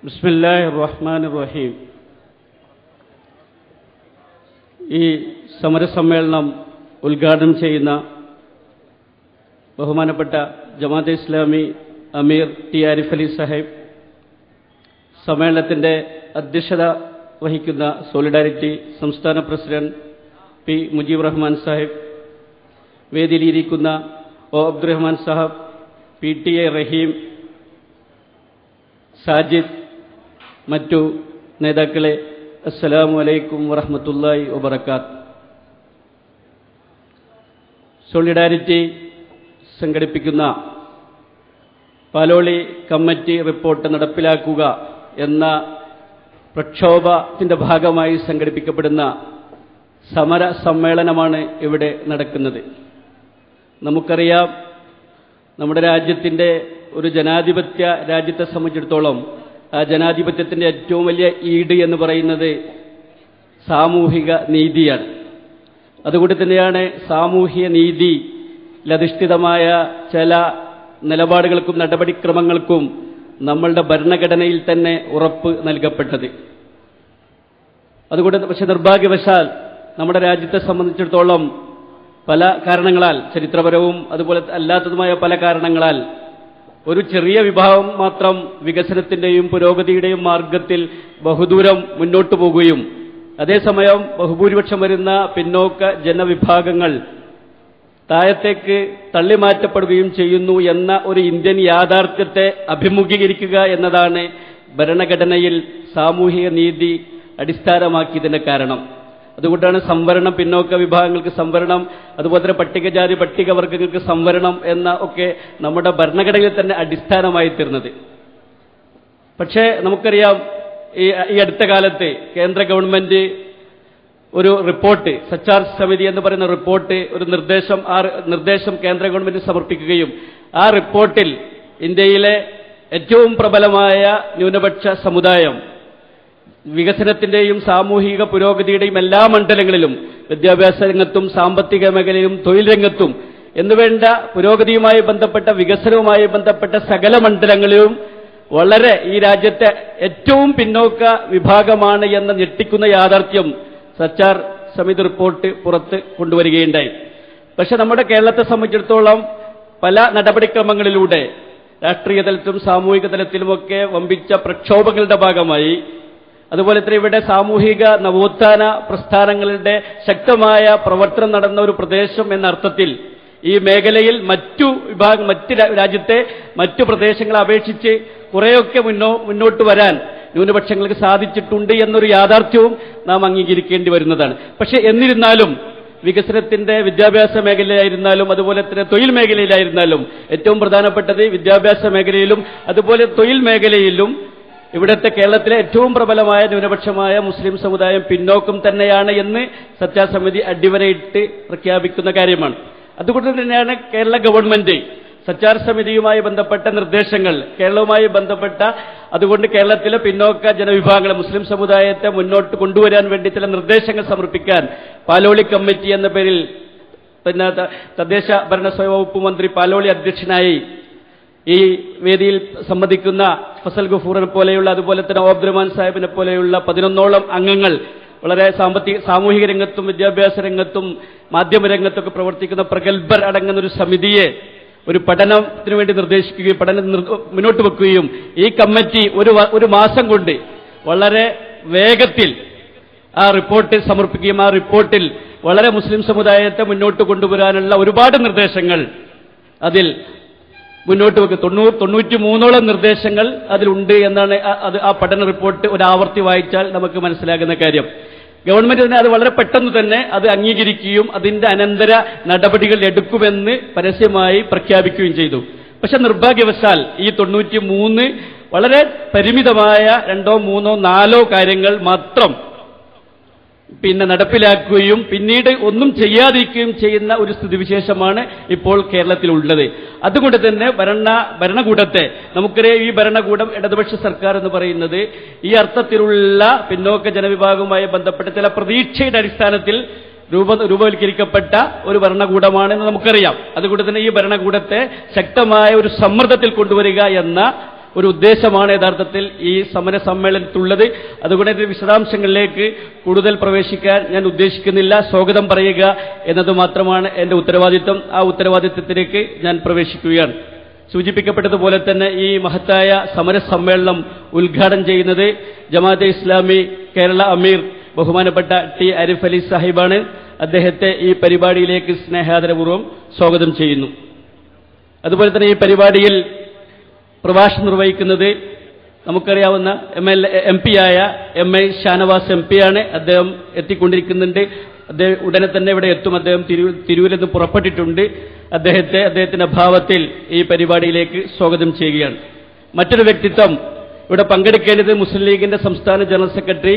ബിസ്മില്ലാഹിർ റഹ്മാനിർ റഹീം. ഈ സമരസമ്മേളനം ഉദ്ഘാടനം ചെയ്യുന്ന ബഹുമാനപ്പെട്ട ജമാഅത്തെ ഇസ്ലാമി അമീർ ടി ആരിഫ് അലി സാഹിബ്, സമ്മേളനത്തിൻ്റെ അധ്യക്ഷത വഹിക്കുന്ന സോളിഡാരിറ്റി സംസ്ഥാന പ്രസിഡന്റ് പി മുജീബ് റഹ്മാൻ സാഹിബ്, വേദിയിലിരിക്കുന്ന O Abdurahman sahib, P T A Raheem, Sajid, മറ്റു നേതാക്കളെ, അസ്സലാമു അലൈക്കും വറഹ്മത്തുള്ളാഹി വബറകാത്ത്. സോളിഡാരിറ്റി സംഘടിപ്പിക്കുന്ന പാലോളി കമ്മിറ്റി റിപ്പോർട്ട് നടപ്പിലാക്കുക എന്ന പ്രക്ഷോഭത്തിന്റെ ഭാഗമായി സംഘടിപ്പിക്കപ്പെടുന്ന സമര സമ്മേളനമാണ് ഇവിടെ നടക്കുന്നത്. നമുക്കറിയാം, നമ്മുടെ രാജ്യത്തിൻ്റെ ഒരു ജനാധിപത്യ രാജ്യത്തെ സംബന്ധിച്ചിടത്തോളം ആ ജനാധിപത്യത്തിൻ്റെ ഏറ്റവും വലിയ ഈട് എന്ന് പറയുന്നത് സാമൂഹിക നീതിയാണ്. അതുകൊണ്ട് തന്നെയാണ് സാമൂഹിക നീതിയിലധിഷ്ഠിതമായ ചില നിലപാടുകൾക്കും നടപടിക്രമങ്ങൾക്കും നമ്മളുടെ ഭരണഘടനയിൽ തന്നെ ഉറപ്പ് നൽകപ്പെട്ടത്. അതുകൊണ്ട് പക്ഷെ നിർഭാഗ്യവശാൽ നമ്മുടെ രാജ്യത്തെ സംബന്ധിച്ചിടത്തോളം പല കാരണങ്ങളാൽ, ചരിത്രപരവും അതുപോലെ അല്ലാത്തതുമായ പല കാരണങ്ങളാൽ, ഒരു ചെറിയ വിഭാഗം മാത്രം വികസനത്തിൻ്റെയും പുരോഗതിയുടെയും മാർഗത്തിൽ ബഹുദൂരം മുന്നോട്ടു പോകുകയും അതേസമയം ബഹുഭൂരിപക്ഷം വരുന്ന പിന്നോക്ക ജനവിഭാഗങ്ങൾ താഴത്തേക്ക് തള്ളിമാറ്റപ്പെടുകയും ചെയ്യുന്നു എന്ന ഒരു ഇന്ത്യൻ യാഥാർത്ഥ്യത്തെ അഭിമുഖീകരിക്കുക എന്നതാണ് ഭരണഘടനയിൽ സാമൂഹിക നീതി അടിസ്ഥാനമാക്കിയതിന്റെ കാരണം. അതുകൊണ്ടാണ് സംവരണം, പിന്നോക്ക വിഭാഗങ്ങൾക്ക് സംവരണം, അതുപോലെ തന്നെ പട്ടികജാതി പട്ടികവർഗങ്ങൾക്ക് സംവരണം എന്ന ഒക്കെ നമ്മുടെ ഭരണഘടനയിൽ തന്നെ അടിസ്ഥാനമായി തീർന്നത്. പക്ഷേ നമുക്കറിയാം, ഈ അടുത്ത കാലത്ത് കേന്ദ്ര ഗവൺമെന്റ് ഒരു റിപ്പോർട്ട്, സച്ചാർ സമിതി എന്ന് പറയുന്ന റിപ്പോർട്ട്, ഒരു നിർദ്ദേശം കേന്ദ്ര ഗവൺമെന്റ് സമർപ്പിക്കുകയും ആ റിപ്പോർട്ടിൽ ഇന്ത്യയിലെ ഏറ്റവും പ്രബലമായ ന്യൂനപക്ഷ സമുദായം വികസനത്തിന്റെയും സാമൂഹിക പുരോഗതിയുടെയും എല്ലാ മണ്ഡലങ്ങളിലും, വിദ്യാഭ്യാസ രംഗത്തും സാമ്പത്തിക മേഖലയിലും തൊഴിൽ രംഗത്തും എന്നുവേണ്ട പുരോഗതിയുമായി ബന്ധപ്പെട്ട വികസനവുമായി ബന്ധപ്പെട്ട സകല മണ്ഡലങ്ങളിലും വളരെ ഈ രാജ്യത്തെ ഏറ്റവും പിന്നോക്ക വിഭാഗമാണ് എന്ന ഞെട്ടിക്കുന്ന യാഥാർത്ഥ്യം സച്ചാർ സമിതി റിപ്പോർട്ട് പുറത്ത് കൊണ്ടുവരികയുണ്ടായി. പക്ഷെ നമ്മുടെ കേരളത്തെ സംബന്ധിച്ചിടത്തോളം പല നടപടിക്രമങ്ങളിലൂടെ രാഷ്ട്രീയ തലത്തിലും സാമൂഹിക തലത്തിലുമൊക്കെ വമ്പിച്ച പ്രക്ഷോഭങ്ങളുടെ ഭാഗമായി, അതുപോലെ തന്നെ ഇവിടെ സാമൂഹിക നവോത്ഥാന പ്രസ്ഥാനങ്ങളുടെ ശക്തമായ പ്രവർത്തനം നടന്ന ഒരു പ്രദേശം എന്ന അർത്ഥത്തിൽ ഈ മേഖലയിൽ മറ്റു രാജ്യത്തെ മറ്റു പ്രദേശങ്ങളെ അപേക്ഷിച്ച് കുറേയൊക്കെ മുന്നോട്ട് വരാൻ ന്യൂനപക്ഷങ്ങൾക്ക് സാധിച്ചിട്ടുണ്ട് എന്നൊരു യാഥാർത്ഥ്യവും നാം അംഗീകരിക്കേണ്ടി വരുന്നതാണ്. പക്ഷെ എന്നിരുന്നാലും വികസനത്തിന്റെ വിദ്യാഭ്യാസ മേഖലയിലായിരുന്നാലും അതുപോലെ തന്നെ തൊഴിൽ മേഖലയിലായിരുന്നാലും ഏറ്റവും പ്രധാനപ്പെട്ടത് വിദ്യാഭ്യാസ മേഖലയിലും അതുപോലെ തൊഴിൽ മേഖലയിലും ഇവിടുത്തെ കേരളത്തിലെ ഏറ്റവും പ്രബലമായ ന്യൂനപക്ഷമായ മുസ്ലിം സമുദായം പിന്നോക്കം തന്നെയാണ് എന്ന് സച്ചാർ സമിതി അടിവരയിട്ട് പ്രഖ്യാപിക്കുന്ന കാര്യമാണ്. അതുകൊണ്ട് തന്നെയാണ് കേരള ഗവൺമെന്റ് സച്ചാർ സമിതിയുമായി ബന്ധപ്പെട്ട നിർദ്ദേശങ്ങൾ, കേരളവുമായി ബന്ധപ്പെട്ട, അതുകൊണ്ട് കേരളത്തിലെ പിന്നോക്ക ജനവിഭാഗങ്ങളെ മുസ്ലിം സമുദായത്തെ മുന്നോട്ട് കൊണ്ടുവരാൻ വേണ്ടി ചില നിർദ്ദേശങ്ങൾ സമർപ്പിക്കാൻ പാലോളി കമ്മിറ്റി എന്ന പേരിൽ പിന്നെ തദ്ദേശ ഭരണ സ്വയം വകുപ്പ് മന്ത്രി പാലോളി അധ്യക്ഷനായി ഈ വേദിയിൽ സംബന്ധിക്കുന്ന ഫസൽ ഗഫൂറിനെ പോലെയുള്ള, അതുപോലെ തന്നെ അബ്ദുറഹ്മാൻ സാഹിബിനെ പോലെയുള്ള 11ഓളം അംഗങ്ങൾ വളരെ സാമൂഹിക രംഗത്തും വിദ്യാഭ്യാസ രംഗത്തും മാധ്യമരംഗത്തൊക്കെ പ്രവർത്തിക്കുന്ന പ്രഗത്ഭർ അടങ്ങുന്ന ഒരു സമിതിയെ ഒരു പഠനത്തിന് വേണ്ടി നിർദ്ദേശിക്കുകയും പഠനം മുന്നോട്ട് വെക്കുകയും ഈ കമ്മിറ്റി ഒരു മാസം കൊണ്ട് വളരെ വേഗത്തിൽ ആ റിപ്പോർട്ട് സമർപ്പിക്കുകയും ആ റിപ്പോർട്ടിൽ വളരെ മുസ്ലിം സമുദായത്തെ മുന്നോട്ട് കൊണ്ടുവരാനുള്ള ഒരുപാട് നിർദ്ദേശങ്ങൾ അതിൽ മുന്നോട്ട് വെക്കും. 93ഓളം നിർദ്ദേശങ്ങൾ അതിലുണ്ട് എന്നാണ് ആ പഠന റിപ്പോർട്ട് ഒരു ആവർത്തി വായിച്ചാൽ നമുക്ക് മനസ്സിലാകുന്ന കാര്യം. ഗവൺമെന്റ് തന്നെ അത് വളരെ പെട്ടെന്ന് തന്നെ അത് അംഗീകരിക്കുകയും അതിന്റെ അനന്തര നടപടികൾ എടുക്കുമെന്ന് പരസ്യമായി പ്രഖ്യാപിക്കുകയും ചെയ്തു. പക്ഷെ നിർഭാഗ്യവശാൽ ഈ 93 വളരെ പരിമിതമായ 2, 3, 4 കാര്യങ്ങൾ മാത്രം നടപ്പിലാക്കുകയും പിന്നീട് ഒന്നും ചെയ്യാതിരിക്കുകയും ചെയ്യുന്ന ഒരു സ്ഥിതിവിശേഷമാണ് ഇപ്പോൾ കേരളത്തിലുള്ളത്. അതുകൊണ്ട് തന്നെ ഭരണകൂടത്തെ നമുക്കറിയാം, ഈ ഭരണകൂടം ഇടതുപക്ഷ സർക്കാർ എന്ന് പറയുന്നത് ഈ അർത്ഥത്തിലുള്ള പിന്നോക്ക ജനവിഭാഗവുമായി ബന്ധപ്പെട്ട ചില പ്രതീക്ഷയുടെ അടിസ്ഥാനത്തിൽ രൂപവൽക്കരിക്കപ്പെട്ട ഒരു ഭരണകൂടമാണെന്ന് നമുക്കറിയാം. അതുകൊണ്ട് തന്നെ ഈ ഭരണകൂടത്തെ ശക്തമായ ഒരു സമ്മർദ്ദത്തിൽ കൊണ്ടുവരിക എന്ന ഒരു ഉദ്ദേശമാണ് യഥാർത്ഥത്തിൽ ഈ സമര സമ്മേളനത്തിലുള്ളത്. അതുകൊണ്ട് ഇതിന്റെ വിശദാംശങ്ങളിലേക്ക് കൂടുതൽ പ്രവേശിക്കാൻ ഞാൻ ഉദ്ദേശിക്കുന്നില്ല. സ്വാഗതം പറയുക എന്നത് മാത്രമാണ് എന്റെ ഉത്തരവാദിത്വം. ആ ഉത്തരവാദിത്വത്തിലേക്ക് ഞാൻ പ്രവേശിക്കുകയാണ്. സൂചിപ്പിക്കപ്പെട്ടതുപോലെ തന്നെ ഈ മഹത്തായ സമര സമ്മേളനം ഉദ്ഘാടനം ചെയ്യുന്നത് ജമാഅത്തെ ഇസ്ലാമി കേരള അമീർ ബഹുമാനപ്പെട്ട ടി ആരിഫ് അലി സാഹിബാണ്. അദ്ദേഹത്തെ ഈ പരിപാടിയിലേക്ക് സ്നേഹാദരപൂർവ്വം സ്വാഗതം ചെയ്യുന്നു. അതുപോലെ തന്നെ ഈ പരിപാടിയിൽ പ്രഭാഷണം നിർവഹിക്കുന്നത് നമുക്കറിയാവുന്ന MP ആയ MI ഷാനവാസ് MP ആണ്. അദ്ദേഹം എത്തിക്കൊണ്ടിരിക്കുന്നുണ്ട്. അദ്ദേഹം ഉടനെ തന്നെ ഇവിടെ എത്തും. അദ്ദേഹം തിരൂരിൽ നിന്ന് പുറപ്പെട്ടിട്ടുണ്ട്. അദ്ദേഹത്തിന്റെ അഭാവത്തിൽ ഈ പരിപാടിയിലേക്ക് സ്വാഗതം ചെയ്യുകയാണ്. മറ്റൊരു വ്യക്തിത്വം ഇവിടെ പങ്കെടുക്കേണ്ടത് മുസ്ലിം ലീഗിന്റെ സംസ്ഥാന ജനറൽ സെക്രട്ടറി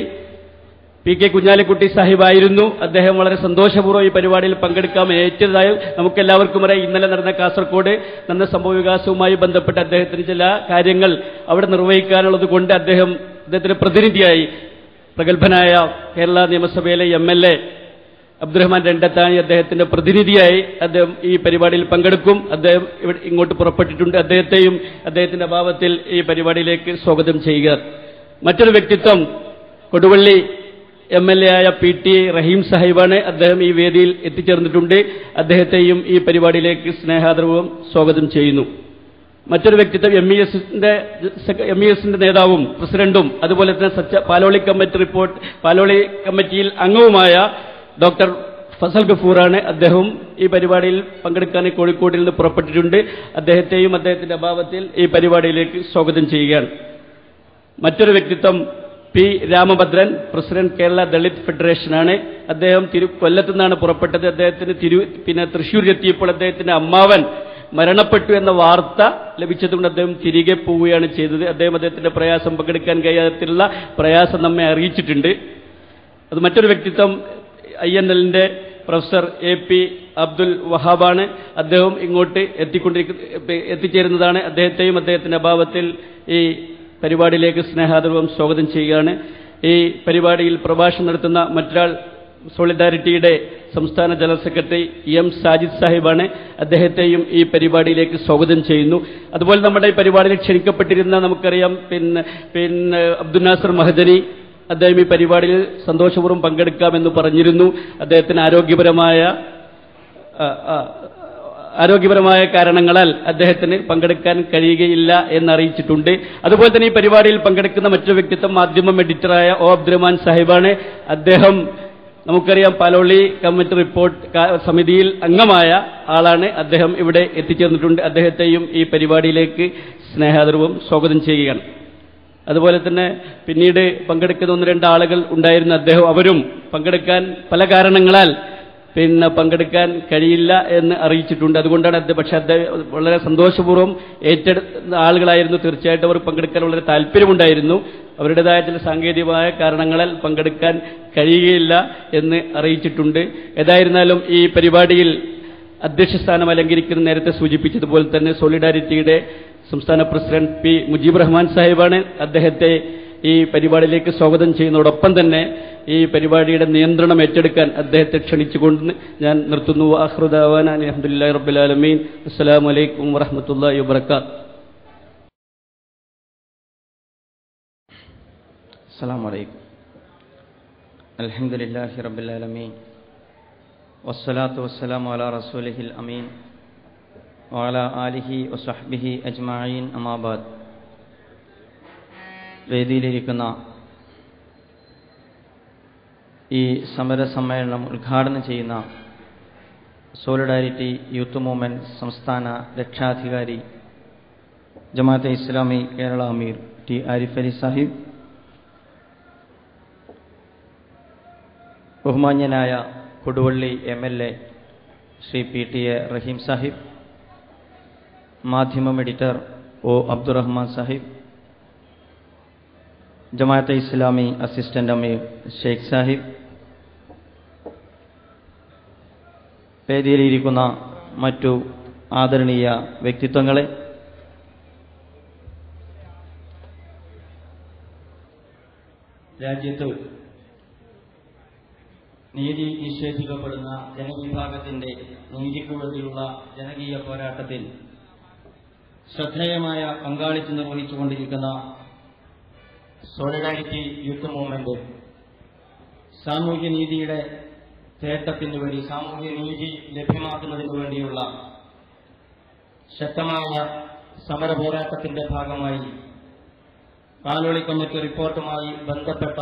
PK കുഞ്ഞാലിക്കുട്ടി സാഹിബായിരുന്നു. അദ്ദേഹം വളരെ സന്തോഷപൂർവ്വം ഈ പരിപാടിയിൽ പങ്കെടുക്കാൻ ഏറ്റതായും നമുക്കെല്ലാവർക്കും അറിയാം. ഇന്നലെ നടന്ന കാസർഗോഡ് നടന്ന സംഭവവികാസവുമായി ബന്ധപ്പെട്ട് അദ്ദേഹത്തിന് ചില കാര്യങ്ങൾ അവിടെ നിർവഹിക്കാനുള്ളത് കൊണ്ട് അദ്ദേഹത്തിന്റെ പ്രതിനിധിയായി പ്രഗത്ഭനായ കേരള നിയമസഭയിലെ MLA അബ്ദുറഹ്മാൻ രണ്ടത്താണി അദ്ദേഹത്തിന്റെ പ്രതിനിധിയായി അദ്ദേഹം ഈ പരിപാടിയിൽ പങ്കെടുക്കും. അദ്ദേഹം ഇങ്ങോട്ട് പുറപ്പെട്ടിട്ടുണ്ട്. അദ്ദേഹത്തെയും അദ്ദേഹത്തിന്റെ അഭാവത്തിൽ ഈ പരിപാടിയിലേക്ക് സ്വാഗതം ചെയ്യുക. മറ്റൊരു വ്യക്തിത്വം കൊടുവള്ളി MLA ആയ PT റഹീം സാഹിബാണ്. അദ്ദേഹം ഈ വേദിയിൽ എത്തിച്ചേർന്നിട്ടുണ്ട്. അദ്ദേഹത്തെയും ഈ പരിപാടിയിലേക്ക് സ്നേഹാദരവും സ്വാഗതം ചെയ്യുന്നു. മറ്റൊരു വ്യക്തിത്വം MESന്റെ നേതാവും പ്രസിഡന്റും അതുപോലെ തന്നെ പാലോളി കമ്മിറ്റിയിൽ അംഗവുമായ ഡോക്ടർ ഫസൽ ഗഫൂറാണ്. അദ്ദേഹം ഈ പരിപാടിയിൽ പങ്കെടുക്കാൻ കോഴിക്കോടിൽ നിന്ന് പുറപ്പെട്ടിട്ടുണ്ട്. അദ്ദേഹത്തെയും അദ്ദേഹത്തിന്റെ അഭാവത്തിൽ ഈ പരിപാടിയിലേക്ക് സ്വാഗതം ചെയ്യുകയാണ്. മറ്റൊരു വ്യക്തിത്വം P രാമഭദ്രൻ, പ്രസിഡന്റ് കേരള ദളിത് ഫെഡറേഷനാണ്. അദ്ദേഹം കൊല്ലത്തു നിന്നാണ് പുറപ്പെട്ടത്. അദ്ദേഹത്തിന് തൃശ്ശൂരിലെത്തിയപ്പോൾ അദ്ദേഹത്തിന്റെ അമ്മാവൻ മരണപ്പെട്ടു എന്ന വാർത്ത ലഭിച്ചതുകൊണ്ട് അദ്ദേഹം തിരികെ പോവുകയാണ് ചെയ്തത്. അദ്ദേഹത്തിന്റെ പ്രയാസം പങ്കെടുക്കാൻ കഴിയാത്തിലുള്ള പ്രയാസം നമ്മെ അറിയിച്ചിട്ടുണ്ട്. അത് മറ്റൊരു വ്യക്തിത്വം INLന്റെ പ്രൊഫസർ AP അബ്ദുൽ വഹാബാണ്. അദ്ദേഹം ഇങ്ങോട്ട് എത്തിച്ചേരുന്നതാണ്. അദ്ദേഹത്തെയും അദ്ദേഹത്തിന്റെ അഭാവത്തിൽ ഈ പരിപാടിയിലേക്ക് സ്നേഹാദരവും സ്വാഗതം ചെയ്യുകയാണ്. ഈ പരിപാടിയിൽ പ്രഭാഷണം നടത്തുന്ന മറ്റൊരാൾ സോളിഡാരിറ്റിയുടെ സംസ്ഥാന ജനറൽ സെക്രട്ടറി M സാജിദ് സാഹിബാണ്. അദ്ദേഹത്തെയും ഈ പരിപാടിയിലേക്ക് സ്വാഗതം ചെയ്യുന്നു. അതുപോലെ നമ്മുടെ ഈ പരിപാടിയിൽ ക്ഷണിക്കപ്പെട്ടിരുന്ന നമുക്കറിയാം പിന്നെ അബ്ദുൽ നാസർ മഹദനി, അദ്ദേഹം ഈ പരിപാടിയിൽ സന്തോഷപൂർവ്വം പങ്കെടുക്കാമെന്ന് പറഞ്ഞിരുന്നു. അദ്ദേഹത്തിന് ആരോഗ്യപരമായ കാരണങ്ങളാൽ അദ്ദേഹത്തിന് പങ്കെടുക്കാൻ കഴിയുകയില്ല എന്നറിയിച്ചിട്ടുണ്ട്. അതുപോലെ തന്നെ ഈ പരിപാടിയിൽ പങ്കെടുക്കുന്ന മറ്റൊരു വ്യക്തിത്വം മാധ്യമം എഡിറ്ററായ O അബ്ദുറഹ്മാൻ സാഹിബാണ്. അദ്ദേഹം നമുക്കറിയാം പാലോളി കമ്മിറ്റി റിപ്പോർട്ട് സമിതിയിൽ അംഗമായ ആളാണ്. അദ്ദേഹം ഇവിടെ എത്തിച്ചേർന്നിട്ടുണ്ട്. അദ്ദേഹത്തെയും ഈ പരിപാടിയിലേക്ക് സ്നേഹാദരവും സ്വാഗതം ചെയ്യുകയാണ്. അതുപോലെ തന്നെ പിന്നീട് പങ്കെടുക്കുന്ന 1-2 ആളുകൾ ഉണ്ടായിരുന്നു. അവരും പങ്കെടുക്കാൻ പല കാരണങ്ങളാൽ പങ്കെടുക്കാൻ കഴിയില്ല എന്ന് അറിയിച്ചിട്ടുണ്ട്. അതുകൊണ്ടാണ് പക്ഷെ അദ്ദേഹം വളരെ സന്തോഷപൂർവ്വം ഏറ്റെടുത്ത ആളുകളായിരുന്നു. തീർച്ചയായിട്ടും അവർ പങ്കെടുക്കാൻ വളരെ താല്പര്യമുണ്ടായിരുന്നു. അവരുടേതായ ചില സാങ്കേതികമായ കാരണങ്ങളാൽ പങ്കെടുക്കാൻ കഴിയുകയില്ല എന്ന് അറിയിച്ചിട്ടുണ്ട്. ഏതായിരുന്നാലും ഈ പരിപാടിയിൽ അധ്യക്ഷസ്ഥാനം അലങ്കരിക്കുന്ന നേരത്തെ സൂചിപ്പിച്ചതുപോലെ തന്നെ സോളിഡാരിറ്റിയുടെ സംസ്ഥാന പ്രസിഡന്റ് P മുജീബ് റഹ്മാൻ സാഹിബാണ്. അദ്ദേഹത്തെ ഈ പരിപാടിയിലേക്ക് സ്വാഗതം ചെയ്യുന്നതോടൊപ്പം തന്നെ ഈ പരിപാടിയുടെ നിയന്ത്രണം ഏറ്റെടുക്കാൻ അദ്ദേഹത്തെ ക്ഷണിച്ചുകൊണ്ട് ഞാൻ നിർത്തുന്നു. ആഖിറു ദഅവാന അൽഹംദുലില്ലാഹി റബ്ബിൽ ആലമീൻ. അസ്സലാമു അലൈക്കും വറഹ്മത്തുള്ളാഹി വബറകാതുഹു. അസ്സലാമു അലൈക്കും. അൽഹംദുലില്ലാഹി റബ്ബിൽ ആലമീൻ വസ്സലാത്തു വസ്സലാമു അലാ റസൂലിഹിൽ അമീൻ വഅലാ ആലിഹി വസഹ്ബിഹി അജ്മഈൻ. അമ്മാ ബഅദ്. വേദിയിലിരിക്കുന്ന ഈ സമര സമ്മേളനം ഉദ്ഘാടനം ചെയ്യുന്ന സോളിഡാരിറ്റി യൂത്ത് മൂവ്മെന്റ് സംസ്ഥാന രക്ഷാധികാരി ജമാഅത്തെ ഇസ്ലാമി കേരള അമീർ ടി ആരിഫ് അലി സാഹിബ്, ബഹുമാന്യനായ Koduvally MLA Shri PTA Raheem sahib, Madhyamam editor O Abdurahman sahib, Jamaate Islami assistant അമീർ ഷെയ്ഖ് സാഹിബ്, വേദിയിലിരിക്കുന്ന മറ്റു ആദരണീയ വ്യക്തിത്വങ്ങളെ, രാജ്യത്ത് നീതി നിഷേധിക്കപ്പെടുന്ന ജനവിഭാഗത്തിന്റെ നീതിക്ക് വേണ്ടിയുള്ള ജനകീയ പോരാട്ടത്തിൽ ശ്രദ്ധേയമായ പങ്കാളിത്തം നിർവഹിച്ചുകൊണ്ടിരിക്കുന്ന സോളിഡാരിറ്റി യൂത്ത് മൂവ്മെന്റ് സാമൂഹ്യനീതിയുടെ തേട്ടത്തിനു വേണ്ടി, സാമൂഹ്യനീതി ലഭ്യമാക്കുന്നതിനു വേണ്ടിയുള്ള ശക്തമായ സമര പോരാട്ടത്തിന്റെ ഭാഗമായി പാലോളി കമ്മിറ്റി റിപ്പോർട്ടുമായി ബന്ധപ്പെട്ട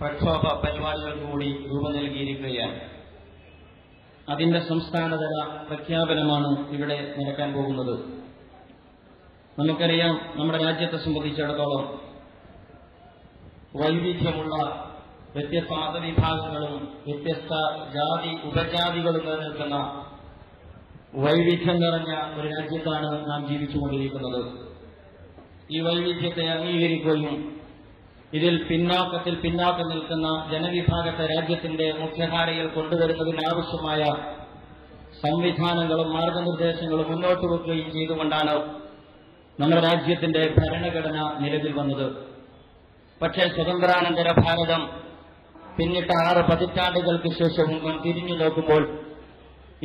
പ്രക്ഷോഭ പരിപാടികൾക്ക് കൂടി രൂപം നൽകിയിരിക്കുകയാണ്. അതിന്റെ സംസ്ഥാനതല പ്രഖ്യാപനമാണ് ഇവിടെ നടക്കാൻ പോകുന്നത്. നമുക്കറിയാം, നമ്മുടെ രാജ്യത്തെ സംബന്ധിച്ചിടത്തോളം വൈവിധ്യമുള്ള വ്യത്യസ്ത മതവിഭാഗങ്ങളും വ്യത്യസ്ത ജാതി ഉപജാതികളും നിലനിൽക്കുന്ന വൈവിധ്യം നിറഞ്ഞ ഒരു രാജ്യത്താണ് നാം ജീവിച്ചുകൊണ്ടിരിക്കുന്നത്. ഈ വൈവിധ്യത്തെ അംഗീകരിക്കുകയും ഇതിൽ പിന്നാക്കം നിൽക്കുന്ന ജനവിഭാഗത്തെ രാജ്യത്തിന്റെ മുഖ്യധാരയിൽ കൊണ്ടുവരുന്നതിനാവശ്യമായ സംവിധാനങ്ങളും മാർഗനിർദ്ദേശങ്ങളും മുന്നോട്ട് വെക്കുകയും ചെയ്തുകൊണ്ടാണ് നമ്മുടെ രാജ്യത്തിന്റെ ഭരണഘടന നിലവിൽ വന്നത്. പക്ഷേ സ്വതന്ത്രാനന്തര ഭാരതം പിന്നിട്ട 6 പതിറ്റാണ്ടുകൾക്ക് ശേഷവും നാം തിരിഞ്ഞു നോക്കുമ്പോൾ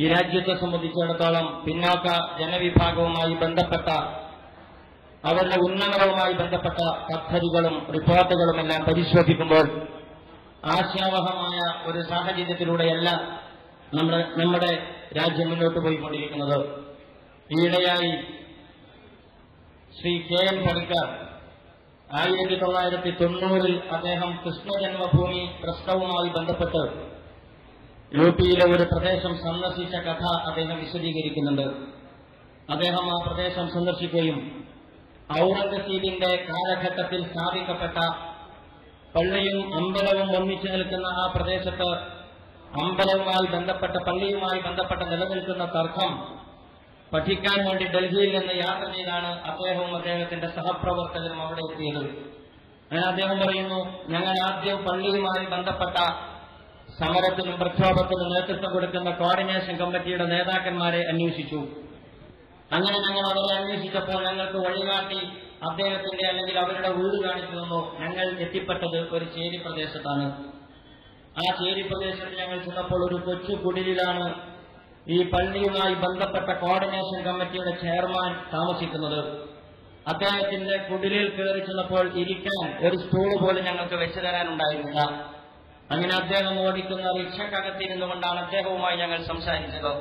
ഈ രാജ്യത്തെ സംബന്ധിച്ചിടത്തോളം പിന്നാക്ക ജനവിഭാഗവുമായി ബന്ധപ്പെട്ട അവരുടെ ഉന്നമനവുമായി ബന്ധപ്പെട്ട പദ്ധതികളും റിപ്പോർട്ടുകളുമെല്ലാം പരിശോധിക്കുമ്പോൾ ആശാവഹമായ ഒരു സാഹചര്യത്തിലൂടെയല്ല നമ്മുടെ രാജ്യം മുന്നോട്ട് പോയിക്കൊണ്ടിരിക്കുന്നത്. ഈയിടെയായി ശ്രീ KN പണിക്കർ 1990 അദ്ദേഹം കൃഷ്ണജന്മഭൂമി പ്രശ്നവുമായി ബന്ധപ്പെട്ട് യുപിയിലെ ഒരു പ്രദേശം സന്ദർശിച്ച കഥ അദ്ദേഹം വിശദീകരിക്കുന്നുണ്ട്. അദ്ദേഹം ആ പ്രദേശം സന്ദർശിക്കുകയും ഔറംഗസീബിന്റെ കാലഘട്ടത്തിൽ സ്ഥാപിക്കപ്പെട്ട പള്ളിയും അമ്പലവും ഒന്നിച്ചു നിൽക്കുന്ന ആ പ്രദേശത്ത് അമ്പലവുമായി ബന്ധപ്പെട്ട പള്ളിയുമായി ബന്ധപ്പെട്ട നിലനിൽക്കുന്ന തർക്കം പഠിക്കാൻ വേണ്ടി ഡൽഹിയിൽ നിന്ന് യാത്ര ചെയ്താണ് അദ്ദേഹവും അദ്ദേഹത്തിന്റെ സഹപ്രവർത്തകരും അവിടെ എത്തിയത്. അങ്ങനെ അദ്ദേഹം പറയുന്നു, ഞങ്ങൾ ആദ്യം പള്ളിയുമായി ബന്ധപ്പെട്ട സമരത്തിനും പ്രക്ഷോഭത്തിനും നേതൃത്വം കൊടുക്കുന്ന കോർഡിനേഷൻ കമ്മിറ്റിയുടെ നേതാക്കന്മാരെ അന്വേഷിച്ചു. അങ്ങനെ ഞങ്ങൾ അവരെ അന്വേഷിച്ചപ്പോൾ ഞങ്ങൾക്ക് വഴികാട്ടി അദ്ദേഹത്തിന്റെ അല്ലെങ്കിൽ അവരുടെ വീട് കാണിച്ചു തന്നു. ഞങ്ങൾ എത്തിപ്പെട്ടത് ഒരു ചേരി പ്രദേശത്താണ്. ആ ചേരി പ്രദേശത്ത് ഞങ്ങൾ ചെന്നപ്പോൾ ഒരു കൊച്ചു കുടിലിലാണ് ഈ പള്ളിയുമായി ബന്ധപ്പെട്ട കോർഡിനേഷൻ കമ്മിറ്റിയുടെ ചെയർമാൻ താമസിക്കുന്നത്. അദ്ദേഹത്തിന്റെ കുടിലിൽ കയറി ചെന്നപ്പോൾ ഇരിക്കാൻ ഒരു സ്റ്റൂൾ പോലും ഞങ്ങൾക്ക് വെച്ചു തരാനുണ്ടായിരുന്നില്ല. അങ്ങനെ അദ്ദേഹം ഓടിക്കുന്ന റിക്ഷക്കകത്തിരുന്നുകൊണ്ടാണ് അദ്ദേഹവുമായി ഞങ്ങൾ സംസാരിച്ചത്.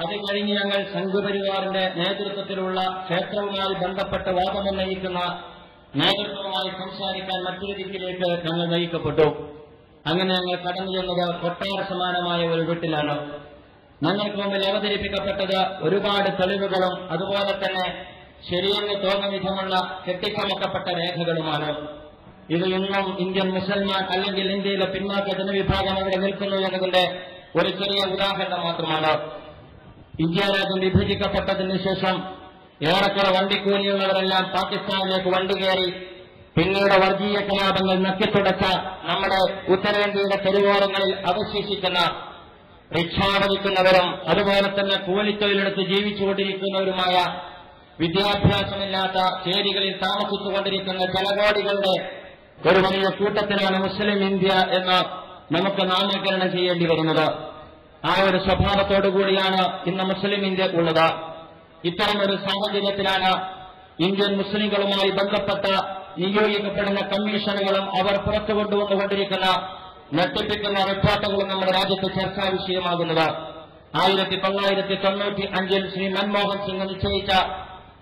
അത് കഴിഞ്ഞ് ഞങ്ങൾ സംഘപരിവാറിന്റെ നേതൃത്വത്തിലുള്ള ക്ഷേത്രവുമായി ബന്ധപ്പെട്ട് വാദമുന്നയിക്കുന്ന നേതൃത്വവുമായി സംസാരിക്കാൻ മറ്റൊരു ദിക്കിലേക്ക് ഞങ്ങൾ നയിക്കപ്പെട്ടു. അങ്ങനെ ഞങ്ങൾ കടന്നു ചെന്നത് കൊട്ടാര സമാനമായ ഒരു വീട്ടിലാണ്. ഞങ്ങൾക്ക് മുമ്പിൽ അവതരിപ്പിക്കപ്പെട്ടത് ഒരുപാട് തെളിവുകളും അതുപോലെ തന്നെ ശരിയെന്ന് തോന്നുന്ന വിധമുള്ള കെട്ടിച്ചമക്കപ്പെട്ട രേഖകളുമാണ്. ഇത് ഇന്നും ഇന്ത്യൻ മുസൽമാൻ അല്ലെങ്കിൽ ഇന്ത്യയിലെ പിന്നാക്ക ജനവിഭാഗം അവിടെ നിൽക്കുന്നു എന്നതിന്റെ ഒരു ചെറിയ ഉദാഹരണം മാത്രമാണ്. ഇന്ത്യ രാജ്യം വിഭജിക്കപ്പെട്ടതിന് ശേഷം ഏറെക്കുറെ വണ്ടിക്കൂലിയുള്ളവരെല്ലാം പാകിസ്ഥാനിലേക്ക് വണ്ടി കയറി പിന്നീട് വർഗീയ കലാപങ്ങൾ നക്കിത്തുടച്ച നമ്മുടെ ഉത്തരേന്ത്യയുടെ തെരുവോരങ്ങളിൽ അവശേഷിക്കുന്ന റിക്ഷാവലിക്കുന്നവരും അതുപോലെ തന്നെ കൂലിത്തൊഴിലെടുത്ത് ജീവിച്ചുകൊണ്ടിരിക്കുന്നവരുമായ വിദ്യാഭ്യാസമില്ലാത്ത ചേരികളിൽ താമസിച്ചുകൊണ്ടിരിക്കുന്ന ജനകോടികളുടെ ഒരു വലിയ കൂട്ടത്തിനാണ് മുസ്ലിം ഇന്ത്യ എന്ന് നമുക്ക് നാമകരണം ചെയ്യേണ്ടി വരുന്നത്. ആ ഒരു സ്വഭാവത്തോടുകൂടിയാണ് ഇന്ന് മുസ്ലിം ഇന്ത്യ ഉള്ളത്. ഇത്തരമൊരു സാഹചര്യത്തിലാണ് ഇന്ത്യൻ മുസ്ലിങ്ങളുമായി ബന്ധപ്പെട്ട നിയോഗിക്കപ്പെടുന്ന കമ്മീഷനുകളും അവർ പുറത്തു കൊണ്ടുവന്നുകൊണ്ടിരിക്കുന്ന ഞെട്ടിപ്പിക്കുന്ന റിപ്പോർട്ടുകളും നമ്മുടെ രാജ്യത്ത് ചർച്ചാ വിഷയമാകുന്നത്. 1995 ശ്രീ മൻമോഹൻ സിംഗ് നിശ്ചയിച്ച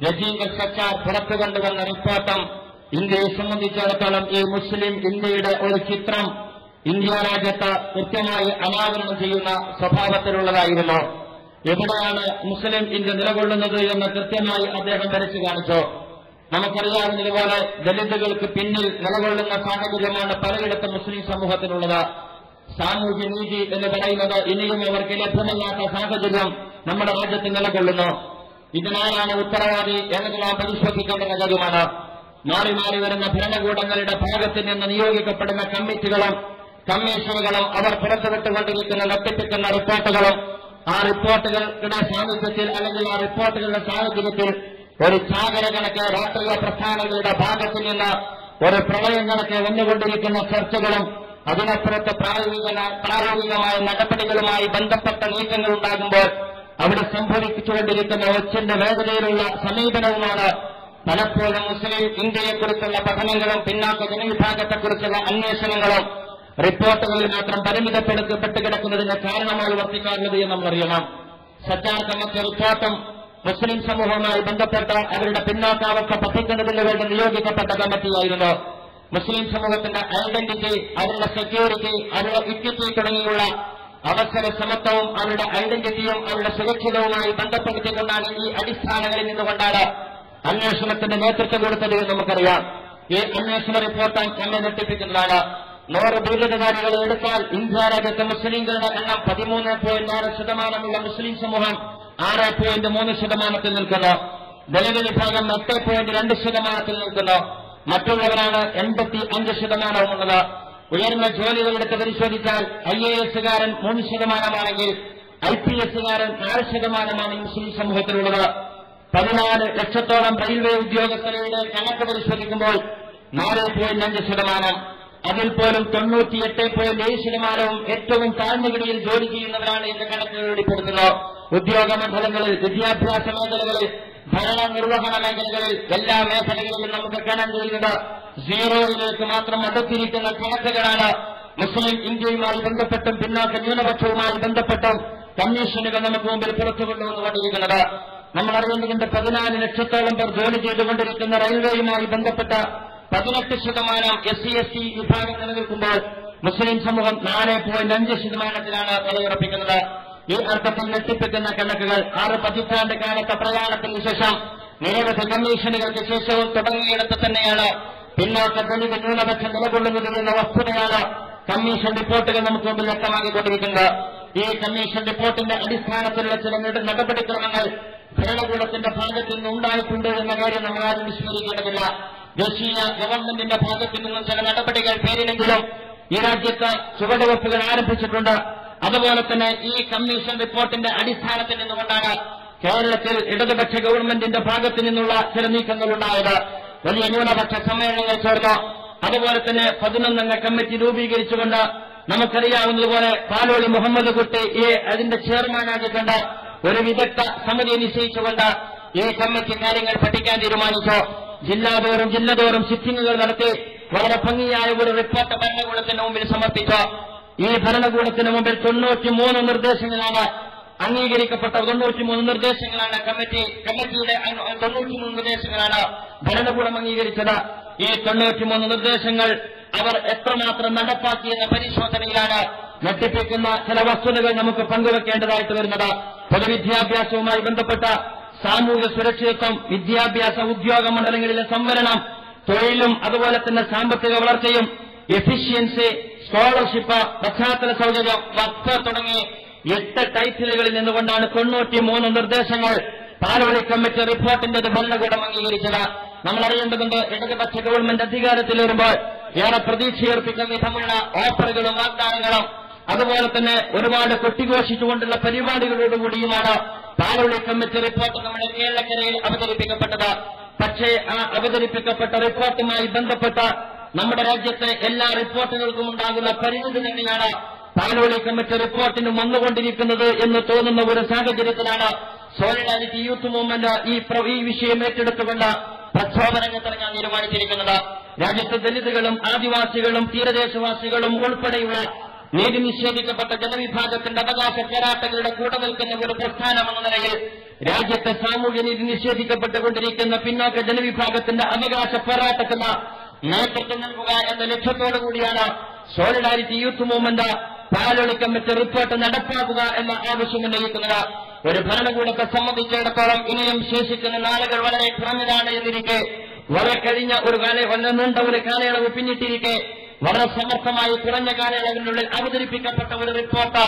രജീന്ദ്ര സർക്കാർ പുറത്തു കൊണ്ടുവന്ന റിപ്പോർട്ടും ഇന്ത്യയെ സംബന്ധിച്ചിടത്തോളം ഈ മുസ്ലിം ഇന്ത്യയുടെ ഒരു ചിത്രം ഇന്ത്യ രാജ്യത്ത് കൃത്യമായി അനാവരണം ചെയ്യുന്ന സ്വഭാവത്തിലുള്ളതായിരുന്നു. എവിടെയാണ് മുസ്ലിം ഇന്ത്യ നിലകൊള്ളുന്നത് എന്ന് കൃത്യമായി അദ്ദേഹം വരച്ചു കാണിച്ചു. നമുക്കറിയാവുന്നതുപോലെ ദലിതുകൾക്ക് പിന്നിൽ നിലകൊള്ളുന്ന സാഹചര്യമാണ് പലയിടത്തും മുസ്ലിം സമൂഹത്തിനുള്ളത്. സാമൂഹ്യനീതി എന്ന് പറയുന്നത് ഇനിയും അവർക്ക് ലഭ്യമല്ലാത്ത സാഹചര്യം നമ്മുടെ രാജ്യത്ത് നിലകൊള്ളുന്നു. ഇതിനാലാണ് ഉത്തരവാദി എന്നത് നാം പരിശോധിക്കേണ്ട കാര്യമാണ്. മാറി മാറി വരുന്ന ഭരണകൂടങ്ങളുടെ ഭാഗത്ത് നിന്ന് നിയോഗിക്കപ്പെടുന്ന കമ്മിറ്റികളും കമ്മീഷനുകളും അവർ പുറത്തുവിട്ടുകൊണ്ടിരിക്കുന്ന നട്ടിപ്പിക്കുന്ന റിപ്പോർട്ടുകളും ആ റിപ്പോർട്ടുകളുടെ സാന്നിധ്യത്തിൽ അല്ലെങ്കിൽ ആ റിപ്പോർട്ടുകളുടെ സാഹചര്യത്തിൽ ഒരു ചാകര കണക്ക് രാഷ്ട്രീയ പ്രസ്ഥാനങ്ങളുടെ ഭാഗത്തു നിന്ന് ഒരു പ്രളയം കണക്ക് വന്നുകൊണ്ടിരിക്കുന്ന ചർച്ചകളും അതിനപ്പുറത്ത് പ്രായോഗികമായ നടപടികളുമായി ബന്ധപ്പെട്ട നീക്കങ്ങൾ ഉണ്ടാകുമ്പോൾ അവിടെ സംഭവിച്ചുകൊണ്ടിരിക്കുന്ന ഒച്ചിന്റെ വേദനയിലുള്ള സമീപനവുമാണ് പലപ്പോഴും മുസ്ലിം ഇന്ത്യയെക്കുറിച്ചുള്ള പഠനങ്ങളും പിന്നാക്ക ജനവിഭാഗത്തെക്കുറിച്ചുള്ള അന്വേഷണങ്ങളും റിപ്പോർട്ടുകളിൽ മാത്രം പരിമിതപ്പെടുത്തപ്പെട്ട് കിടക്കുന്നതിന് കാരണമായി വർത്തിക്കാറുള്ളത് എന്ന് നമ്മളറിയണം. സജ്ജാർ കമ്മിറ്റി റിപ്പോർട്ടും മുസ്ലിം സമൂഹവുമായി ബന്ധപ്പെട്ട് അവരുടെ പിന്നാക്കാവസ്ഥ പഠിക്കുന്നതിന് വേണ്ടി നിയോഗിക്കപ്പെട്ട കമ്മിറ്റിയായിരുന്നു. മുസ്ലിം സമൂഹത്തിന്റെ ഐഡന്റിറ്റി, അവരുടെ സെക്യൂരിറ്റി, അവരുടെ ഇക്വിറ്റി തുടങ്ങിയുള്ള അവസര സമത്വവും അവരുടെ ഐഡന്റിറ്റിയും അവരുടെ സുരക്ഷിതവുമായി ബന്ധപ്പെടുത്തിക്കൊണ്ടാണ് ഈ അടിസ്ഥാനങ്ങളിൽ നിന്നുകൊണ്ടാണ് അന്വേഷണത്തിന്റെ നേതൃത്വം കൊടുത്തത് എന്ന് നമുക്കറിയാം. ഈ അന്വേഷണ റിപ്പോർട്ട് നമ്മെ ഞെട്ടിപ്പിക്കുന്നതാണ്. 100 ബിരുദധാരികളെ എടുത്താൽ ഇന്ത്യ രാജ്യത്തെ മുസ്ലിംകളുടെ എണ്ണം 13.6% മുസ്ലിം സമൂഹം 6.3% നിൽക്കുന്നു. ദളിത് വിഭാഗം 8.2% നിൽക്കുന്നു. മറ്റുള്ളവരാണ് 85% ഉള്ളത്. ഉയർന്ന ജോലികളെടുത്ത് പരിശോധിച്ചാൽ IAS-കാരൻ 3% IPS-കാരൻ 4% മുസ്ലിം സമൂഹത്തിലുള്ളത്. 14 ലക്ഷത്തോളം റെയിൽവേ ഉദ്യോഗസ്ഥരുടെ കണക്ക് പരിശോധിക്കുമ്പോൾ 4.5%. അതിൽ പോലും 98.7% ഏറ്റവും താഴ്ന്നഗതിയിൽ ജോലി ചെയ്യുന്നവരാണ് എന്റെ കണക്കുകൾ വെളിപ്പെടുത്തുന്നു. ഉദ്യോഗ മണ്ഡലങ്ങളിൽ, വിദ്യാഭ്യാസ മേഖലകളിൽ, ഭരണനിർവഹണ മേഖലകളിൽ, എല്ലാ മേഖലകളിലും നമുക്ക് കാണാൻ കഴിയുന്നത് സീറോയിലേക്ക് മാത്രം അടുത്തിരിക്കുന്ന കണക്കുകളാണ്. മുസ്ലിം ഇന്ത്യയുമായി ബന്ധപ്പെട്ടും പിന്നാക്ക ന്യൂനപക്ഷവുമായി ബന്ധപ്പെട്ടും കമ്മീഷനുകൾ നമുക്ക് മുമ്പിൽ പുറത്തു കൊണ്ടുവന്നുകൊണ്ടിരിക്കുന്നത്. നമ്മൾ അറിയുന്നതിന്റെ 14 ലക്ഷത്തോളം പേർ ജോലി ചെയ്തുകൊണ്ടിരിക്കുന്ന റെയിൽവേയുമായി ബന്ധപ്പെട്ട 18% SC/ST വിഭാഗം നിലനിൽക്കുമ്പോൾ മുസ്ലിം സമൂഹം 4.5%-ലാണ് നിലയുറപ്പിക്കുന്നത്. ഈ അർത്ഥത്തിൽ ഞെട്ടിപ്പിക്കുന്ന കണക്കുകൾ 6 പതിറ്റാണ്ട് കാലത്തെ പ്രയാണത്തിന് ശേഷം നിരവധി കമ്മീഷനുകൾക്ക് ശേഷവും തുടങ്ങിയിടത്ത് തന്നെയാണ് പിന്നോക്ക ദളിത് ന്യൂനപക്ഷം നിലകൊള്ളുന്നത് എന്ന വസ്തുതയാണ് കമ്മീഷൻ റിപ്പോർട്ടുകൾ നമുക്ക് മുമ്പിൽ വ്യക്തമാക്കിക്കൊണ്ടിരിക്കുന്നത്. ഈ കമ്മീഷൻ റിപ്പോർട്ടിന്റെ അടിസ്ഥാനത്തിലുള്ള ചില നടപടിക്രമങ്ങൾ ഭരണകൂടത്തിന്റെ ഭാഗത്തു നിന്നുണ്ടായിട്ടുണ്ട് എന്ന കാര്യം നമ്മൾ ആരും വിസ്മരിക്കേണ്ടതില്ല. ദേശീയ ഗവൺമെന്റിന്റെ ഭാഗത്തു നിന്നും ചില നടപടികൾ പേരിലെങ്കിലും ഈ രാജ്യത്ത് ചുവടുവെപ്പുകൾ ആരംഭിച്ചിട്ടുണ്ട്. അതുപോലെ തന്നെ ഈ കമ്മീഷൻ റിപ്പോർട്ടിന്റെ അടിസ്ഥാനത്തിൽ നിന്നുകൊണ്ടാണ് കേരളത്തിൽ ഇടതുപക്ഷ ഗവൺമെന്റിന്റെ ഭാഗത്തു നിന്നുള്ള ചില നീക്കങ്ങളുണ്ടായത്. വലിയ ന്യൂനപക്ഷ സമ്മേളനങ്ങൾ ചേർന്നു. അതുപോലെ തന്നെ 11 കമ്മിറ്റി രൂപീകരിച്ചുകൊണ്ട് നമുക്കറിയാവുന്നതുപോലെ പാലോളി മുഹമ്മദ് കുട്ടി അതിന്റെ ചെയർമാനാക്കിക്കൊണ്ട് ഒരു വിദഗ്ധ സമിതി നിശ്ചയിച്ചുകൊണ്ട് ഈ കമ്മിറ്റി കാര്യങ്ങൾ പഠിക്കാൻ തീരുമാനിച്ചു. ജില്ലതോറും സിറ്റിംഗുകൾ നടത്തി വളരെ ഭംഗിയായ ഒരു റിപ്പോർട്ട് ഭരണകൂടത്തിന് മുമ്പിൽ സമർപ്പിച്ചു. ഈ ഭരണകൂടത്തിന് മുമ്പിൽ 93 നിർദ്ദേശങ്ങളാണ് അംഗീകരിക്കപ്പെട്ട. 93 നിർദ്ദേശങ്ങളാണ് കമ്മിറ്റിയുടെ 93 നിർദ്ദേശങ്ങളാണ് ഭരണകൂടം അംഗീകരിച്ചത്. ഈ 93 നിർദ്ദേശങ്ങൾ അവർ എത്രമാത്രം നടപ്പാക്കിയെന്ന പരിശോധനയിലാണ് ഞെട്ടിപ്പിക്കുന്ന ചില വസ്തുതകൾ നമുക്ക് പങ്കുവെക്കേണ്ടതായിട്ട് വരുന്നത്. പൊതുവിദ്യാഭ്യാസവുമായി ബന്ധപ്പെട്ട സാമൂഹ്യ സുരക്ഷിതത്വം, വിദ്യാഭ്യാസ ഉദ്യോഗ മണ്ഡലങ്ങളിലെ സംവരണം, തൊഴിലും അതുപോലെ തന്നെ സാമ്പത്തിക വളർച്ചയും, എഫിഷ്യൻസി, സ്കോളർഷിപ്പ്, പശ്ചാത്തല സൗകര്യം, വക്ഫ് തുടങ്ങി 8 ടൈറ്റിലുകളിൽ നിന്നുകൊണ്ടാണ് 93 നിർദ്ദേശങ്ങൾ പാലോളി കമ്മിറ്റി റിപ്പോർട്ടിന്റെ ഭരണകൂടം അംഗീകരിച്ചത്. നമ്മൾ അറിയേണ്ടതുണ്ട്, ഇടതുപക്ഷ ഗവൺമെന്റ് അധികാരത്തിൽ വരുമ്പോൾ ഏറെ പ്രതീക്ഷയർപ്പിക്കുന്ന വിധമുള്ള ഓഫറുകളും വാഗ്ദാനങ്ങളും അതുപോലെ തന്നെ ഒരുപാട് കൊട്ടിഘോഷിച്ചുകൊണ്ടുള്ള പരിപാടികളോടുകൂടിയുമാണ് പാലോളി കമ്മിറ്റി റിപ്പോർട്ട് നമ്മുടെ കേരളക്കരയിൽ അവതരിപ്പിക്കപ്പെട്ടത്. പക്ഷേ ആ അവതരിപ്പിക്കപ്പെട്ട റിപ്പോർട്ടുമായി ബന്ധപ്പെട്ട നമ്മുടെ രാജ്യത്തെ എല്ലാ റിപ്പോർട്ടുകൾക്കും ഉണ്ടാകുന്ന പരിമിതി തന്നെയാണ് പാലോളി കമ്മിറ്റി റിപ്പോർട്ടിന് വന്നുകൊണ്ടിരിക്കുന്നത് എന്ന് തോന്നുന്ന ഒരു സാഹചര്യത്തിലാണ് സോളിഡാരിറ്റി യൂത്ത് മൂവ്മെന്റ് ഈ വിഷയം ഏറ്റെടുത്തുകൊണ്ട് പ്രക്ഷോഭരംഗത്തിറങ്ങാൻ തീരുമാനിച്ചിരിക്കുന്നത്. രാജ്യത്തെ ദലിതുകളും ആദിവാസികളും തീരദേശവാസികളും ഉൾപ്പെടെയുള്ള നീതി നിഷേധിക്കപ്പെട്ട ജനവിഭാഗത്തിന്റെ അവകാശ പോരാട്ടങ്ങളുടെ കൂടെ നിൽക്കുന്ന ഒരു പ്രസ്ഥാനമെന്ന നിലയിൽ രാജ്യത്തെ സാമൂഹ്യ നീതി നിഷേധിക്കപ്പെട്ടുകൊണ്ടിരിക്കുന്ന പിന്നോക്ക ജനവിഭാഗത്തിന്റെ അവകാശ പോരാട്ടത്തിന് നേതൃത്വം നൽകുക എന്ന ലക്ഷ്യത്തോടുകൂടിയാണ് Solidarity youth movement Paloli committee report നടപ്പാക്കുക എന്ന ആവശ്യം ഉന്നയിക്കുന്നത്. ഒരു ഭരണകൂടത്തെ സംബന്ധിച്ചിടത്തോളം ഇനിയും ശേഷിക്കുന്ന നാളുകൾ വളരെ കുറഞ്ഞതാണ് എന്നിരിക്കെ, വളരെ കഴിഞ്ഞ നീണ്ട ഒരു കാലയളവ് പിന്നിട്ടിരിക്കെ വളരെ സമർത്ഥമായി കുറഞ്ഞ കാലയളവിനുള്ളിൽ അവതരിപ്പിക്കപ്പെട്ട ഒരു റിപ്പോർട്ട്,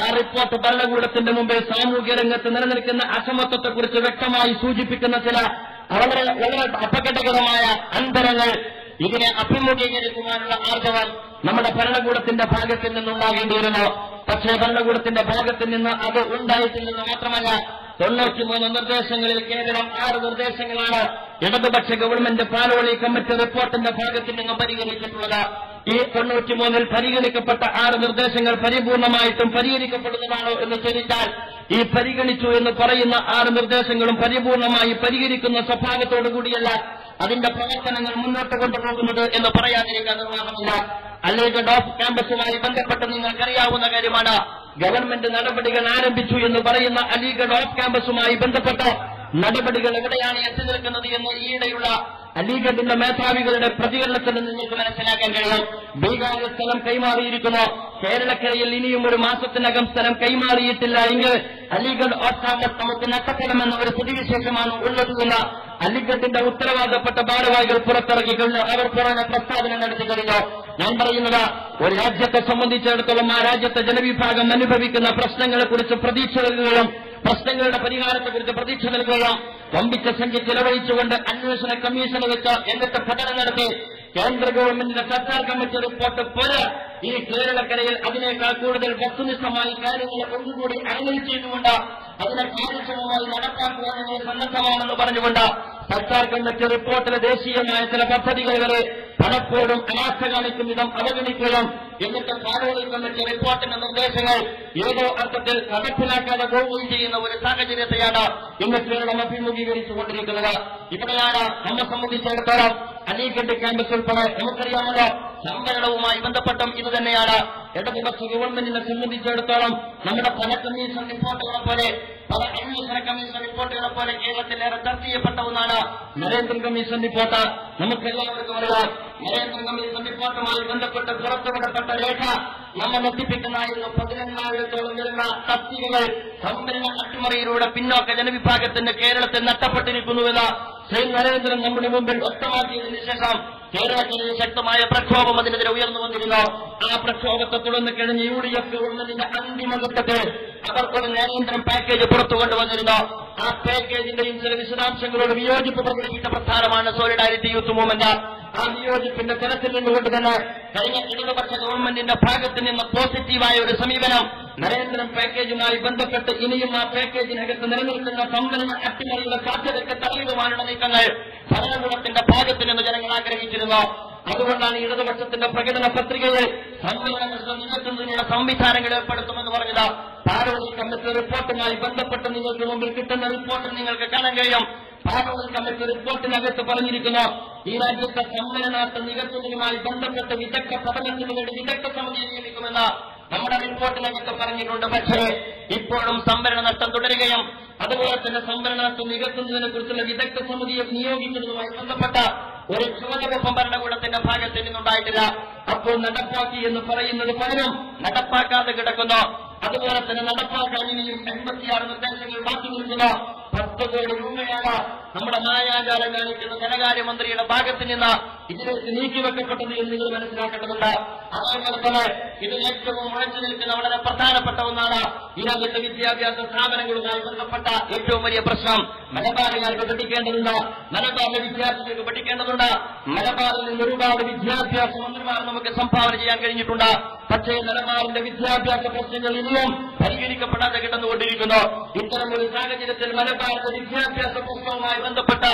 ആ റിപ്പോർട്ട് ഭരണകൂടത്തിന്റെ മുമ്പിൽ സാമൂഹ്യ രംഗത്ത് നിലനിൽക്കുന്ന അസമത്വത്തെക്കുറിച്ച് വ്യക്തമായി സൂചിപ്പിക്കുന്ന ചില വളരെ വളരെ അപകടകരമായ അന്തരങ്ങൾ, ഇതിനെ അഭിമുഖീകരിക്കുവാനുള്ള ആർജവം നമ്മുടെ ഭരണകൂടത്തിന്റെ ഭാഗത്തിൽ നിന്നുണ്ടാകേണ്ടിയിരുന്നു. പക്ഷേ ഭരണകൂടത്തിന്റെ ഭാഗത്തിൽ നിന്ന് അത് ഉണ്ടായിട്ടില്ലെന്ന് മാത്രമല്ല, 93 നിർദ്ദേശങ്ങളിൽ കേവലം 6 നിർദ്ദേശങ്ങളാണ് ഇടതുപക്ഷ ഗവൺമെന്റ് പാലോളി കമ്മിറ്റി റിപ്പോർട്ടിന്റെ ഭാഗത്തിൽ നിന്നും പരിഗണിച്ചിട്ടുള്ളത്. ഈ 93 പരിഗണിക്കപ്പെട്ട 6 നിർദ്ദേശങ്ങൾ പരിപൂർണമായിട്ടും പരിഹരിക്കപ്പെടുന്നതാണോ എന്ന് ചോദിച്ചാൽ ഈ പരിഗണിച്ചു എന്ന് പറയുന്ന 6 നിർദ്ദേശങ്ങളും പരിപൂർണമായി പരിഹരിക്കുന്ന സ്വഭാവത്തോടുകൂടിയല്ല അതിന്റെ പ്രവർത്തനങ്ങൾ മുന്നോട്ട് കൊണ്ടുപോകുന്നത് എന്ന് പറയാതിരിക്കാൻ നിർവാഹമില്ല. അലിഗഡ് ഓഫ് ക്യാമ്പസുമായി ബന്ധപ്പെട്ട് നിങ്ങൾക്കറിയാവുന്ന കാര്യമാണ്. ഗവൺമെന്റ് നടപടികൾ ആരംഭിച്ചു എന്ന് പറയുന്ന അലിഗഡ് ഓഫ് ക്യാമ്പസുമായി ബന്ധപ്പെട്ട നടപടികൾ എവിടെയാണ് എത്തി നിൽക്കുന്നത് എന്ന് ഈയിടെയുള്ള അലിഗഡിന്റെ മേധാവികളുടെ പ്രതികരണത്തിൽ നിന്ന് നിങ്ങൾക്ക് മനസ്സിലാക്കാൻ കഴിയും. ബീഹാറിൽ സ്ഥലം കൈമാറിയിരിക്കുന്നു. കേരളക്കരയിൽ ഇനിയും ഒരു മാസത്തിനകം സ്ഥലം കൈമാറിയിട്ടില്ല എങ്കിൽ അലിഗഡ് ഓഫ് ക്യാമ്പസ് നമുക്ക് നഷ്ടപ്പെടുമെന്ന ഒരു സ്ഥിതിവിശേഷമാണ് ഉള്ളത് എന്ന് അലിഗഡിന്റെ ഉത്തരവാദപ്പെട്ട ഭാരവാഹികൾ പുറത്തിറക്കി കഴിഞ്ഞു. അവർ പുറമെ പ്രസ്താവന നടത്തി കഴിഞ്ഞു. ഞാൻ പറയുന്നത് ഒരു രാജ്യത്തെ സംബന്ധിച്ചിടത്തോളം ആ രാജ്യത്തെ ജനവിഭാഗം അനുഭവിക്കുന്ന പ്രശ്നങ്ങളെക്കുറിച്ച് പ്രതീക്ഷ നൽകുകയും പ്രശ്നങ്ങളുടെ പരിഹാരത്തെക്കുറിച്ച് പ്രതീക്ഷ നൽകുകയും വമ്പിച്ച സംഖ്യ ചെലവഴിച്ചുകൊണ്ട് അന്വേഷണ കമ്മീഷനെ വെച്ച് എന്നിട്ട് പഠനം നടത്തി കേന്ദ്ര ഗവൺമെന്റിന്റെ സർക്കാർ കമ്മിറ്റി റിപ്പോർട്ട് പോലെ ഈ കേരളക്കരയിൽ അതിനേക്കാൾ കൂടുതൽ വസ്തുനിഷ്ഠമായി കാര്യങ്ങളെ ഒന്നുകൂടി അനലൈസ് ചെയ്തുകൊണ്ട് അതിനെ കാര്യക്ഷമമായി നടപ്പാക്കുവാനുള്ള സന്നദ്ധമാണെന്ന് പറഞ്ഞുകൊണ്ട് സർക്കാർ കമ്മിറ്റി റിപ്പോർട്ടിലെ ദേശീയമായ ചില പദ്ധതികൾ വരെ പലപ്പോഴും അനാസ്ഥ കാണിക്കും വിധം അവഗണിക്കുകയും എന്നിട്ട് പാർലമെന്റ് കമ്മിറ്റി റിപ്പോർട്ടിന്റെ നിർദ്ദേശങ്ങൾ ഏതോ അർത്ഥത്തിൽ നടപ്പിലാക്കാതെ പോവുകയും ചെയ്യുന്ന ഒരു സാഹചര്യത്തെയാണ് ഇന്ന് കേരളം അഭിമുഖീകരിച്ചുകൊണ്ടിരിക്കുന്നത്. ഇവിടെയാണ് നമ്മെ സംബന്ധിച്ചിടത്തോളം അലിഗഡ് ക്യാമ്പസ് ഉൾപ്പെടെ നമുക്കറിയാമല്ലോ സംവരണവുമായി ബന്ധപ്പെട്ടും ഇത് തന്നെയാണ്. ഇടതുപക്ഷ ഗവൺമെന്റിനെ സംബന്ധിച്ചിടത്തോളം നമ്മുടെ പല കമ്മീഷൻ റിപ്പോർട്ടുകളെ പോലെ പല അന്വേഷണ കമ്മീഷൻ റിപ്പോർട്ടുകളെ പോലെ കേരളത്തിലേറെ ചർച്ച ചെയ്യപ്പെട്ട ഒന്നാണ് നരേന്ദ്രൻ കമ്മീഷൻ റിപ്പോർട്ട്. നമുക്കെല്ലാവർക്കും അറിയാം നരേന്ദ്രൻ കമ്മീഷൻ റിപ്പോർട്ടുമായി ബന്ധപ്പെട്ട് പുറത്തുവിടപ്പെട്ട രേഖ നമ്മൾ എത്തിപ്പിക്കുന്നതായിരുന്നു. 14,000-ഓളം വരുന്ന തസ്തികകൾ സംവരണ അട്ടിമറിയിലൂടെ പിന്നോക്ക ജനവിഭാഗത്തിന് കേരളത്തിൽ നഷ്ടപ്പെട്ടിരിക്കുന്നുവെന്ന് ശ്രീ നരേന്ദ്രൻ നമ്മുടെ മുമ്പിൽ വ്യക്തമാക്കിയതിനു ശേഷം കേരളത്തിൽ ശക്തമായ പ്രക്ഷോഭം അതിനെതിരെ ഉയർന്നു വന്നിരുന്നു. ആ പ്രക്ഷോഭത്തെ തുടർന്ന് കഴിഞ്ഞ UDF ഗവൺമെന്റിന്റെ അന്തിമഘട്ടത്തിൽ അവർ ഒരു നരേന്ദ്രൻ പാക്കേജ് പുറത്തു കൊണ്ടുവന്നിരുന്നു. ആ പാക്കേജിന്റെയും ചില വിശദാംശങ്ങളോട് വിയോജിപ്പ് പ്രകടിപ്പിച്ച പ്രസ്ഥാനമാണ് സോളിഡാരിറ്റി യൂത്ത് മൂവ്മെന്റ്. ആ വിയോജിപ്പിന്റെ തലത്തിൽ നിന്നുകൊണ്ട് തന്നെ കഴിഞ്ഞ ഇടതുപക്ഷ ഗവൺമെന്റിന്റെ ഭാഗത്ത് നിന്ന് പോസിറ്റീവായ ഒരു സമീപനം നരേന്ദ്രൻ പാക്കേജുമായി ബന്ധപ്പെട്ട് ഇനിയും ആ പാക്കേജിനകത്ത് നിലനിൽക്കുന്ന സംവരണ അട്ടിമറിയുടെ സാധ്യതയ്ക്ക് തടയുവാനുള്ള നീക്കങ്ങൾ ഭരണകൂടത്തിന്റെ ഭാഗത്ത് നിന്ന് ജനങ്ങൾ ആഗ്രഹിച്ചിരുന്നു. അതുകൊണ്ടാണ് ഇടതുപക്ഷത്തിന്റെ പ്രകടന പത്രികയിൽ സംവരണ പ്രശ്നം നികത്തുന്നതിനുള്ള സംവിധാനങ്ങൾ ഏർപ്പെടുത്തുമെന്ന് പറഞ്ഞത്. പാർലമെന്റ് കമ്മിറ്റി റിപ്പോർട്ടുമായി ബന്ധപ്പെട്ട് നിങ്ങൾക്ക് മുമ്പിൽ കിട്ടുന്ന റിപ്പോർട്ടിൽ നിങ്ങൾക്ക് കാണാൻ കഴിയും. പാർലമെന്റ് കമ്മിറ്റി റിപ്പോർട്ടിനകത്ത് പറഞ്ഞിരിക്കുന്നു ഈ രാജ്യത്തെ സംവരണാർത്ഥം നികത്തുന്നതിനുമായി ബന്ധപ്പെട്ട് വിദഗ്ധ പഠനത്തിന് വേണ്ടി വിദഗ്ധ സമിതിയെ നിയമിക്കുമെന്ന് നമ്മുടെ റിപ്പോർട്ടിനകത്ത് പറഞ്ഞിട്ടുണ്ട്. പക്ഷേ ഇപ്പോഴും സംവരണ നഷ്ടം തുടരുകയും അതുപോലെ തന്നെ സംവരണ നഷ്ടം നികത്തുന്നതിനെ കുറിച്ചുള്ള വിദഗ്ധ സമിതിയെ നിയോഗിക്കുന്നതുമായി ബന്ധപ്പെട്ട ഒരു ചുമതലപ്പം ഭരണകൂടത്തിന്റെ ഭാഗത്ത് നിന്നുണ്ടായിട്ടില്ല. അപ്പോൾ നടപ്പാക്കി എന്ന് പറയുന്നത് പലരും നടപ്പാക്കാതെ കിടക്കുന്നു. അതുപോലെ തന്നെ നടപ്പാക്കാൻ ഇനിയും 86 നിർദ്ദേശങ്ങൾ ബാക്കി നിൽക്കുന്നു. 10 കോടി രൂപയാണ് നമ്മുടെ മായാജാലം കാണിക്കുന്ന ധനകാര്യമന്ത്രിയുടെ ഭാഗത്ത് നിന്ന് ഇതിലേക്ക് നീക്കിവെക്കപ്പെട്ടത് എന്ന് നിങ്ങൾ മനസ്സിലാക്കേണ്ടതുണ്ട്. അതേപോലെ തന്നെ ഇത് ഏറ്റവും മുഴച്ചു നിൽക്കുന്ന വളരെ പ്രധാനപ്പെട്ട ഒന്നാണ് ഈ രാജ്യത്തെ വിദ്യാഭ്യാസ സ്ഥാപനങ്ങളുമായി ബന്ധപ്പെട്ട ഏറ്റവും വലിയ പ്രശ്നം. മലബാറുകാർക്ക് പഠിക്കേണ്ടതുണ്ട്, മലബാറിലെ വിദ്യാർത്ഥികൾക്ക് പഠിക്കേണ്ടതുണ്ട്. മലബാറിൽ നിന്ന് ഒരുപാട് വിദ്യാഭ്യാസ മന്ത്രിമാർ നമുക്ക് സംഭാവന ചെയ്യാൻ കഴിഞ്ഞിട്ടുണ്ട്. പക്ഷേ മലബാറിന്റെ വിദ്യാഭ്യാസ പ്രശ്നങ്ങൾ ഇനിയും പരിഹരിക്കപ്പെടാതെ കിടന്നുകൊണ്ടിരിക്കുന്നു. ഇത്തരമൊരു സാഹചര്യത്തിൽ മലബാറിന്റെ വിദ്യാഭ്യാസ പ്രശ്നവുമായി ബന്ധപ്പെട്ട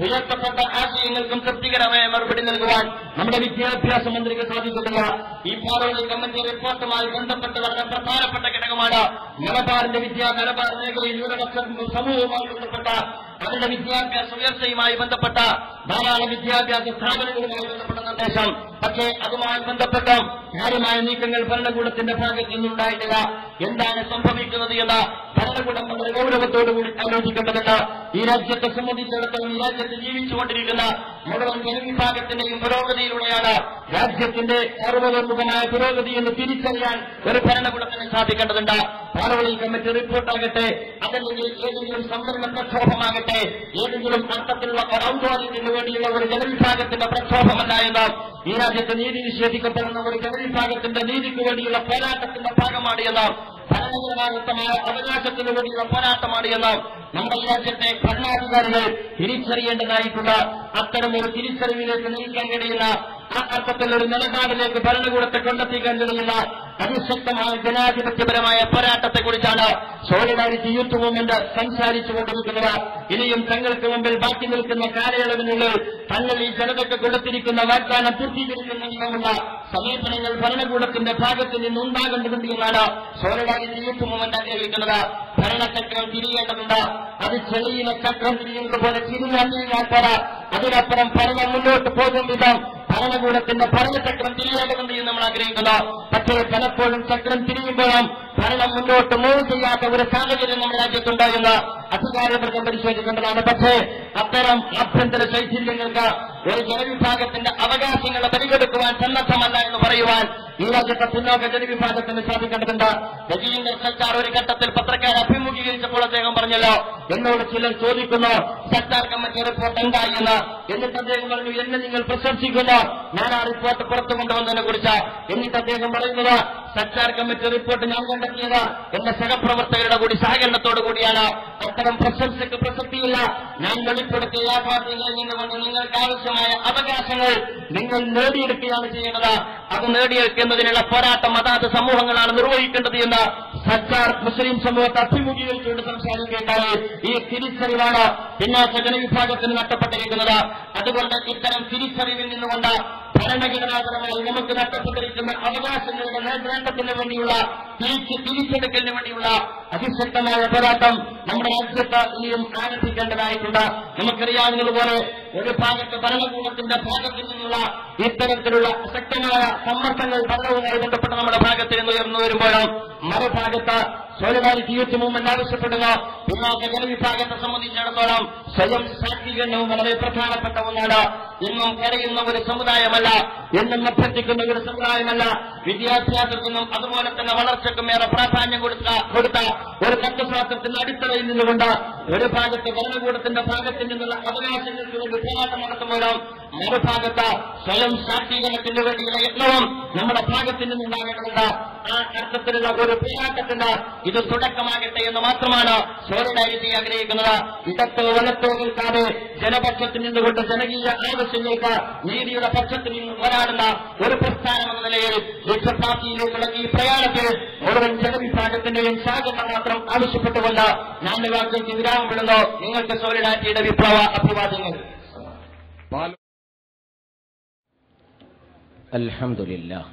ഉയർത്തപ്പെട്ട ആശയങ്ങൾക്കും തൃപ്തികരമായ മറുപടി നൽകുവാൻ നമ്മുടെ വിദ്യാഭ്യാസ മന്ത്രിക്ക് സാധിച്ചിട്ടില്ല. ഈ പാർലമെന്റ് കമ്മിറ്റി റിപ്പോർട്ടുമായി ബന്ധപ്പെട്ട വളരെ പ്രധാനപ്പെട്ട ഘടകമാണ് മലബാർ മേഖലയിൽ ന്യൂനപക്ഷ സമൂഹവുമായി ബന്ധപ്പെട്ട അവരുടെ വിദ്യാഭ്യാസ ഉയർച്ചയുമായി ബന്ധപ്പെട്ട ധാരാളം വിദ്യാഭ്യാസ സ്ഥാപനങ്ങളുമായി ബന്ധപ്പെട്ട നിർദ്ദേശം. പക്ഷേ അതുമായി ബന്ധപ്പെട്ട കാര്യമായ നീക്കങ്ങൾ ഭരണകൂടത്തിന്റെ ഭാഗത്ത് നിന്നുണ്ടായിട്ടില്ല. എന്താണ് സംഭവിക്കുന്നത് എന്ന് ഭരണകൂടം വളരെ ഗൗരവത്തോടുകൂടി ആലോചിക്കേണ്ടതുണ്ട്. ഈ രാജ്യത്തെ സംബന്ധിച്ചിടത്തോളം ഈ രാജ്യത്ത് ജീവിച്ചുകൊണ്ടിരിക്കുന്ന മുഴുവൻ ജനവിഭാഗത്തിന്റെയും പുരോഗതിയിലൂടെയാണ് രാജ്യത്തിന്റെ സർവതോന്മുഖമായ പുരോഗതി എന്ന് തിരിച്ചറിയാൻ ഒരു ഭരണകൂടത്തിന് സാധിക്കേണ്ടതുണ്ട്. പാർലമെന്റ് കമ്മിറ്റി റിപ്പോർട്ടാകട്ടെ, അതല്ലെങ്കിൽ ഏതെങ്കിലും സംവരണ പ്രക്ഷോഭമാകട്ടെ, ഏതെങ്കിലും അർത്ഥത്തിലുള്ള ഔദ്യോഗികത്തിന് വേണ്ടിയുള്ള ഒരു ജനവിഭാഗത്തിന്റെ പ്രക്ഷോഭമല്ല എന്ന് ഈ രാജ്യത്ത് നീതി നിഷേധിക്കപ്പെടുന്ന ഒരു ജനവിഭാഗത്തിന്റെ നീതിക്ക് വേണ്ടിയുള്ള പോരാട്ടത്തിന്റെ ഭാഗമാണ് എന്ന് ഭരണഘടനായുക്തമായ അവകാശത്തിന് വേണ്ടിയുള്ള പോരാട്ടമാണ് എന്ന് നമ്മുടെ രാജ്യത്തെ ഭരണാധികാരികൾ തിരിച്ചറിയേണ്ടതായിട്ടുള്ള അത്തരമൊരു തിരിച്ചറിവിലേക്ക് നയിക്കാൻ കഴിയുന്ന ആ അർത്ഥത്തിൽ ഒരു നിലപാടിലേക്ക് ഭരണകൂടത്തെ കൊണ്ടെത്തിക്കാൻ കഴിയുന്ന അതിശക്തമായ ജനാധിപത്യപരമായ പോരാട്ടത്തെക്കുറിച്ചാണ് സോളിഡാരിറ്റി യൂത്ത് മൂവ്മെന്റ് സംസാരിച്ചുകൊണ്ടിരിക്കുന്നത്. ഇനിയും തങ്ങൾക്ക് മുമ്പിൽ ബാക്കി നിൽക്കുന്ന കാലയളവിനുള്ളിൽ തങ്ങൾ ഈ ജനതയ്ക്ക് കൊടുത്തിരിക്കുന്ന വാഗ്ദാനം പൂർത്തീകരിക്കുന്നതിനുള്ള സമീപനങ്ങൾ ഭരണകൂടത്തിന്റെ ഭാഗത്ത് നിന്നുണ്ടാകേണ്ടതുണ്ട് എന്നാണ് സോളിഡാരിറ്റി യൂത്ത് മൂവ്മെന്റ് ആഗ്രഹിക്കുന്നത്. ഭരണചക്രം തിരിയേണ്ടതുണ്ട്. അത് ചെളിയിലെ ചക്രം തിരിയുന്നത് പോലെ തിരിഞ്ഞാൽ പോരാ, അതിനപ്പുറം ഭരണം മുന്നോട്ട് പോകും വിധം ഭരണകൂടത്തിന്റെ ഭരണചക്രം തിരിയേണ്ടതുണ്ട് എന്ന് നമ്മൾ ആഗ്രഹിക്കുന്നു. പക്ഷേ പലപ്പോഴും ചക്രം തിരിയുമ്പോഴും ഭരണം മുന്നോട്ട് മൂവ് ചെയ്യാത്ത ഒരു സാഹചര്യം നമ്മുടെ രാജ്യത്തുണ്ടാകുന്ന അധികാരവർഗം പരിശോധിക്കേണ്ടതാണ്. പക്ഷേ അത്തരം ആഭ്യന്തര ശൈഥില്യങ്ങൾക്ക് ഒരു ജനവിഭാഗത്തിന്റെ അവകാശങ്ങളെ പരിഗണിക്കുവാൻ സന്നദ്ധമല്ല എന്ന് പറയുവാൻ ഈ രാജ്യത്തെ പിന്നോക്ക ജനവിഭാഗത്തിന് സാധിക്കേണ്ടതുണ്ട്. രജീന്ദ്ര സർക്കാർ ഒരു ഘട്ടത്തിൽ പത്രക്കാരെ അഭിമുഖീകരിച്ചപ്പോൾ അദ്ദേഹം പറഞ്ഞല്ലോ, എന്നോട് ചിലർ ചോദിക്കുന്നു സർക്കാർ കമ്മിറ്റി റിപ്പോർട്ട് എന്തായി എന്ന്. എന്നിട്ട് അദ്ദേഹം പറഞ്ഞു, എന്നെ നിങ്ങൾ പ്രശംസിക്കുന്നു, ഞാൻ ആ റിപ്പോർട്ട് പുറത്തു കൊണ്ടുവന്നതിനെ കുറിച്ച്. എന്നിട്ട് അദ്ദേഹം പറയുന്നത്, സർക്കാർ കമ്മിറ്റി റിപ്പോർട്ട് ഞാൻ കണ്ടെത്തിയത് എന്റെ സഹപ്രവർത്തകരുടെ കൂടി സഹകരണത്തോടു കൂടിയാണ്. അത്തരം പ്രശംസയ്ക്ക് പ്രസക്തിയില്ല. ഞാൻ വെളിപ്പെടുത്തിയ യാഥാർത്ഥ്യങ്ങളിൽ നിന്നുകൊണ്ട് നിങ്ങൾക്ക് ആവശ്യമായ അവകാശങ്ങൾ നിങ്ങൾ നേടിയെടുക്കുകയാണ് ചെയ്യേണ്ടത്. അത് നേടിയെടുക്കുന്നതിനുള്ള പോരാട്ടം അതാത് സമൂഹങ്ങളാണ് നിർവഹിക്കേണ്ടത് എന്ന് സർക്കാർ മുസ്ലിം സമൂഹത്തെ അഭിമുഖീകരിച്ചുകൊണ്ട് സംസാരിക്കേണ്ടായി. ഈ തിരിച്ചറിവാണ് പിന്നാക്ക ജനവിഭാഗത്തിന് നഷ്ടപ്പെട്ടിരിക്കുന്നത്. അതുകൊണ്ട് ഇത്തരം തിരിച്ചറിവിൽ നിന്നുകൊണ്ട് ഭരണഘടനാപരമായി നമുക്ക് നഷ്ടപ്പെട്ടിരിക്കുന്ന അവകാശങ്ങളുടെ നേട്ടത്തിന് വേണ്ടിയുള്ള തിരിച്ചെടുക്കലിന് വേണ്ടിയുള്ള അതിശക്തമായ പോരാട്ടം നമ്മുടെ രാജ്യത്ത് ഇനിയും ആരംഭിക്കേണ്ടതായിട്ടുണ്ട്. നമുക്കറിയാവുന്നതുപോലെ ഒരു ഭാഗത്ത് ഭരണകൂടത്തിന്റെ ഭാഗത്തു നിന്നുള്ള ഇത്തരത്തിലുള്ള ശക്തമായ സമ്മർദ്ദങ്ങൾ ഭരണവുമായി ബന്ധപ്പെട്ട് നമ്മുടെ ഭാഗത്ത് നിന്ന് ഉയർന്നു വരുമ്പോഴും മറുഭാഗത്ത് സോളിഡാരിറ്റി യൂത്ത് മൂവ്മെന്റ് ആവശ്യപ്പെടുന്ന പിന്നാക്ക ജനവിഭാഗത്തെ സംബന്ധിച്ചിടത്തോളം സ്വയം ശാക്തീകരണവും വളരെ പ്രധാനപ്പെട്ട ഒന്നാണ്. ഇന്നും കരയുന്ന ഒരു സമുദായമല്ല, എന്നും അഭ്യർത്ഥിക്കുന്ന ഒരു സമുദായമല്ല. വിദ്യാഭ്യാസത്തിനും അതുപോലെ തന്നെ വളർച്ചയ്ക്കും ഏറെ പ്രാധാന്യം കൊടുത്ത ഒരു തത്വശാസ്ത്രത്തിന്റെ അടിത്തറയിൽ നിന്നുകൊണ്ട് ഒരു ഭാഗത്ത് ഭരണകൂടത്തിന്റെ ഭാഗത്തു നിന്നുള്ള അവകാശങ്ങൾക്ക് വേണ്ടി പോരാട്ടം നടത്തുമ്പോഴും മറുഭാഗത്ത് സ്വയം ശാക്തീകരണത്തിന് വേണ്ടിയുള്ള യത്നവും നമ്മുടെ ഭാഗത്തു നിന്നുണ്ടാകേണ്ടതുണ്ട്. ആ അർത്ഥത്തിലുള്ള ഒരു പോരാട്ടത്തിന് ഇത് തുടക്കമാകട്ടെ എന്ന് മാത്രമാണ് സോളിഡാരിറ്റി ആഗ്രഹിക്കുന്നത്. ഇടത്തോ വലത്തോ നിൽക്കാതെ ജനപക്ഷത്തിൽ നിന്നുകൊണ്ട് ജനകീയ ആവശ്യങ്ങൾക്ക് നീതിയുടെ പക്ഷത്തിൽ നിന്ന് വരാടുന്ന ഒരു പ്രസ്ഥാനം എന്ന നിലയിൽ ലക്ഷ്യപ്രാപ്തിയിലേക്കുള്ള ഈ പ്രയാണത്തിൽ മുഴുവൻ ജനവിഭാഗത്തിന്റെയും സഹകരണം മാത്രം ആവശ്യപ്പെട്ടുകൊണ്ട് ഞാൻ വാക്കുകൾക്ക് വിരാമം വിടുന്നു. നിങ്ങൾക്ക് സോളിഡാരിറ്റിയുടെ വിപ്ലവ അഭിവാദ്യങ്ങൾ. അൽഹംദുലില്ലാഹ്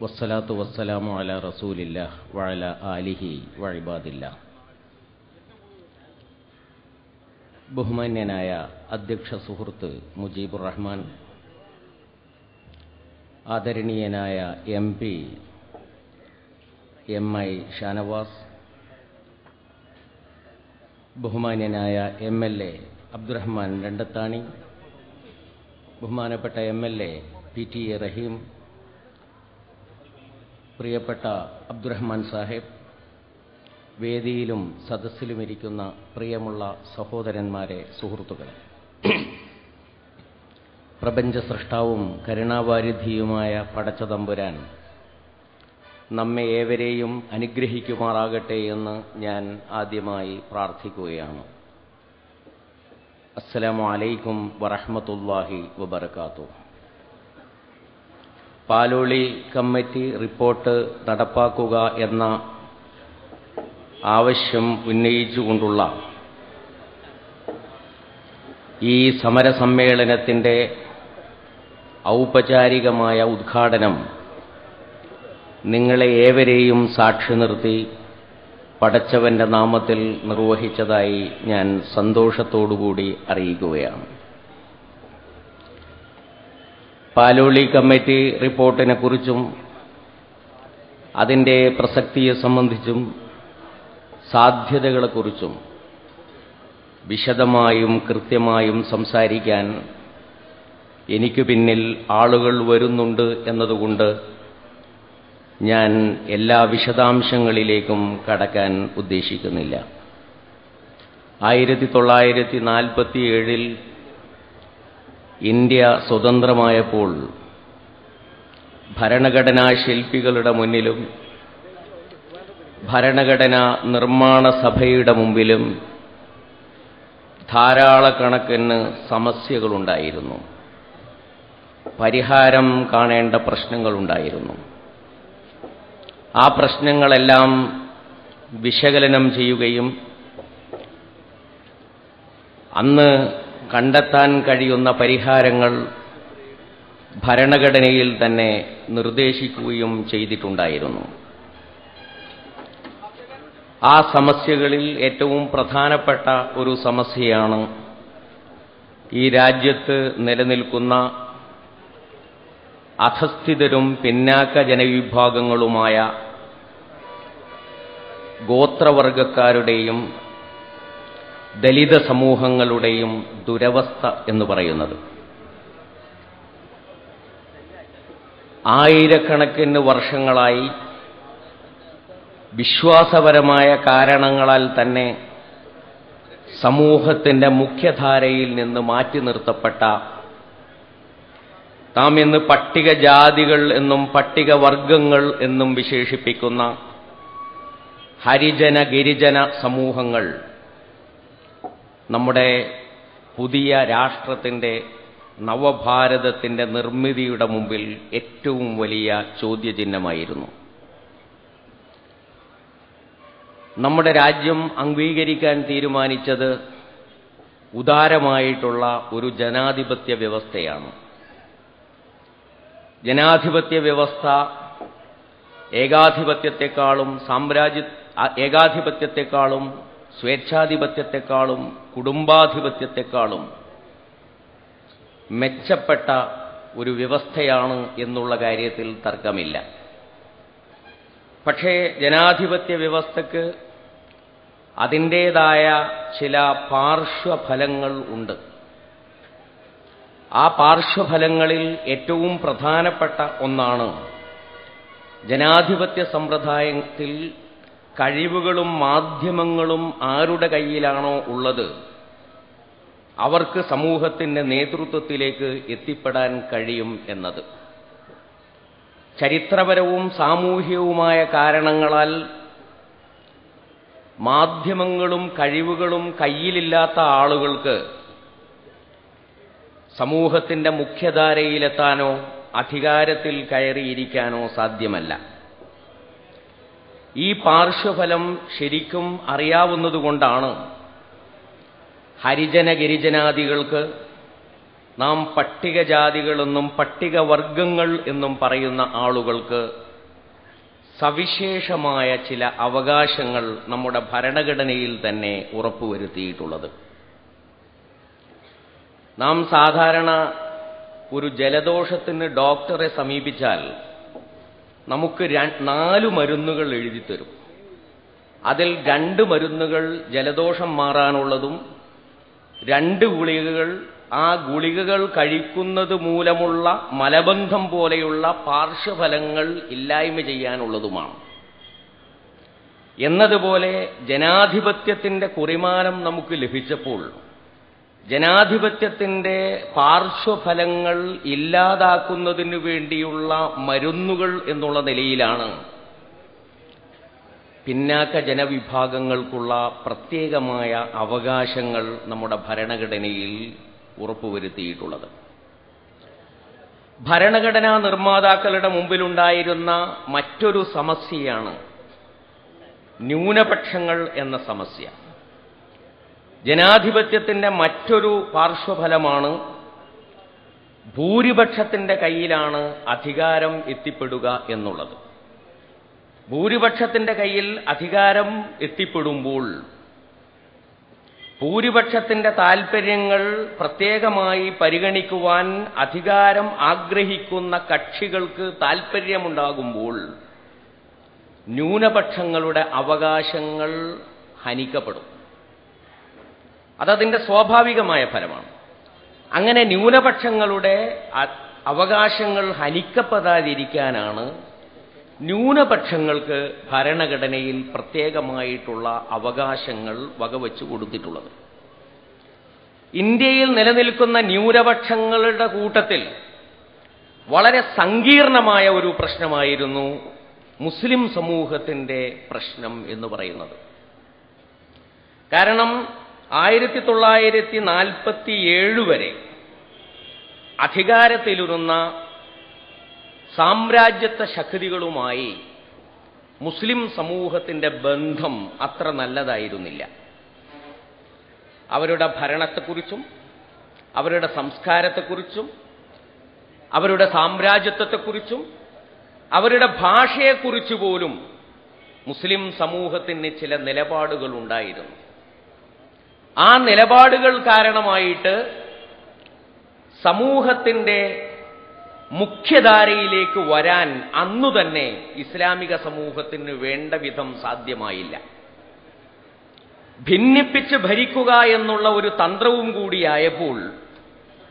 വസ്സലാത്തു വസ്സലാമു അലാ റസൂലില്ലാഹ് വഅലാ ആലിഹി വഇബാദില്ലാഹ്. ബഹുമാന്യനായ അധ്യക്ഷ സുഹൃത്ത് മുജീബുർ റഹ്മാൻ, ആദരണീയനായ MP MI ഷാനവാസ്, ബഹുമാന്യനായ MLA അബ്ദുറഹ്മാൻ രണ്ടത്താണി, ബഹുമാനപ്പെട്ട MLA PTA റഹീം, പ്രിയപ്പെട്ട അബ്ദുറഹ്മാൻ സാഹിബ്, വേദിയിലും സദസ്സിലുമിരിക്കുന്ന പ്രിയമുള്ള സഹോദരന്മാരെ, സുഹൃത്തുക്കളെ, പ്രപഞ്ച സൃഷ്ടാവും കരുണാവാരിധിയുമായ പടച്ചതമ്പുരാൻ നമ്മെ ഏവരെയും അനുഗ്രഹിക്കുമാറാകട്ടെ എന്ന് ഞാൻ ആദ്യമായി പ്രാർത്ഥിക്കുകയാണ്. അസ്സലാമു അലൈക്കും വറഹ്മത്തുള്ളാഹി വബറകാതുഹു. പാലോളി കമ്മിറ്റി റിപ്പോർട്ട് നടപ്പാക്കുക എന്ന ആവശ്യം ഉന്നയിച്ചുകൊണ്ടുള്ള ഈ സമരസമ്മേളനത്തിൻ്റെ ഔപചാരികമായ ഉദ്ഘാടനം നിങ്ങളെ ഏവരെയും സാക്ഷി നിർത്തി പടച്ചവന്റെ നാമത്തിൽ നിർവഹിച്ചതായി ഞാൻ സന്തോഷത്തോടുകൂടി അറിയിക്കുകയാണ്. പാലോളി കമ്മിറ്റി റിപ്പോർട്ടിനെക്കുറിച്ചും അതിൻ്റെ പ്രസക്തിയെ സംബന്ധിച്ചും സാധ്യതകളെക്കുറിച്ചും വിശദമായും കൃത്യമായും സംസാരിക്കാൻ എനിക്ക് പിന്നിൽ ആളുകൾ വരുന്നുണ്ട് എന്നതുകൊണ്ട് ഞാൻ എല്ലാ വിശദാംശങ്ങളിലേക്കും കടക്കാൻ ഉദ്ദേശിക്കുന്നില്ല. 1947 ഇന്ത്യ സ്വതന്ത്രമായപ്പോൾ ഭരണഘടനാ ശില്പികളുടെ മുന്നിലും ഭരണഘടനാ നിർമ്മാണ സഭയുടെ മുമ്പിലും ധാരാളക്കണക്കിന് സമസ്യകളുണ്ടായിരുന്നു, പരിഹാരം കാണേണ്ട പ്രശ്നങ്ങളുണ്ടായിരുന്നു. ആ പ്രശ്നങ്ങളെല്ലാം വിശകലനം ചെയ്യുകയും അന്ന് കണ്ടെത്താൻ കഴിയുന്ന പരിഹാരങ്ങൾ ഭരണഘടനയിൽ തന്നെ നിർദ്ദേശിക്കുകയും ചെയ്തിട്ടുണ്ടായിരുന്നു. ആ സമസ്യകളിൽ ഏറ്റവും പ്രധാനപ്പെട്ട ഒരു സമസ്യയാണ് ഈ രാജ്യത്ത് നിലനിൽക്കുന്ന അധസ്ഥിതരും പിന്നാക്ക ജനവിഭാഗങ്ങളുമായ ഗോത്രവർഗക്കാരുടെയും ദലിത സമൂഹങ്ങളുടെയും ദുരവസ്ഥ എന്ന് പറയുന്നത്. ആയിരക്കണക്കിന് വർഷങ്ങളായി വിശ്വാസപരമായ കാരണങ്ങളാൽ തന്നെ സമൂഹത്തിന്റെ മുഖ്യധാരയിൽ നിന്ന് മാറ്റി നിർത്തപ്പെട്ട, നാം ഇന്ന് പട്ടികജാതികൾ എന്നും പട്ടികവർഗങ്ങൾ എന്നും വിശേഷിപ്പിക്കുന്ന ഹരിജന ഗിരിജന സമൂഹങ്ങൾ നമ്മുടെ പുതിയ രാഷ്ട്രത്തിന്റെ നവഭാരതത്തിന്റെ നിർമ്മിതിയുടെ മുമ്പിൽ ഏറ്റവും വലിയ ചോദ്യചിഹ്നമായിരുന്നു. നമ്മുടെ രാജ്യം അംഗീകരിക്കാൻ തീരുമാനിച്ചത് ഉദാരമായിട്ടുള്ള ഒരു ജനാധിപത്യ വ്യവസ്ഥയാണ്. ജനാധിപത്യ വ്യവസ്ഥ ഏകാധിപത്യത്തെക്കാളും സ്വേച്ഛാധിപത്യത്തെക്കാളും കുടുംബാധിപത്യത്തെക്കാളും മെച്ചപ്പെട്ട ഒരു വ്യവസ്ഥയാണ് എന്നുള്ള കാര്യത്തിൽ തർക്കമില്ല. പക്ഷേ ജനാധിപത്യ വ്യവസ്ഥയ്ക്ക് അതിൻ്റേതായ ചില പാർശ്വഫലങ്ങൾ ഉണ്ട്. ആ പാർശ്വഫലങ്ങളിൽ ഏറ്റവും പ്രധാനപ്പെട്ട ഒന്നാണ് ജനാധിപത്യ സമ്പ്രദായത്തിൽ കഴിവുകളും മാധ്യമങ്ങളും ആരുടെ കയ്യിലാണോ ഉള്ളത് അവർക്ക് സമൂഹത്തിന്റെ നേതൃത്വത്തിലേക്ക് എത്തിപ്പെടാൻ കഴിയും എന്നത്. ചരിത്രപരവും സാമൂഹികവുമായ കാരണങ്ങളാൽ മാധ്യമങ്ങളും കഴിവുകളും കയ്യിലില്ലാത്ത ആളുകൾക്ക് സമൂഹത്തിന്റെ മുഖ്യധാരയിലെത്താനോ അധികാരത്തിൽ കയറിയിരിക്കാനോ സാധ്യമല്ല. ഈ പാർശ്വഫലം ശരിക്കും അറിയാവുന്നതുകൊണ്ടാണ് ഹരിജന ഗിരിജനാദികൾക്ക് നാം പട്ടികജാതികളെന്നും പട്ടികവർഗങ്ങൾ എന്നും പറയുന്ന ആളുകൾക്ക് സവിശേഷമായ ചില അവകാശങ്ങൾ നമ്മുടെ ഭരണഘടനയിൽ തന്നെ ഉറപ്പുവരുത്തിയിട്ടുള്ളത്. നാം സാധാരണ ഒരു ജലദോഷത്തിന് ഡോക്ടറെ സമീപിച്ചാൽ നമുക്ക് 4 മരുന്നുകൾ എഴുതിത്തരും. അതിൽ 2 മരുന്നുകൾ ജലദോഷം മാറാനുള്ളതും 2 ഗുളികകൾ ആ ഗുളികകൾ കഴിക്കുന്നത് മൂലമുള്ള മലബന്ധം പോലെയുള്ള പാർശ്വഫലങ്ങൾ ഇല്ലായ്മ ചെയ്യാനുള്ളതുമാണ്. എന്നതുപോലെ ജനാധിപത്യത്തിന്റെ കുറിമാനം നമുക്ക് ലഭിച്ചപ്പോൾ ജനാധിപത്യത്തിന്റെ പാർശ്വഫലങ്ങൾ ഇല്ലാതാക്കുന്നതിനു വേണ്ടിയുള്ള മരുന്നുകൾ എന്നുള്ള നിലയിലാണ് പിന്നാക്ക ജനവിഭാഗങ്ങൾക്കുള്ള പ്രത്യേകമായ അവകാശങ്ങൾ നമ്മുടെ ഭരണഘടനയിൽ ഉറപ്പുവരുത്തിയിട്ടുള്ളത്. ഭരണഘടനാ നിർമ്മാതാക്കളുടെ മുമ്പിലുണ്ടായിരുന്ന മറ്റൊരു സമസ്യയാണ് ന്യൂനപക്ഷങ്ങൾ എന്ന സമസ്യ. ജനാധിപത്യത്തിന്റെ മറ്റൊരു പാർശ്വഫലമാണ് ഭൂരിപക്ഷത്തിന്റെ കയ്യിലാണ് അധികാരം എത്തിപ്പെടുക എന്നുള്ളത്. ഭൂരിപക്ഷത്തിന്റെ കയ്യിൽ അധികാരം എത്തിപ്പെടുമ്പോൾ ഭൂരിപക്ഷത്തിന്റെ താൽപര്യങ്ങൾ പ്രത്യേകമായി പരിഗണിക്കുവാൻ അധികാരം ആഗ്രഹിക്കുന്ന കക്ഷികൾക്ക് താൽപര്യമുണ്ടാകുമ്പോൾ ന്യൂനപക്ഷങ്ങളുടെ അവകാശങ്ങൾ ഹനിക്കപ്പെടും. അതതിന്റെ സ്വാഭാവികമായ ഫലമാണ്. അങ്ങനെ ന്യൂനപക്ഷങ്ങളുടെ അവകാശങ്ങൾ ഹനിക്കപ്പെടാതിരിക്കാനാണ് ന്യൂനപക്ഷങ്ങൾക്ക് ഭരണഘടനയിൽ പ്രത്യേകമായിട്ടുള്ള അവകാശങ്ങൾ വകവെച്ചു കൊടുത്തിട്ടുള്ളത്. ഇന്ത്യയിൽ നിലനിൽക്കുന്ന ന്യൂനപക്ഷങ്ങളുടെ കൂട്ടത്തിൽ വളരെ സങ്കീർണമായ ഒരു പ്രശ്നമായിരുന്നു മുസ്ലിം സമൂഹത്തിന്റെ പ്രശ്നം എന്ന് പറയുന്നത്. കാരണം 1947 വരെ അധികാരത്തിലിരുന്ന സാമ്രാജ്യത്വ ശക്തികളുമായി മുസ്ലിം സമൂഹത്തിന്റെ ബന്ധം അത്ര നല്ലതായിരുന്നില്ല. അവരുടെ ഭരണത്തെക്കുറിച്ചും അവരുടെ സംസ്കാരത്തെക്കുറിച്ചും അവരുടെ സാമ്രാജ്യത്വത്തെക്കുറിച്ചും അവരുടെ ഭാഷയെക്കുറിച്ച് പോലും മുസ്ലിം സമൂഹത്തിന് ചില നിലപാടുകൾ ഉണ്ടായിരുന്നു. ആ നിലപാടുകൾ കാരണമായിട്ട് സമൂഹത്തിന്റെ മുഖ്യധാരയിലേക്ക് വരാൻ അന്നു തന്നെ ഇസ്ലാമിക സമൂഹത്തിന് വേണ്ട വിധം സാധ്യമായില്ല. ഭിന്നിപ്പിച്ച് ഭരിക്കുക എന്നുള്ള ഒരു തന്ത്രവും കൂടിയായപ്പോൾ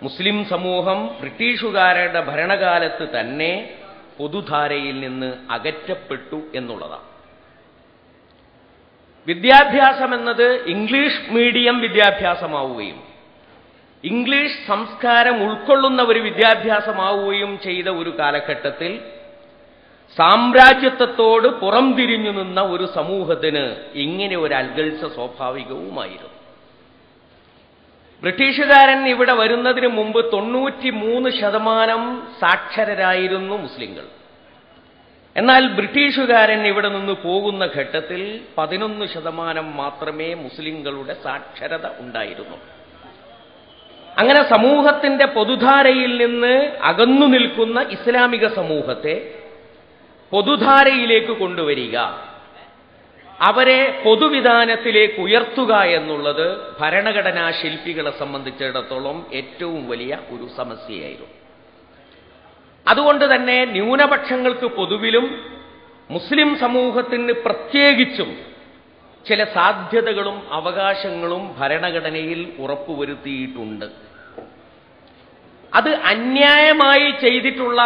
മുസ്ലിം സമൂഹം ബ്രിട്ടീഷുകാരുടെ ഭരണകാലത്ത് തന്നെ പൊതുധാരയിൽ നിന്ന് അകറ്റപ്പെട്ടു എന്നുള്ളതാണ്. വിദ്യാഭ്യാസം എന്നത് ഇംഗ്ലീഷ് മീഡിയം വിദ്യാഭ്യാസമാവുകയും ഇംഗ്ലീഷ് സംസ്കാരം ഉൾക്കൊള്ളുന്ന ഒരു വിദ്യാഭ്യാസമാവുകയും ചെയ്ത ഒരു കാലഘട്ടത്തിൽ സാമ്രാജ്യത്വത്തോട് പുറംതിരിഞ്ഞു നിന്ന ഒരു സമൂഹത്തിന് ഇങ്ങനെ ഒരു അൽഗൾച്ച സ്വാഭാവികവുമായിരുന്നു. ബ്രിട്ടീഷുകാരൻ ഇവിടെ വരുന്നതിന് മുമ്പ് 93% സാക്ഷരരായിരുന്നു മുസ്ലിങ്ങൾ. എന്നാൽ ബ്രിട്ടീഷുകാരൻ ഇവിടെ നിന്ന് പോകുന്ന ഘട്ടത്തിൽ 11% മാത്രമേ മുസ്ലിങ്ങളുടെ സാക്ഷരത ഉണ്ടായിരുന്നു. അങ്ങനെ സമൂഹത്തിന്റെ പൊതുധാരയിൽ നിന്ന് അകന്നു നിൽക്കുന്ന ഇസ്ലാമിക സമൂഹത്തെ പൊതുധാരയിലേക്ക് കൊണ്ടുവരിക, അവരെ പൊതുവിധാനത്തിലേക്ക് ഉയർത്തുക എന്നുള്ളത് ഭരണഘടനാ ശില്പികളെ സംബന്ധിച്ചിടത്തോളം ഏറ്റവും വലിയ ഒരു സമസ്യയായിരുന്നു. അതുകൊണ്ട് തന്നെ ന്യൂനപക്ഷങ്ങൾക്ക് പൊതുവിലും മുസ്ലിം സമൂഹത്തിന് പ്രത്യേകിച്ചും ചില സാധ്യതകളും അവകാശങ്ങളും ഭരണഘടനയിൽ ഉറപ്പുവരുത്തിയിട്ടുണ്ട്. അത് അന്യായമായി ചെയ്തിട്ടുള്ള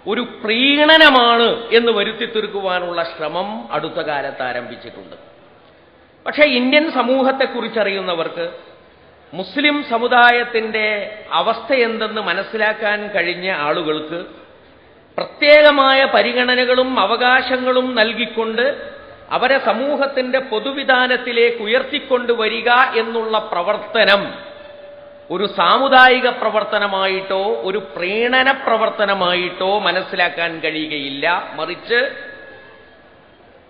ഒരു പ്രീണനമാണ് എന്ന് വരുത്തി തീർക്കുവാനുള്ള ശ്രമം അടുത്ത കാലത്ത് ആരംഭിച്ചിട്ടുണ്ട്. പക്ഷേ ഇന്ത്യൻ സമൂഹത്തെക്കുറിച്ചറിയുന്നവർക്ക് മുസ്ലിം സമുദായത്തിന്റെ അവസ്ഥ എന്തെന്ന് മനസ്സിലാക്കാൻ കഴിഞ്ഞ ആളുകൾക്ക് പ്രത്യേകമായ പരിഗണനകളും അവകാശങ്ങളും നൽകിക്കൊണ്ട് അവരെ സമൂഹത്തിന്റെ പൊതുവിധാനത്തിലേക്ക് ഉയർത്തിക്കൊണ്ടുവരിക എന്നുള്ള പ്രവർത്തനം ഒരു സാമുദായിക പ്രവർത്തനമായിട്ടോ ഒരു പ്രീണന പ്രവർത്തനമായിട്ടോ മനസ്സിലാക്കാൻ കഴിയുകയില്ല. മറിച്ച്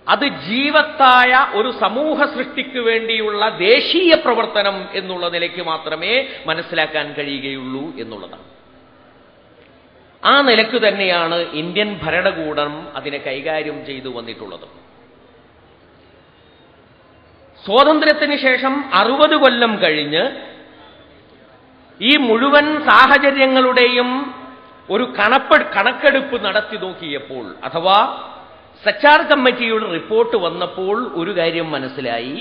അത് ജീവത്തായ ഒരു സമൂഹ സൃഷ്ടിക്ക് വേണ്ടിയുള്ള ദേശീയ പ്രവർത്തനം എന്നുള്ള നിലയ്ക്ക് മാത്രമേ മനസ്സിലാക്കാൻ കഴിയുകയുള്ളൂ എന്നുള്ളതാണ്. ആ നിലയ്ക്ക് തന്നെയാണ് ഇന്ത്യൻ ഭരണകൂടം അതിനെ കൈകാര്യം ചെയ്തു വന്നിട്ടുള്ളത്. സ്വാതന്ത്ര്യത്തിന് ശേഷം 60 കൊല്ലം കഴിഞ്ഞ് ഈ മുഴുവൻ സാഹചര്യങ്ങളുടെയും ഒരു കണക്കെടുപ്പ് നടത്തി നോക്കിയപ്പോൾ, അഥവാ സച്ചാർ കമ്മിറ്റിയുടെ റിപ്പോർട്ട് വന്നപ്പോൾ ഒരു കാര്യം മനസ്സിലായി.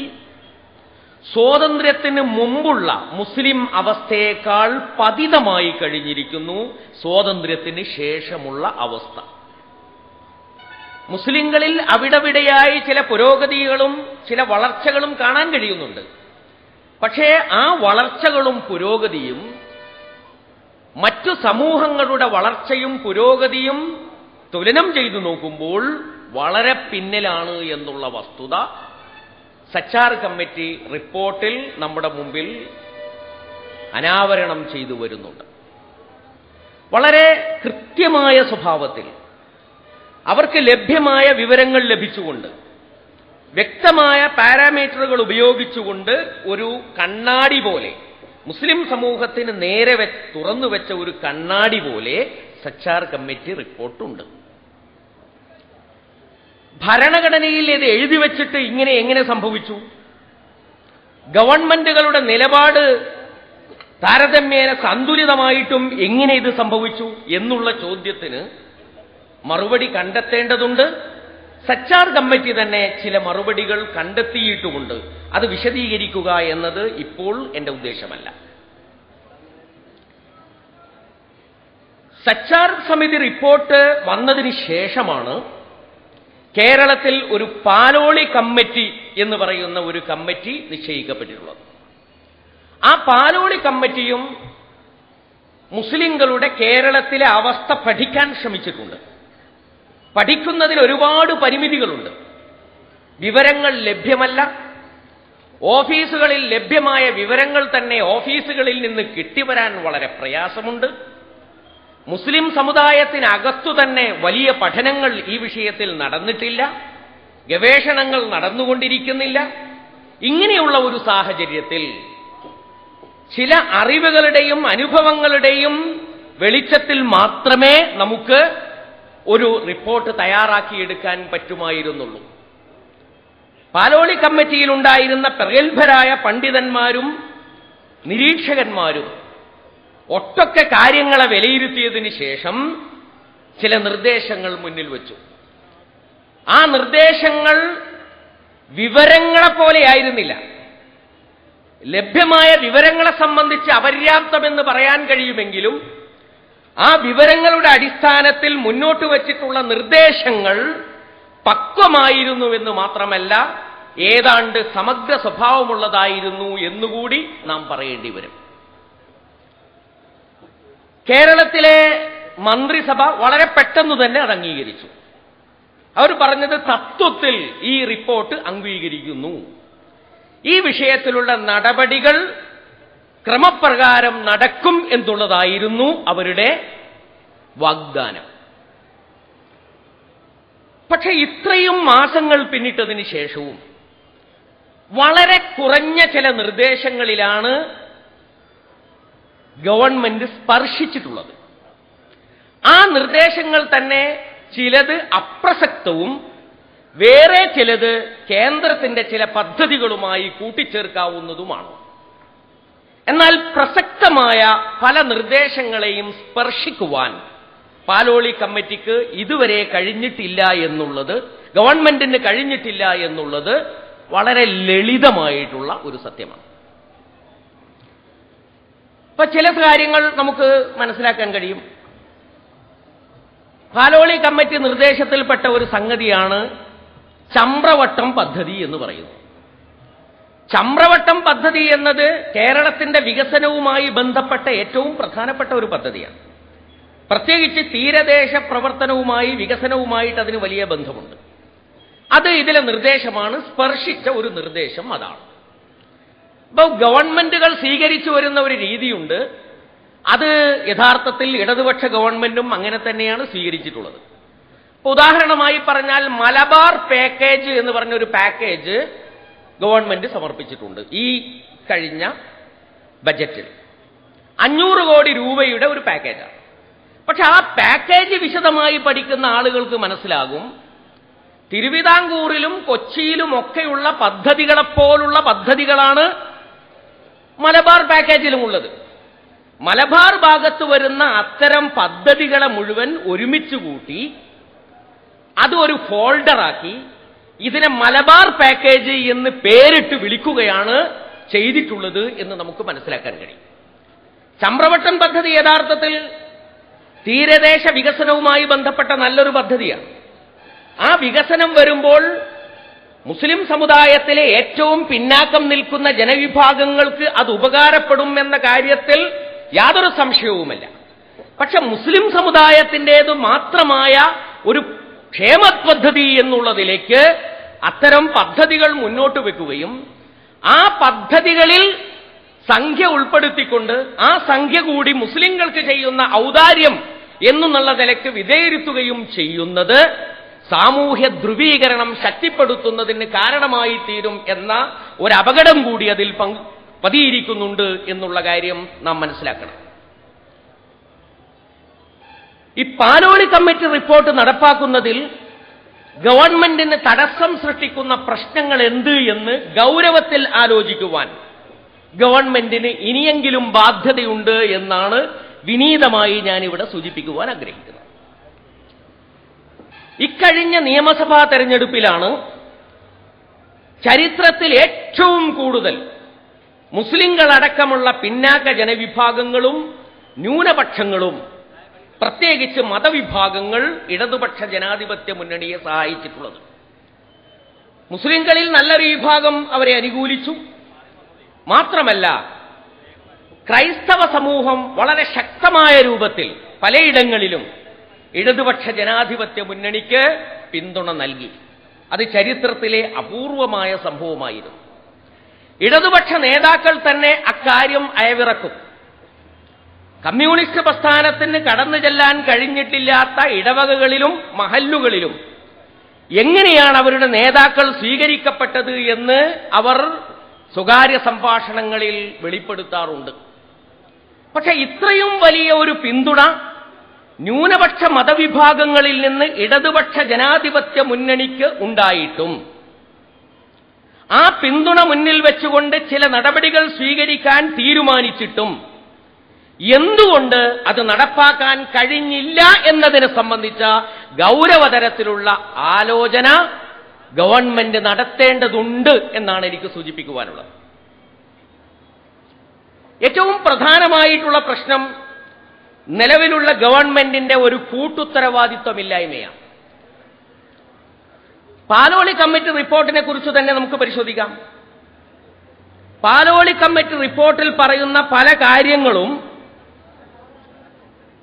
സ്വാതന്ത്ര്യത്തിന് മുമ്പുള്ള മുസ്ലിം അവസ്ഥയേക്കാൾ പതിതമായി കഴിഞ്ഞിരിക്കുന്നു സ്വാതന്ത്ര്യത്തിന് ശേഷമുള്ള അവസ്ഥ. മുസ്ലിങ്ങളിൽ അവിടെവിടെയായി ചില പുരോഗതികളും ചില വളർച്ചകളും കാണാൻ കഴിയുന്നുണ്ട്. പക്ഷേ ആ വളർച്ചകളും പുരോഗതിയും മറ്റു സമൂഹങ്ങളുടെ വളർച്ചയും പുരോഗതിയും തുലനം ചെയ്തു നോക്കുമ്പോൾ വളരെ പിന്നിലാണ് എന്നുള്ള വസ്തുത സച്ചാർ കമ്മിറ്റി റിപ്പോർട്ടിൽ നമ്മുടെ മുമ്പിൽ അനാവരണം ചെയ്തു വരുന്നുണ്ട്. വളരെ കൃത്യമായ സ്വഭാവത്തിൽ അവർക്ക് ലഭ്യമായ വിവരങ്ങൾ ലഭിച്ചുകൊണ്ട് വ്യക്തമായ പാരാമീറ്ററുകൾ ഉപയോഗിച്ചുകൊണ്ട് ഒരു കണ്ണാടി പോലെ മുസ്ലിം സമൂഹത്തിന് നേരെ തുറന്നുവെച്ച ഒരു കണ്ണാടി പോലെ സച്ചാർ കമ്മിറ്റി റിപ്പോർട്ടുണ്ട്. ഭരണഘടനയിൽ ഇത് എഴുതി വച്ചിട്ട് ഇങ്ങനെ എങ്ങനെ സംഭവിച്ചു? ഗവൺമെന്റുകളുടെ നിലപാട് താരതമ്യേന സന്തുലിതമായിട്ടും എങ്ങനെ ഇത് സംഭവിച്ചു എന്നുള്ള ചോദ്യത്തിന് മറുപടി കണ്ടെത്തേണ്ടതുണ്ട്. സച്ചാർ കമ്മിറ്റി തന്നെ ചില മറുപടികൾ കണ്ടെത്തിയിട്ടുമുണ്ട്. അത് വിശദീകരിക്കുക എന്നത് ഇപ്പോൾ എന്റെ ഉദ്ദേശമല്ല. സച്ചാർ സമിതി റിപ്പോർട്ട് വന്നതിന് ശേഷമാണ് കേരളത്തിൽ ഒരു പാലോളി കമ്മിറ്റി എന്ന് പറയുന്ന ഒരു കമ്മിറ്റി നിശ്ചയിക്കപ്പെട്ടിട്ടുള്ളത്. ആ പാലോളി കമ്മിറ്റിയും മുസ്ലിങ്ങളുടെ കേരളത്തിലെ അവസ്ഥ പഠിക്കാൻ ശ്രമിച്ചിട്ടുണ്ട്. പഠിക്കുന്നതിൽ ഒരുപാട് പരിമിതികളുണ്ട്. വിവരങ്ങൾ ലഭ്യമല്ല. ഓഫീസുകളിൽ ലഭ്യമായ വിവരങ്ങൾ തന്നെ ഓഫീസുകളിൽ നിന്ന് കിട്ടിവരാൻ വളരെ പ്രയാസമുണ്ട്. മുസ്ലിം സമുദായത്തിനകത്തു തന്നെ വലിയ പഠനങ്ങൾ ഈ വിഷയത്തിൽ നടന്നിട്ടില്ല, ഗവേഷണങ്ങൾ നടന്നുകൊണ്ടിരിക്കുന്നില്ല. ഇങ്ങനെയുള്ള ഒരു സാഹചര്യത്തിൽ ചില അറിവുകളുടെയും അനുഭവങ്ങളുടെയും വെളിച്ചത്തിൽ മാത്രമേ നമുക്ക് ഒരു റിപ്പോർട്ട് തയ്യാറാക്കിയെടുക്കാൻ പറ്റുമായിരുന്നുള്ളൂ. പാലോളി കമ്മിറ്റിയിലുണ്ടായിരുന്ന പ്രഗത്ഭരായ പണ്ഡിതന്മാരും നിരീക്ഷകന്മാരും ഒട്ടൊക്കെ കാര്യങ്ങളെ വിലയിരുത്തിയതിനു ശേഷം ചില നിർദ്ദേശങ്ങൾ മുന്നിൽ വച്ചു. ആ നിർദ്ദേശങ്ങൾ വിവരങ്ങളെപ്പോലെയായിരുന്നില്ല. ലഭ്യമായ വിവരങ്ങളെ സംബന്ധിച്ച് അപര്യാപ്തമെന്ന് പറയാൻ കഴിയുമെങ്കിലും ആ വിവരങ്ങളുടെ അടിസ്ഥാനത്തിൽ മുന്നോട്ട് വച്ചിട്ടുള്ള നിർദ്ദേശങ്ങൾ പക്വമായിരുന്നുവെന്ന് മാത്രമല്ല, ഏതാണ്ട് സമഗ്ര സ്വഭാവമുള്ളതായിരുന്നു എന്നുകൂടി നാം പറയേണ്ടി വരും. കേരളത്തിലെ മന്ത്രിസഭ വളരെ പെട്ടെന്ന് തന്നെ അത് അംഗീകരിച്ചു. അവർ പറഞ്ഞത് തത്വത്തിൽ ഈ റിപ്പോർട്ട് അംഗീകരിക്കുന്നു, ഈ വിഷയത്തിലുള്ള നടപടികൾ ക്രമപ്രകാരം നടക്കും എന്നുള്ളതായിരുന്നു അവരുടെ വാഗ്ദാനം. പക്ഷെ ഇത്രയും മാസങ്ങൾ പിന്നിട്ടതിന് ശേഷവും വളരെ കുറഞ്ഞ ചില നിർദ്ദേശങ്ങളിലാണ് ഗവൺമെന്റ് സ്പർശിച്ചിട്ടുള്ളത്. ആ നിർദ്ദേശങ്ങൾ തന്നെ ചിലത് അപ്രസക്തവും വേറെ ചിലത് കേന്ദ്രത്തിന്റെ ചില പദ്ധതികളുമായി കൂട്ടിച്ചേർക്കാവുന്നതുമാണ്. എന്നാൽ പ്രസക്തമായ പല നിർദ്ദേശങ്ങളെയും സ്പർശിക്കുവാൻ പാലോളി കമ്മിറ്റിക്ക് ഇതുവരെ കഴിഞ്ഞിട്ടില്ല എന്നുള്ളത്, ഗവൺമെന്റിന് കഴിഞ്ഞിട്ടില്ല എന്നുള്ളത് വളരെ ലളിതമായിട്ടുള്ള ഒരു സത്യമാണ്. ഇപ്പൊ ചില കാര്യങ്ങൾ നമുക്ക് മനസ്സിലാക്കാൻ കഴിയും. പാലോളി കമ്മിറ്റി നിർദ്ദേശത്തിൽപ്പെട്ട ഒരു സംഗതിയാണ് ചമ്രവട്ടം പദ്ധതി എന്ന് പറയുന്നത്. ചമ്രവട്ടം പദ്ധതി എന്നത് കേരളത്തിന്റെ വികസനവുമായി ബന്ധപ്പെട്ട ഏറ്റവും പ്രധാനപ്പെട്ട ഒരു പദ്ധതിയാണ്. പ്രത്യേകിച്ച് തീരദേശ പ്രവർത്തനവുമായി വികസനവുമായിട്ട് അതിന് വലിയ ബന്ധമുണ്ട്. അത് ഇതിലെ നിർദ്ദേശമാണ്, സ്പർശിച്ച ഒരു നിർദ്ദേശം അതാണ്. ഇപ്പോൾ ഗവൺമെന്റുകൾ സ്വീകരിച്ചു വരുന്ന ഒരു രീതിയുണ്ട്, അത് യഥാർത്ഥത്തിൽ ഇടതുപക്ഷ ഗവൺമെന്റും അങ്ങനെ തന്നെയാണ് സ്വീകരിച്ചിട്ടുള്ളത്. ഉദാഹരണമായി പറഞ്ഞാൽ മലബാർ പാക്കേജ് എന്ന് പറഞ്ഞൊരു പാക്കേജ് ഗവൺമെന്റ് സമർപ്പിച്ചിട്ടുണ്ട് ഈ കഴിഞ്ഞ ബജറ്റിൽ. 500 കോടി രൂപയുടെ ഒരു പാക്കേജാണ്. പക്ഷെ ആ പാക്കേജ് വിശദമായി പഠിക്കുന്ന ആളുകൾക്ക് മനസ്സിലാകും, തിരുവിതാംകൂറിലും കൊച്ചിയിലും ഒക്കെയുള്ള പദ്ധതികളെപ്പോലുള്ള പദ്ധതികളാണ് മലബാർ പാക്കേജിലും ഉള്ളത്. മലബാർ ഭാഗത്ത് വരുന്ന അത്തരം പദ്ധതികളെ മുഴുവൻ ഒരുമിച്ച് കൂട്ടി അത് ഒരു ഫോൾഡറാക്കി ഇതിനെ മലബാർ പാക്കേജ് എന്ന് പേരിട്ട് വിളിക്കുകയാണ് ചെയ്തിട്ടുള്ളത് എന്ന് നമുക്ക് മനസ്സിലാക്കാൻ കഴിയും. ചമ്രവട്ടം പദ്ധതി യഥാർത്ഥത്തിൽ തീരദേശ വികസനവുമായി ബന്ധപ്പെട്ട നല്ലൊരു പദ്ധതിയാണ്. ആ വികസനം വരുമ്പോൾ മുസ്ലിം സമുദായത്തിലെ ഏറ്റവും പിന്നാക്കം നിൽക്കുന്ന ജനവിഭാഗങ്ങൾക്ക് അത് ഉപകാരപ്പെടും എന്ന കാര്യത്തിൽ യാതൊരു സംശയവുമില്ല. പക്ഷെ മുസ്ലിം സമുദായത്തിൻ്റേത് മാത്രമായ ഒരു ക്ഷേമ പദ്ധതി എന്നുള്ളതിലേക്ക് അത്തരം പദ്ധതികൾ മുന്നോട്ട് വെക്കുകയും ആ പദ്ധതികളിൽ സംഖ്യ ഉൾപ്പെടുത്തിക്കൊണ്ട് ആ സംഖ്യ കൂടി മുസ്ലിങ്ങൾക്ക് ചെയ്യുന്ന ഔദാര്യം എന്നുള്ള നിലയ്ക്ക് വിലയിരുത്തുകയും ചെയ്യുന്നത് സാമൂഹ്യ ധ്രുവീകരണം ശക്തിപ്പെടുത്തുന്നതിന് കാരണമായി തീരും എന്ന ഒരു അപകടം കൂടി അതിൽ പതിയിരിക്കുന്നുണ്ട് എന്നുള്ള കാര്യം നാം മനസ്സിലാക്കണം. ഈ പാലോളി കമ്മിറ്റി റിപ്പോർട്ട് നടപ്പാക്കുന്നതിൽ ഗവൺമെന്റിന് തടസ്സം സൃഷ്ടിക്കുന്ന പ്രശ്നങ്ങൾ എന്ത് എന്ന് ഗൗരവത്തിൽ ആലോചിക്കുവാൻ ഗവൺമെന്റിന് ഇനിയെങ്കിലും ബാധ്യതയുണ്ട് എന്നാണ് വിനീതമായി ഞാനിവിടെ സൂചിപ്പിക്കുവാൻ ആഗ്രഹിക്കുന്നത്. ഇക്കഴിഞ്ഞ നിയമസഭാ തെരഞ്ഞെടുപ്പിലാണ് ചരിത്രത്തിൽ ഏറ്റവും കൂടുതൽ മുസ്ലിങ്ങളടക്കമുള്ള പിന്നാക്ക ജനവിഭാഗങ്ങളും ന്യൂനപക്ഷങ്ങളും പ്രത്യേകിച്ച് മതവിഭാഗങ്ങൾ ഇടതുപക്ഷ ജനാധിപത്യ മുന്നണിയെ സഹായിച്ചിട്ടുള്ളത്. മുസ്ലിങ്ങളിൽ നല്ലൊരു വിഭാഗം അവരെ അനുകൂലിച്ചു. മാത്രമല്ല, ക്രൈസ്തവ സമൂഹം വളരെ ശക്തമായ രൂപത്തിൽ പലയിടങ്ങളിലും ഇടതുപക്ഷ ജനാധിപത്യ മുന്നണിക്ക് പിന്തുണ നൽകി. അത് ചരിത്രത്തിലെ അപൂർവമായ സംഭവമായിരുന്നു. ഇടതുപക്ഷ നേതാക്കൾ തന്നെ അക്കാര്യം അയവിറക്കും. കമ്മ്യൂണിസ്റ്റ് പ്രസ്ഥാനത്തിന് കടന്നു ചെല്ലാൻ കഴിഞ്ഞിട്ടില്ലാത്ത ഇടവകകളിലും മഹല്ലുകളിലും എങ്ങനെയാണ് അവരുടെ നേതാക്കൾ സ്വീകരിക്കപ്പെട്ടത് എന്ന് അവർ സ്വകാര്യ സംഭാഷണങ്ങളിൽ വെളിപ്പെടുത്താറുണ്ട്. പക്ഷെ ഇത്രയും വലിയ ഒരു പിന്തുണ ന്യൂനപക്ഷ മതവിഭാഗങ്ങളിൽ നിന്ന് ഇടതുപക്ഷ ജനാധിപത്യ മുന്നണിക്ക് ഉണ്ടായിട്ടും ആ പിന്തുണ മുന്നിൽ വെച്ചുകൊണ്ട് ചില നടപടികൾ സ്വീകരിക്കാൻ തീരുമാനിച്ചിട്ടും എന്തുകൊണ്ട് അത് നടപ്പാക്കാൻ കഴിഞ്ഞില്ല എന്നതിനെ സംബന്ധിച്ച ഗൗരവതരത്തിലുള്ള ആലോചന ഗവൺമെന്റ് നടത്തേണ്ടതുണ്ട് എന്നാണ് എനിക്ക് സൂചിപ്പിക്കുവാനുള്ളത്. ഏറ്റവും പ്രധാനമായിട്ടുള്ള പ്രശ്നം നിലവിലുള്ള ഗവൺമെന്റിന്റെ ഒരു കൂട്ടുത്തരവാദിത്വമില്ലായ്മയാണ്. പാലോളി കമ്മിറ്റി റിപ്പോർട്ടിനെ കുറിച്ച് തന്നെ നമുക്ക് പരിശോധിക്കാം. പാലോളി കമ്മിറ്റി റിപ്പോർട്ടിൽ പറയുന്ന പല കാര്യങ്ങളും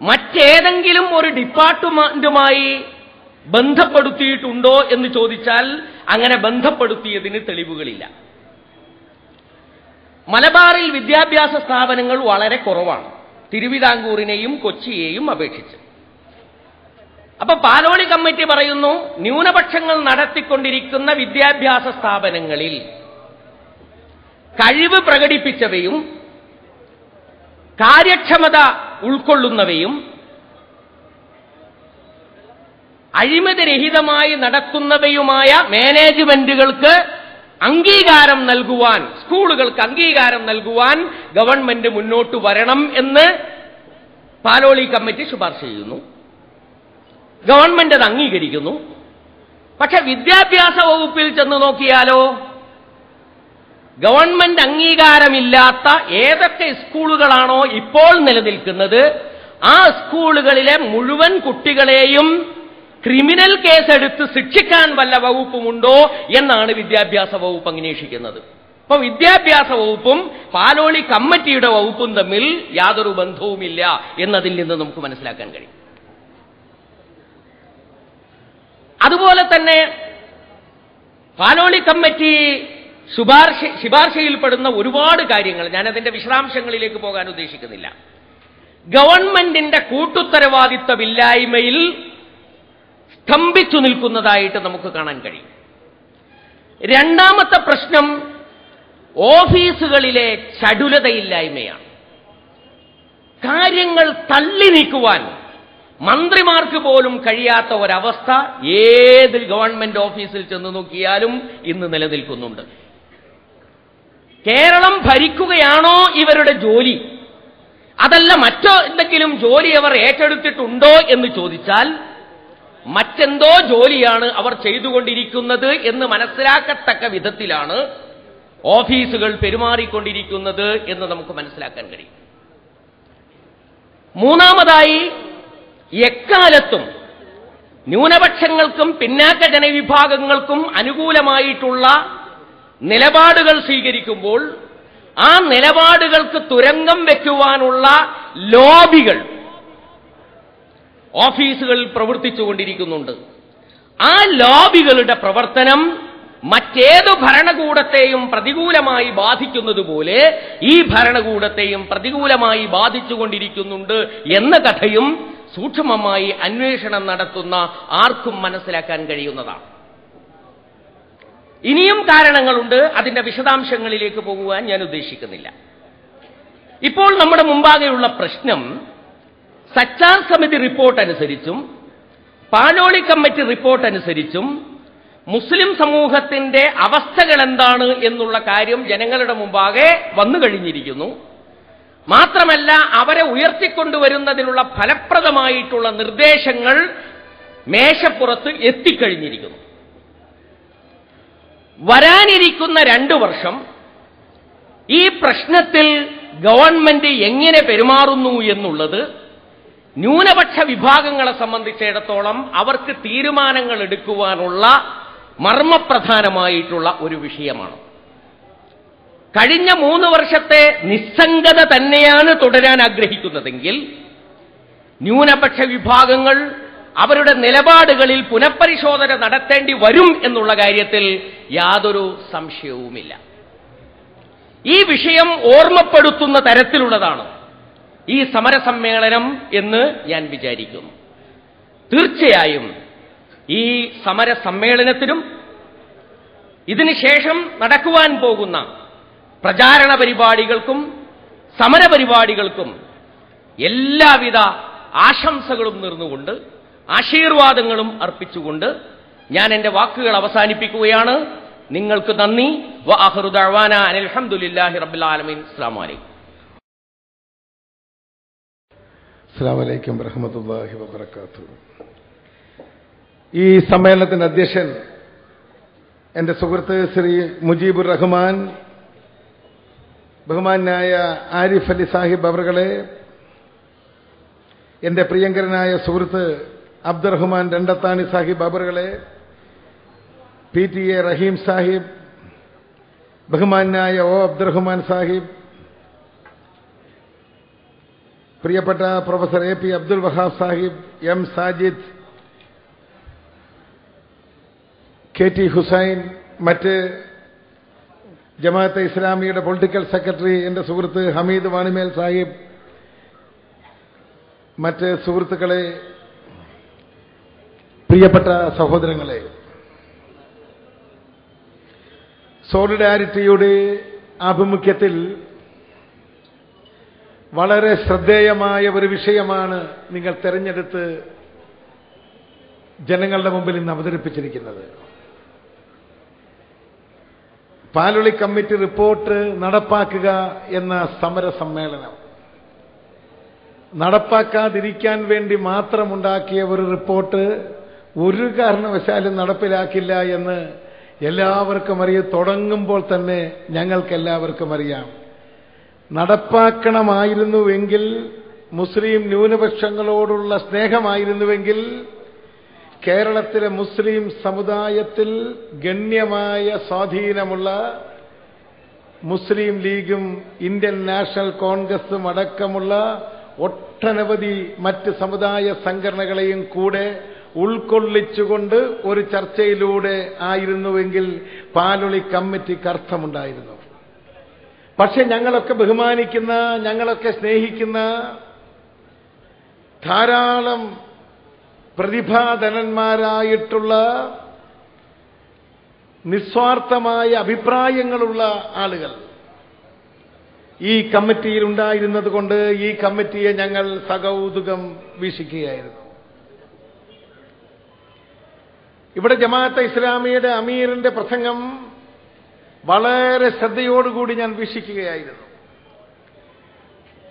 മറ്റേതെങ്കിലും ഒരു ഡിപ്പാർട്ട്മെന്റുമായി ബന്ധപ്പെടുത്തിയിട്ടുണ്ടോ എന്ന് ചോദിച്ചാൽ അങ്ങനെ ബന്ധപ്പെടുത്തിയതിന് തെളിവുകളില്ല. മലബാറിൽ വിദ്യാഭ്യാസ സ്ഥാപനങ്ങൾ വളരെ കുറവാണ്, തിരുവിതാംകൂറിനെയും കൊച്ചിയെയും അപേക്ഷിച്ച്. അപ്പൊ പാലോളി കമ്മിറ്റി പറയുന്നു, ന്യൂനപക്ഷങ്ങൾ നടത്തിക്കൊണ്ടിരിക്കുന്ന വിദ്യാഭ്യാസ സ്ഥാപനങ്ങളിൽ കഴിവ് പ്രകടിപ്പിച്ചവയും കാര്യക്ഷമത ഉൾക്കൊള്ളുന്നവയും അഴിമതിരഹിതമായി നടത്തുന്നവയുമായ മാനേജ്മെന്റുകൾക്ക് അംഗീകാരം നൽകുവാൻ, സ്കൂളുകൾക്ക് അംഗീകാരം നൽകുവാൻ ഗവൺമെന്റ് മുന്നോട്ട് വരണം എന്ന് പാലോളി കമ്മിറ്റി ശുപാർശ ചെയ്യുന്നു. ഗവൺമെന്റ് അത് അംഗീകരിക്കുന്നു. പക്ഷെ വിദ്യാഭ്യാസ വകുപ്പിൽ ചെന്ന് നോക്കിയാലോ, ഗവൺമെന്റ് അംഗീകാരമില്ലാത്ത ഏതൊക്കെ സ്കൂളുകളാണോ ഇപ്പോൾ നിലനിൽക്കുന്നത് ആ സ്കൂളുകളിലെ മുഴുവൻ കുട്ടികളെയും ക്രിമിനൽ കേസെടുത്ത് ശിക്ഷിക്കാൻ വല്ല വകുപ്പുമുണ്ടോ എന്നാണ് വിദ്യാഭ്യാസ വകുപ്പ് അന്വേഷിക്കുന്നത്. അപ്പൊ വിദ്യാഭ്യാസ വകുപ്പും പാലോളി കമ്മിറ്റിയുടെ വകുപ്പും തമ്മിൽ യാതൊരു ബന്ധവുമില്ല എന്നതിൽ നിന്ന് നമുക്ക് മനസ്സിലാക്കാൻ കഴിയും. അതുപോലെ തന്നെ പാലോളി കമ്മിറ്റി ശുപാർശയിൽപ്പെടുന്ന ഒരുപാട് കാര്യങ്ങൾ, ഞാനതിന്റെ വിശദാംശങ്ങളിലേക്ക് പോകാൻ ഉദ്ദേശിക്കുന്നില്ല, ഗവൺമെന്റിന്റെ കൂട്ടുത്തരവാദിത്വമില്ലായ്മയിൽ സ്തംഭിച്ചു നിൽക്കുന്നതായിട്ട് നമുക്ക് കാണാൻ കഴിയും. രണ്ടാമത്തെ പ്രശ്നം ഓഫീസുകളിലെ ചടുലതയില്ലായ്മയാണ്. കാര്യങ്ങൾ തള്ളി നീക്കുവാൻ മന്ത്രിമാർക്ക് പോലും കഴിയാത്ത ഒരവസ്ഥ ഏത് ഗവൺമെന്റ് ഓഫീസിൽ ചെന്ന് നോക്കിയാലും ഇന്ന് നിലനിൽക്കുന്നുണ്ട്. കേരളം ഭരിക്കുകയാണോ ഇവരുടെ ജോലി, അതല്ല മറ്റോ എന്തെങ്കിലും ജോലി അവർ ഏറ്റെടുത്തിട്ടുണ്ടോ എന്ന് ചോദിച്ചാൽ മറ്റെന്തോ ജോലിയാണ് അവർ ചെയ്തുകൊണ്ടിരിക്കുന്നത് എന്ന് മനസ്സിലാക്കത്തക്ക വിധത്തിലാണ് ഓഫീസുകൾ പെരുമാറിക്കൊണ്ടിരിക്കുന്നത് എന്ന് നമുക്ക് മനസ്സിലാക്കാൻ കഴിയും. മൂന്നാമതായി, എക്കാലത്തും ന്യൂനപക്ഷങ്ങൾക്കും പിന്നാക്ക ജനവിഭാഗങ്ങൾക്കും അനുകൂലമായിട്ടുള്ള നിലപാടുകൾ സ്വീകരിക്കുമ്പോൾ ആ നിലപാടുകൾക്ക് തുരങ്കം വയ്ക്കുവാനുള്ള ലോബികൾ ഓഫീസുകളിൽ പ്രവർത്തിച്ചുകൊണ്ടിരിക്കുന്നുണ്ട്. ആ ലോബികളുടെ പ്രവർത്തനം മറ്റേതു ഭരണകൂടത്തെയും പ്രതികൂലമായി ബാധിക്കുന്നതുപോലെ ഈ ഭരണകൂടത്തെയും പ്രതികൂലമായി ബാധിച്ചുകൊണ്ടിരിക്കുന്നുണ്ട് എന്ന കഥയും സൂക്ഷ്മമായി അന്വേഷണം നടത്തുന്ന ആർക്കും മനസ്സിലാക്കാൻ കഴിയുന്നതാണ്. ഇനിയും കാരണങ്ങളുണ്ട്, അതിന്റെ വിശദാംശങ്ങളിലേക്ക് പോകുവാൻ ഞാൻ ഉദ്ദേശിക്കുന്നില്ല. ഇപ്പോൾ നമ്മുടെ മുമ്പാകെയുള്ള പ്രശ്നം സച്ചാർ സമിതി റിപ്പോർട്ട് അനുസരിച്ചും പാലോളി കമ്മിറ്റി റിപ്പോർട്ട് അനുസരിച്ചും മുസ്ലിം സമൂഹത്തിന്റെ അവസ്ഥകൾ എന്താണ് എന്നുള്ള കാര്യം ജനങ്ങളുടെ മുമ്പാകെ വന്നു കഴിഞ്ഞിരിക്കുന്നു. മാത്രമല്ല, അവരെ ഉയർത്തിക്കൊണ്ടുവരുന്നതിനുള്ള ഫലപ്രദമായിട്ടുള്ള നിർദ്ദേശങ്ങൾ മേശപ്പുറത്ത് എത്തിക്കഴിഞ്ഞിരിക്കുന്നു. വരാനിരിക്കുന്ന 2 വർഷം ഈ പ്രശ്നത്തിൽ ഗവൺമെന്റ് എങ്ങനെ പെരുമാറുന്നു എന്നുള്ളത് ന്യൂനപക്ഷ വിഭാഗങ്ങളെ സംബന്ധിച്ചിടത്തോളം അവർക്ക് തീരുമാനങ്ങൾ എടുക്കുവാനുള്ള മർമ്മപ്രധാനമായിട്ടുള്ള ഒരു വിഷയമാണ്. കഴിഞ്ഞ 3 വർഷത്തെ നിസ്സംഗത തന്നെയാണ് തുടരാൻ ആഗ്രഹിക്കുന്നതെങ്കിൽ ന്യൂനപക്ഷ വിഭാഗങ്ങൾ അവരുടെ നിലപാടുകളിൽ പുനഃപരിശോധന നടത്തേണ്ടി വരും എന്നുള്ള കാര്യത്തിൽ യാതൊരു സംശയവുമില്ല. ഈ വിഷയം ഓർമ്മപ്പെടുത്തുന്ന തരത്തിലുള്ളതാണ്. ഈ സമരസമ്മേളനം എന്ന് ഞാൻ വിചാരിക്കുന്നു. തീർച്ചയായും ഈ സമരസമ്മേളനത്തിനും ഇതിനുശേഷം നടക്കുവാൻ പോകുന്ന പ്രചാരണ പരിപാടികൾക്കും സമരപരിപാടികൾക്കും എല്ലാവിധ ആശംസകളും നേർന്നുകൊണ്ട് ആശീർവാദങ്ങളും അർപ്പിച്ചുകൊണ്ട് ഞാൻ എൻ്റെ വാക്കുകൾ അവസാനിപ്പിക്കുകയാണ്. നിങ്ങൾക്ക് നന്ദി. വആഖിറു ദഅ്വാനാ അനിൽ ഹംദുലില്ലാഹി റബ്ബിൽ ആലമീൻ. അസ്സലാമു അലൈക്കും. അസ്സലാമു അലൈക്കും വറഹ്മത്തുള്ളാഹി വബറകാതുഹു. ഈ സമ്മേളനത്തിന്റെ അധ്യക്ഷൻ എന്റെ സുഹൃത്ത് ശ്രീ മുജീബുർ റഹ്മാൻ, ബഹുമാനായ ആരിഫ് അലി സാഹിബ് അവറുകളെ, എന്റെ പ്രിയങ്കരനായ സുഹൃത്ത് അബ്ദുറഹ്മാൻ രണ്ടത്താണി സാഹിബ് അവറുകളെ, PTA റഹീം സാഹിബ്, ബഹുമാനായ ഒ അബ്ദുറഹ്മാൻ സാഹിബ്, പ്രിയപ്പെട്ട professor AP Abdul Wahab Sahib, M Sajid, KT Hussain, മറ്റ് ജമാഅത്തെ ഇസ്ലാമിയുടെ പൊളിറ്റിക്കൽ സെക്രട്ടറി എന്റെ സുഹൃത്ത് ഹമീദ് വാണിമേൽ സാഹിബ്, മറ്റ് സുഹൃത്തുക്കളെ, പ്രിയപ്പെട്ട സഹോദരങ്ങളെ, സോളിഡാരിറ്റിയുടെ ആഭിമുഖ്യത്തിൽ വളരെ ശ്രദ്ധേയമായ ഒരു വിഷയമാണ് നിങ്ങൾ തെരഞ്ഞെടുത്ത് ജനങ്ങളുടെ മുമ്പിൽ ഇന്ന് അവതരിപ്പിച്ചിരിക്കുന്നത്. പാലൊളി കമ്മിറ്റി റിപ്പോർട്ട് നടപ്പാക്കുക എന്ന സമര സമ്മേളനം നടപ്പാക്കാതിരിക്കാൻ വേണ്ടി മാത്രമുണ്ടാക്കിയ ഒരു റിപ്പോർട്ട് ഒരു കാരണവശാലും നടപ്പിലാക്കില്ല എന്ന് എല്ലാവർക്കും അറിയാം. തുടങ്ങുമ്പോൾ തന്നെ ഞങ്ങൾക്കെല്ലാവർക്കും അറിയാം. നടപ്പാക്കണമായിരുന്നുവെങ്കിൽ, മുസ്ലിം ന്യൂനപക്ഷങ്ങളോടുള്ള സ്നേഹമായിരുന്നുവെങ്കിൽ, കേരളത്തിലെ മുസ്ലിം സമുദായത്തിൽ ഗണ്യമായ സ്വാധീനമുള്ള മുസ്ലിം ലീഗും ഇന്ത്യൻ നാഷണൽ കോൺഗ്രസും അടക്കമുള്ള ഒട്ടനവധി മറ്റ് സമുദായ സംഘടനകളെയും കൂടെ ഉൾക്കൊള്ളിച്ചുകൊണ്ട് ഒരു ചർച്ചയിലൂടെ ആയിരുന്നുവെങ്കിൽ പാലൊളി കമ്മിറ്റിക്ക് അർത്ഥമുണ്ടായിരുന്നു. പക്ഷെ ഞങ്ങളൊക്കെ ബഹുമാനിക്കുന്ന, ഞങ്ങളൊക്കെ സ്നേഹിക്കുന്ന ധാരാളം പ്രതിഭാധനന്മാരായിട്ടുള്ള നിസ്വാർത്ഥമായ അഭിപ്രായങ്ങളുള്ള ആളുകൾ ഈ കമ്മിറ്റിയിൽ ഉണ്ടായിരുന്നത് കൊണ്ട് ഈ കമ്മിറ്റിയെ ഞങ്ങൾ സകൗതുകം വീക്ഷിക്കുകയായിരുന്നു. ഇവിടെ ജമാഅത്തെ ഇസ്ലാമിയുടെ അമീറിന്റെ പ്രസംഗം വളരെ ശ്രദ്ധയോടുകൂടി ഞാൻ വീക്ഷിക്കുകയായിരുന്നു.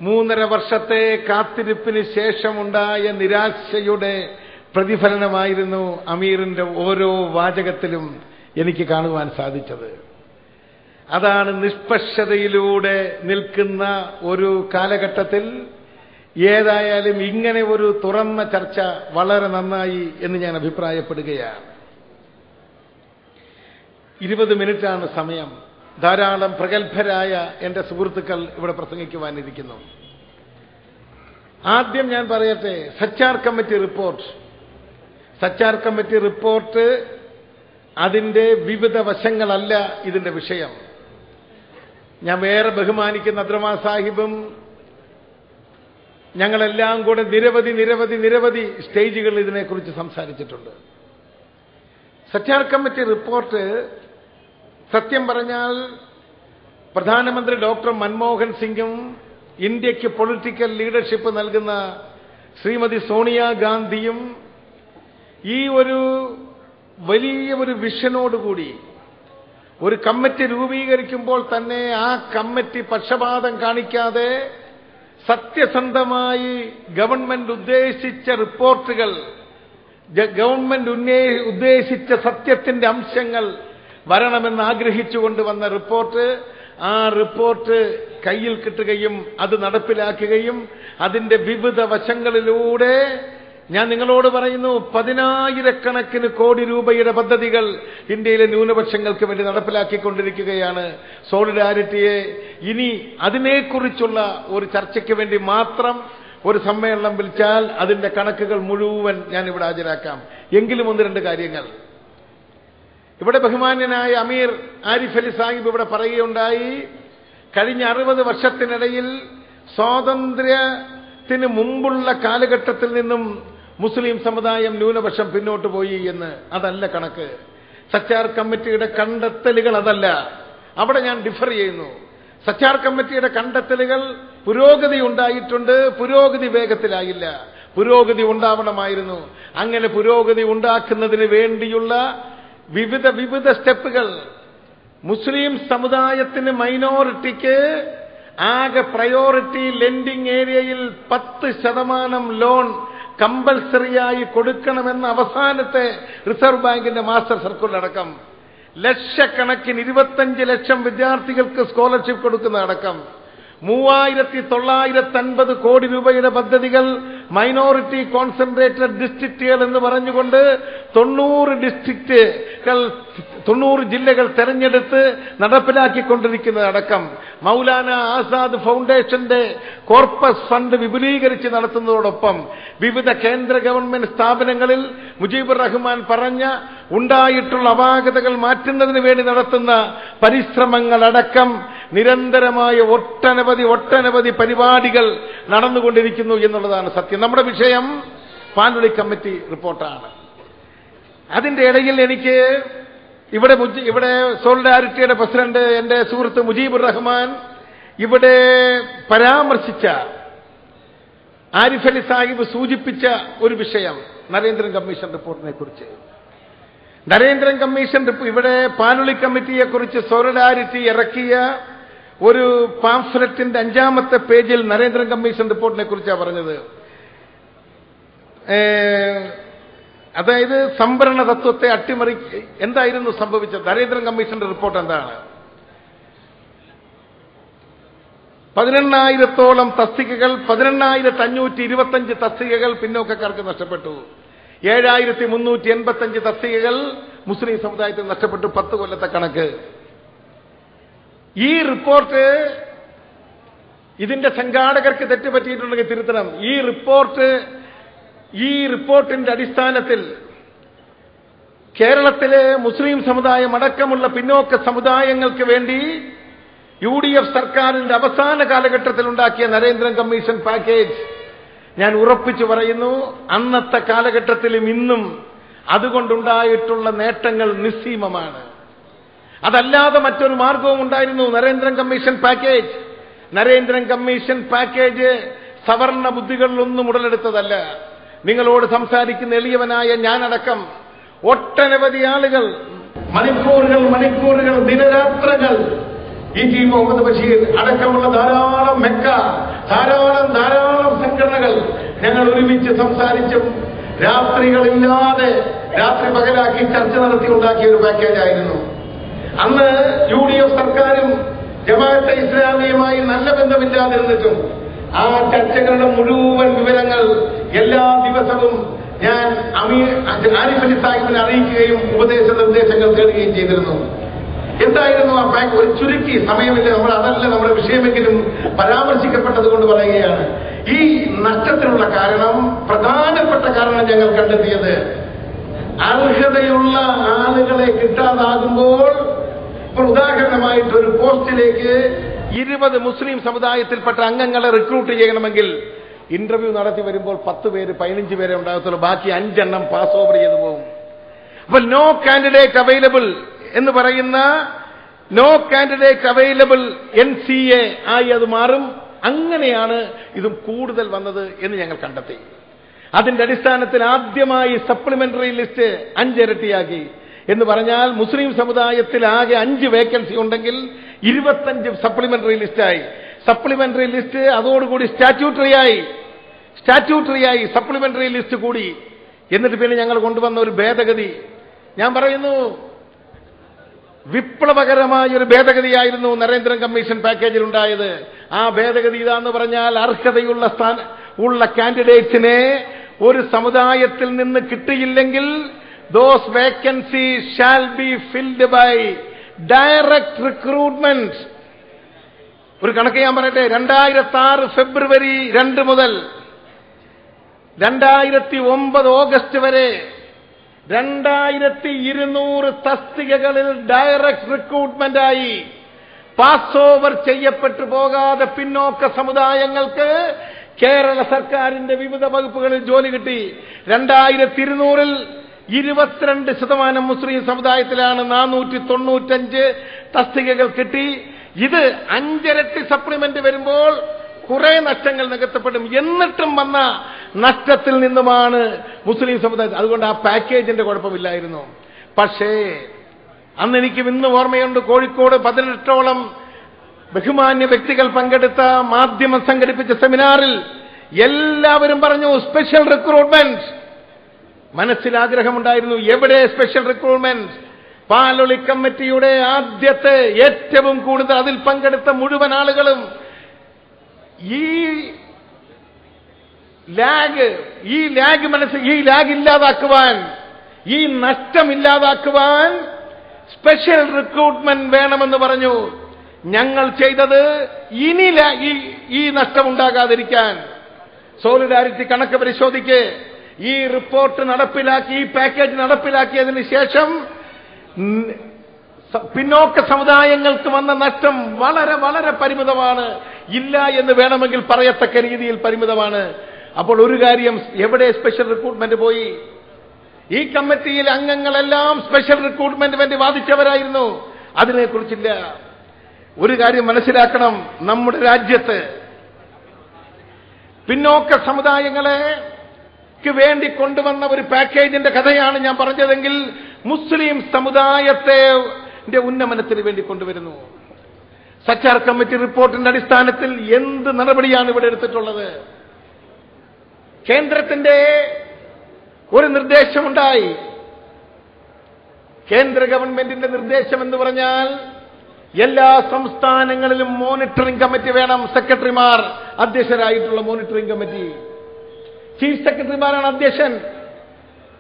3.5 വർഷത്തെ കാത്തിരിപ്പിന് ശേഷമുണ്ടായ നിരാശയുടെ പ്രതിഫലനമായിരുന്നു അമീറിന്റെ ഓരോ വാചകത്തിലും എനിക്ക് കാണുവാൻ സാധിച്ചത്. അതാണ് നിഷ്പക്ഷതയിലൂടെ നിൽക്കുന്ന ഒരു കാലഘട്ടത്തിൽ ഏതായാലും ഇങ്ങനെ ഒരു തുറന്ന ചർച്ച വളരെ നന്നായി എന്ന് ഞാൻ അഭിപ്രായപ്പെടുകയാണ്. 20 മിനിറ്റാണ് സമയം. ധാരാളം പ്രഗത്ഭരായ എന്റെ സുഹൃത്തുക്കൾ ഇവിടെ പ്രസംഗിക്കുവാനിരിക്കുന്നു. ആദ്യം ഞാൻ പറയട്ടെ, സച്ചാർ കമ്മിറ്റി റിപ്പോർട്ട് അതിന്റെ വിവിധ വശങ്ങളല്ല ഇതിന്റെ വിഷയം. ഞാൻ വേറെ ബഹുമാനിക്കുന്ന അബ്ദുറഹ്മാൻ സാഹിബും ഞങ്ങളെല്ലാം കൂടെ നിരവധി സ്റ്റേജുകളിൽ ഇതിനെക്കുറിച്ച് സംസാരിച്ചിട്ടുണ്ട്. സച്ചാർ കമ്മിറ്റി റിപ്പോർട്ട് സത്യം പറഞ്ഞാൽ പ്രധാനമന്ത്രി ഡോക്ടർ മൻമോഹൻ സിംഗും ഇന്ത്യക്ക് പൊളിറ്റിക്കൽ ലീഡർഷിപ്പ് നൽകുന്ന ശ്രീമതി സോണിയാഗാന്ധിയും ഈ ഒരു വലിയ ഒരു വിഷനോടുകൂടി ഒരു കമ്മിറ്റി രൂപീകരിക്കുമ്പോൾ തന്നെ ആ കമ്മിറ്റി പക്ഷപാതം കാണിക്കാതെ സത്യസന്ധമായി ഗവൺമെന്റ് ഉദ്ദേശിച്ച റിപ്പോർട്ടുകൾ, ഗവൺമെന്റ് ഉദ്ദേശിച്ച സത്യത്തിന്റെ അംശങ്ങൾ വരണമെന്ന് ആഗ്രഹിച്ചുകൊണ്ട് വന്ന റിപ്പോർട്ട്, ആ റിപ്പോർട്ട് കയ്യിൽ കിട്ടുകയും അത് നടപ്പിലാക്കുകയും അതിന്റെ വിവിധ വശങ്ങളിലൂടെ ഞാൻ നിങ്ങളോട് പറയുന്നു 10,000 കോടി രൂപയുടെ പദ്ധതികൾ ഇന്ത്യയിലെ ന്യൂനപക്ഷങ്ങൾക്ക് വേണ്ടി നടപ്പിലാക്കിക്കൊണ്ടിരിക്കുകയാണ്. സോളിഡാരിറ്റിയെ ഇനി അതിനെക്കുറിച്ചുള്ള ഒരു ചർച്ചയ്ക്ക് വേണ്ടി മാത്രം ഒരു സമ്മേളനം വിളിച്ചാൽ അതിന്റെ കണക്കുകൾ മുഴുവൻ ഞാൻ ഇവിടെ ഹാജരാക്കാം. എങ്കിലും 1-2 കാര്യങ്ങൾ ഇവിടെ ബഹുമാന്യനായ അമീർ ആരിഫ് അലി സാഹിബ് ഇവിടെ പറയുകയുണ്ടായി. കഴിഞ്ഞ 60 വർഷത്തിനിടയിൽ സ്വാതന്ത്ര്യത്തിന് മുമ്പുള്ള കാലഘട്ടത്തിൽ നിന്നും മുസ്ലിം സമുദായം ന്യൂനപക്ഷം പിന്നോട്ട് പോയി എന്ന്. അതല്ല കണക്ക്. സച്ചാർ കമ്മിറ്റിയുടെ കണ്ടെത്തലുകൾ അതല്ല. അവിടെ ഞാൻ ഡിഫർ ചെയ്യുന്നു. സച്ചാർ കമ്മിറ്റിയുടെ കണ്ടെത്തലുകൾ പുരോഗതി ഉണ്ടായിട്ടുണ്ട്, പുരോഗതി വേഗത്തിലായില്ല. പുരോഗതി ഉണ്ടാവണമായിരുന്നു. അങ്ങനെ പുരോഗതി ഉണ്ടാക്കുന്നതിന് വേണ്ടിയുള്ള വിവിധ സ്റ്റെപ്പുകൾ മുസ്ലിം സമുദായത്തിന്, മൈനോറിറ്റിക്ക് ആകെ പ്രയോറിറ്റി ലെൻഡിംഗ് ഏരിയയിൽ 10% ലോൺ കമ്പൽസറിയായി കൊടുക്കണമെന്ന അവസാനത്തെ റിസർവ് ബാങ്കിന്റെ മാസ്റ്റർ സർക്കുലർ അടക്കം, ലക്ഷക്കണക്കിന് 25 ലക്ഷം വിദ്യാർത്ഥികൾക്ക് സ്കോളർഷിപ്പ് കൊടുക്കുന്ന അടക്കം, 3950 കോടി രൂപയുടെ പദ്ധതികൾ മൈനോറിറ്റി കോൺസെൻട്രേറ്റഡ് ഡിസ്ട്രിക്റ്റുകൾ എന്ന് പറഞ്ഞുകൊണ്ട് 90 ജില്ലകൾ തെരഞ്ഞെടുത്ത് നടപ്പിലാക്കിക്കൊണ്ടിരിക്കുന്നതടക്കം, മൗലാന ആസാദ് ഫൗണ്ടേഷന്റെ കോർപ്പസ് ഫണ്ട് വിപുലീകരിച്ച് നടത്തുന്നതോടൊപ്പം വിവിധ കേന്ദ്ര ഗവൺമെന്റ് സ്ഥാപനങ്ങളിൽ മുജീബുർ റഹ്മാൻ പറഞ്ഞ ഉണ്ടായിട്ടുള്ള അപാകതകൾ മാറ്റുന്നതിന് വേണ്ടി നടത്തുന്ന പരിശ്രമങ്ങളടക്കം നിരന്തരമായ ഒട്ടനവധി പരിപാടികൾ നടന്നുകൊണ്ടിരിക്കുന്നു എന്നുള്ളതാണ് സത്യം. നമ്മുടെ വിഷയം പാനുളി കമ്മിറ്റി റിപ്പോർട്ടാണ്. അതിന്റെ ഇടയിൽ എനിക്ക് ഇവിടെ സോളിഡാരിറ്റിയുടെ പ്രസിഡന്റ് എന്റെ സുഹൃത്ത് മുജീബുർ റഹ്മാൻ ഇവിടെ പരാമർശിച്ച, ആരിഫ് അലി സാഹിബ് സൂചിപ്പിച്ച ഒരു വിഷയം നരേന്ദ്രൻ കമ്മീഷൻ റിപ്പോർട്ടിനെ കുറിച്ച്. നരേന്ദ്രൻ കമ്മീഷൻ ഇവിടെ പാനുളി കമ്മിറ്റിയെക്കുറിച്ച് സോളിഡാരിറ്റി ഇറക്കിയ ഒരു പാംഫ്ലെറ്റിന്റെ 5ാമത്തെ പേജിൽ നരേന്ദ്രൻ കമ്മീഷൻ റിപ്പോർട്ടിനെ കുറിച്ചാണ് പറഞ്ഞത്. അതായത് സംവരണ തത്വത്തെ എന്തായിരുന്നു സംഭവിച്ചത്? നരേന്ദ്രൻ കമ്മീഷന്റെ റിപ്പോർട്ട് എന്താണ്? 18,000-ഓളം തസ്തികകൾ, 18,525 തസ്തികകൾ പിന്നോക്കക്കാർക്ക് നഷ്ടപ്പെട്ടു. 7,385 തസ്തികകൾ മുസ്ലിം സമുദായത്തിന് നഷ്ടപ്പെട്ടു. 10 കൊല്ലത്തെ കണക്ക്. ഈ റിപ്പോർട്ട്, ഇതിന്റെ സംഘാടകർക്ക് തെറ്റുപറ്റിയിട്ടുണ്ടെങ്കിൽ തിരുത്തണം. ഈ റിപ്പോർട്ടിന്റെ അടിസ്ഥാനത്തിൽ കേരളത്തിലെ മുസ്ലിം സമുദായം അടക്കമുള്ള പിന്നോക്ക സമുദായങ്ങൾക്ക് വേണ്ടി UDF സർക്കാരിന്റെ അവസാന കാലഘട്ടത്തിൽ ഉണ്ടാക്കിയ നരേന്ദ്രൻ കമ്മീഷൻ പാക്കേജ്, ഞാൻ ഉറപ്പിച്ചു പറയുന്നു, അന്നത്തെ കാലഘട്ടത്തിലും ഇന്നും അതുകൊണ്ടുണ്ടായിട്ടുള്ള നേട്ടങ്ങൾ നിസ്സീമമാണ്. അതല്ലാതെ മറ്റൊരു മാർഗവും ഉണ്ടായിരുന്നു. നരേന്ദ്രൻ കമ്മീഷൻ പാക്കേജ് സവർണ ബുദ്ധികളിലൊന്നും ഉടലെടുത്തതല്ല. നിങ്ങളോട് സംസാരിക്കുന്ന എളിയവനായ ഞാനടക്കം ഒട്ടനവധി ആളുകൾ മണിക്കൂറുകൾ ദിനരാത്രങ്ങൾ E.T. മുഹമ്മദ് ബഷീർ അടക്കമുള്ള ധാരാളം ധാരാളം സംഘടനകൾ ഞങ്ങൾ ഒരുമിച്ച് സംസാരിച്ചും രാത്രികളില്ലാതെ രാത്രി പകലാക്കി ചർച്ച നടത്തി ഉണ്ടാക്കിയ ഒരു പാക്കേജായിരുന്നു. അന്ന് UDF സർക്കാരും ജമാഅത്തെ ഇസ്ലാമിയുമായി നല്ല ബന്ധമില്ലാതിരുന്നിട്ടും ആ ചർച്ചകളുടെ മുഴുവൻ വിവരങ്ങൾ എല്ലാ ദിവസവും ഞാൻ ആരിഫ് അലി സാഹിബിനെ അറിയിക്കുകയും ഉപദേശ നിർദ്ദേശങ്ങൾ തേടുകയും ചെയ്തിരുന്നു. എന്തായിരുന്നു ആ പാക്ക്? ഒരു ചുരുക്കി സമയമില്ല, അതല്ല നമ്മുടെ വിഷയമെങ്കിലും പരാമർശിക്കപ്പെട്ടത് കൊണ്ട് പറയുകയാണ്. ഈ നഷ്ടത്തിനുള്ള പ്രധാനപ്പെട്ട കാരണം ഞങ്ങൾ കണ്ടെത്തിയത്, അർഹതയുള്ള ആളുകളെ കിട്ടാതാകുമ്പോൾ, ഇപ്പോൾ ഉദാഹരണമായിട്ട് ഒരു പോസ്റ്റിലേക്ക് 20 മുസ്ലിം സമുദായത്തിൽപ്പെട്ട അംഗങ്ങളെ റിക്രൂട്ട് ചെയ്യണമെങ്കിൽ ഇന്റർവ്യൂ നടത്തി വരുമ്പോൾ 10 പേര് 15 പേരെ ഉണ്ടാകത്തുള്ളൂ. ബാക്കി 5 എണ്ണം പാസ് ഓവർ ചെയ്തു പോകും. അപ്പൊ നോ കാൻഡിഡേറ്റ് അവൈലബിൾ എന്ന് പറയുന്ന NCA ആയി അത് മാറും. അങ്ങനെയാണ് ഇതും കൂടുതൽ വന്നത് എന്ന് ഞങ്ങൾ കണ്ടെത്തി. അതിന്റെ അടിസ്ഥാനത്തിൽ ആദ്യമായി സപ്ലിമെന്ററി ലിസ്റ്റ് 5 ഇരട്ടിയാക്കി. എന്ന് പറഞ്ഞാൽ മുസ്ലിം സമുദായത്തിൽ ആകെ 5 വേക്കൻസി ഉണ്ടെങ്കിൽ 25 സപ്ലിമെന്ററി ലിസ്റ്റായി. സപ്ലിമെന്ററി ലിസ്റ്റ് അതോടുകൂടി സ്റ്റാറ്റ്യൂട്ടറിയായി സപ്ലിമെന്ററി ലിസ്റ്റ് കൂടി. എന്നിട്ട് പിന്നെ ഞങ്ങൾ കൊണ്ടുവന്ന ഒരു ഭേദഗതി, ഞാൻ പറയുന്നു വിപ്ലവകരമായ ഒരു ഭേദഗതിയായിരുന്നു നരേന്ദ്രൻ കമ്മീഷൻ പാക്കേജിൽ ഉണ്ടായത്. ആ ഭേദഗതി ഇതാന്ന് പറഞ്ഞാൽ, അർഹതയുള്ള കാൻഡിഡേറ്റ്സിനെ ഒരു സമുദായത്തിൽ നിന്ന് കിട്ടിയില്ലെങ്കിൽ those vacancies shall be filled by direct recruitment. ഒരു കണക്ക് ഞാൻ പറയട്ടെ. 2006 ഫെബ്രുവരി 2 മുതൽ 2009 ഓഗസ്റ്റ് വരെ 2200 തസ്തികകളിൽ ഡയറക്ട് റിക്രൂട്ട്മെന്റായി പാസ് ഓവർ ചെയ്യപ്പെട്ടു പോകാതെ പിന്നോക്ക സമുദായങ്ങൾക്ക് കേരള സർക്കാരിന്റെ വിവിധ വകുപ്പുകളിൽ ജോലി കിട്ടി. 2200 22% മുസ്ലിം സമുദായത്തിലാണ് 495 തസ്തികകൾ കിട്ടി. ഇത് 5 ഇരട്ടി സപ്ലിമെന്റ് വരുമ്പോൾ കുറെ നഷ്ടങ്ങൾ നികത്തപ്പെടും. എന്നിട്ടും വന്ന നഷ്ടത്തിൽ നിന്നുമാണ് മുസ്ലിം സമുദായം. അതുകൊണ്ട് ആ പാക്കേജിന്റെ കുഴപ്പമില്ലായിരുന്നു. പക്ഷേ അന്ന് എനിക്ക് ഇന്ന് ഓർമ്മയുണ്ട്, കോഴിക്കോട് 18ഓളം ബഹുമാന്യ വ്യക്തികൾ പങ്കെടുത്ത മാധ്യമം സംഘടിപ്പിച്ച സെമിനാറിൽ എല്ലാവരും പറഞ്ഞു സ്പെഷ്യൽ റിക്രൂട്ട്മെന്റ്. മനസ്സിലാഗ്രഹമുണ്ടായിരുന്നു, എവിടെ സ്പെഷ്യൽ റിക്രൂട്ട്മെന്റ്? പാലൊളി കമ്മിറ്റിയുടെ ആദ്യത്തെ ഏറ്റവും കൂടുതൽ അതിൽ പങ്കെടുത്ത മുഴുവൻ ആളുകളും ഈ ലാഗ് ഇല്ലാതാക്കുവാൻ, ഈ നഷ്ടം ഇല്ലാതാക്കുവാൻ സ്പെഷ്യൽ റിക്രൂട്ട്മെന്റ് വേണമെന്ന് പറഞ്ഞു. ഞങ്ങൾ ചെയ്തത് ഇനി ഈ നഷ്ടമുണ്ടാകാതിരിക്കാൻ സോളിഡാരിറ്റി കണക്ക് പരിശോധിക്ക്. ഈ റിപ്പോർട്ട് നടപ്പിലാക്കി, ഈ പാക്കേജ് നടപ്പിലാക്കിയതിന് ശേഷം പിന്നോക്ക സമുദായങ്ങൾക്ക് വന്ന നഷ്ടം വളരെ വളരെ പരിമിതമാണ്. ഇല്ല എന്ന് വേണമെങ്കിൽ പറയത്തക്ക രീതിയിൽ പരിമിതമാണ്. അപ്പോൾ ഒരു കാര്യം, എവിടെ സ്പെഷ്യൽ റിക്രൂട്ട്മെന്റ് പോയി? ഈ കമ്മിറ്റിയിൽ അംഗങ്ങളെല്ലാം സ്പെഷ്യൽ റിക്രൂട്ട്മെന്റ് വേണ്ടി വാദിച്ചവരായിരുന്നു. അതിനെക്കുറിച്ചില്ല. ഒരു കാര്യം മനസ്സിലാക്കണം, നമ്മുടെ രാജ്യത്ത് പിന്നോക്ക സമുദായങ്ങൾക്ക് വേണ്ടി കൊണ്ടുവന്ന ഒരു പാക്കേജിന്റെ കഥയാണ് ഞാൻ പറഞ്ഞതെങ്കിൽ മുസ്ലിം സമുദായത്തെ ഉന്നമനത്തിന് വേണ്ടി കൊണ്ടുവരുന്നു. സച്ചാർ കമ്മിറ്റി റിപ്പോർട്ടിന്റെ അടിസ്ഥാനത്തിൽ എന്ത് നടപടിയാണ് ഇവിടെ എടുത്തിട്ടുള്ളത്? കേന്ദ്രത്തിന്റെ ഒരു നിർദ്ദേശമുണ്ടായി. കേന്ദ്ര ഗവൺമെന്റിന്റെ നിർദ്ദേശം എന്ന് പറഞ്ഞാൽ എല്ലാ സംസ്ഥാനങ്ങളിലും മോണിറ്ററിംഗ് കമ്മിറ്റി വേണം. സെക്രട്ടറിമാർ അധ്യക്ഷരായിട്ടുള്ള മോണിറ്ററിംഗ് കമ്മിറ്റി, ചീഫ് സെക്രട്ടറിമാരാണ് അധ്യക്ഷൻ.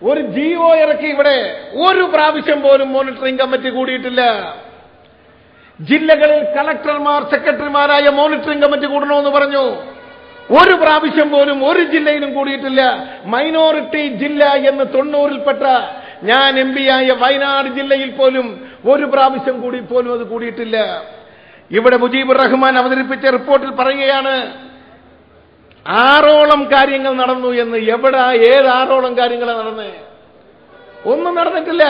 ഒരു ജിഒ ഇറക്കി. ഇവിടെ ഒരു പ്രാവശ്യം പോലും മോണിറ്ററിംഗ് കമ്മിറ്റി കൂടിയിട്ടില്ല. ജില്ലകളിൽ കളക്ടർമാർ സെക്രട്ടറിമാരായ മോണിറ്ററിംഗ് കമ്മിറ്റി കൂടണമെന്ന് പറഞ്ഞു. ഒരു പ്രാവശ്യം പോലും ഒരു ജില്ലയിലും കൂടിയിട്ടില്ല. മൈനോറിറ്റി ജില്ല എന്ന് 90-ൽപ്പെട്ട ഞാൻ MP ആയ വയനാട് ജില്ലയിൽ പോലും ഒരു പ്രാവശ്യം കൂടി പോലും അത് കൂടിയിട്ടില്ല. ഇവിടെ മുജീബുർ റഹ്മാൻ അവതരിപ്പിച്ച റിപ്പോർട്ടിൽ പറയുകയാണ് 6ഓളം കാര്യങ്ങൾ നടന്നു എന്ന്. എവിടെ, ഏത് 6ഓളം കാര്യങ്ങളാണ് നടന്നത്? ഒന്നും നടന്നിട്ടില്ല.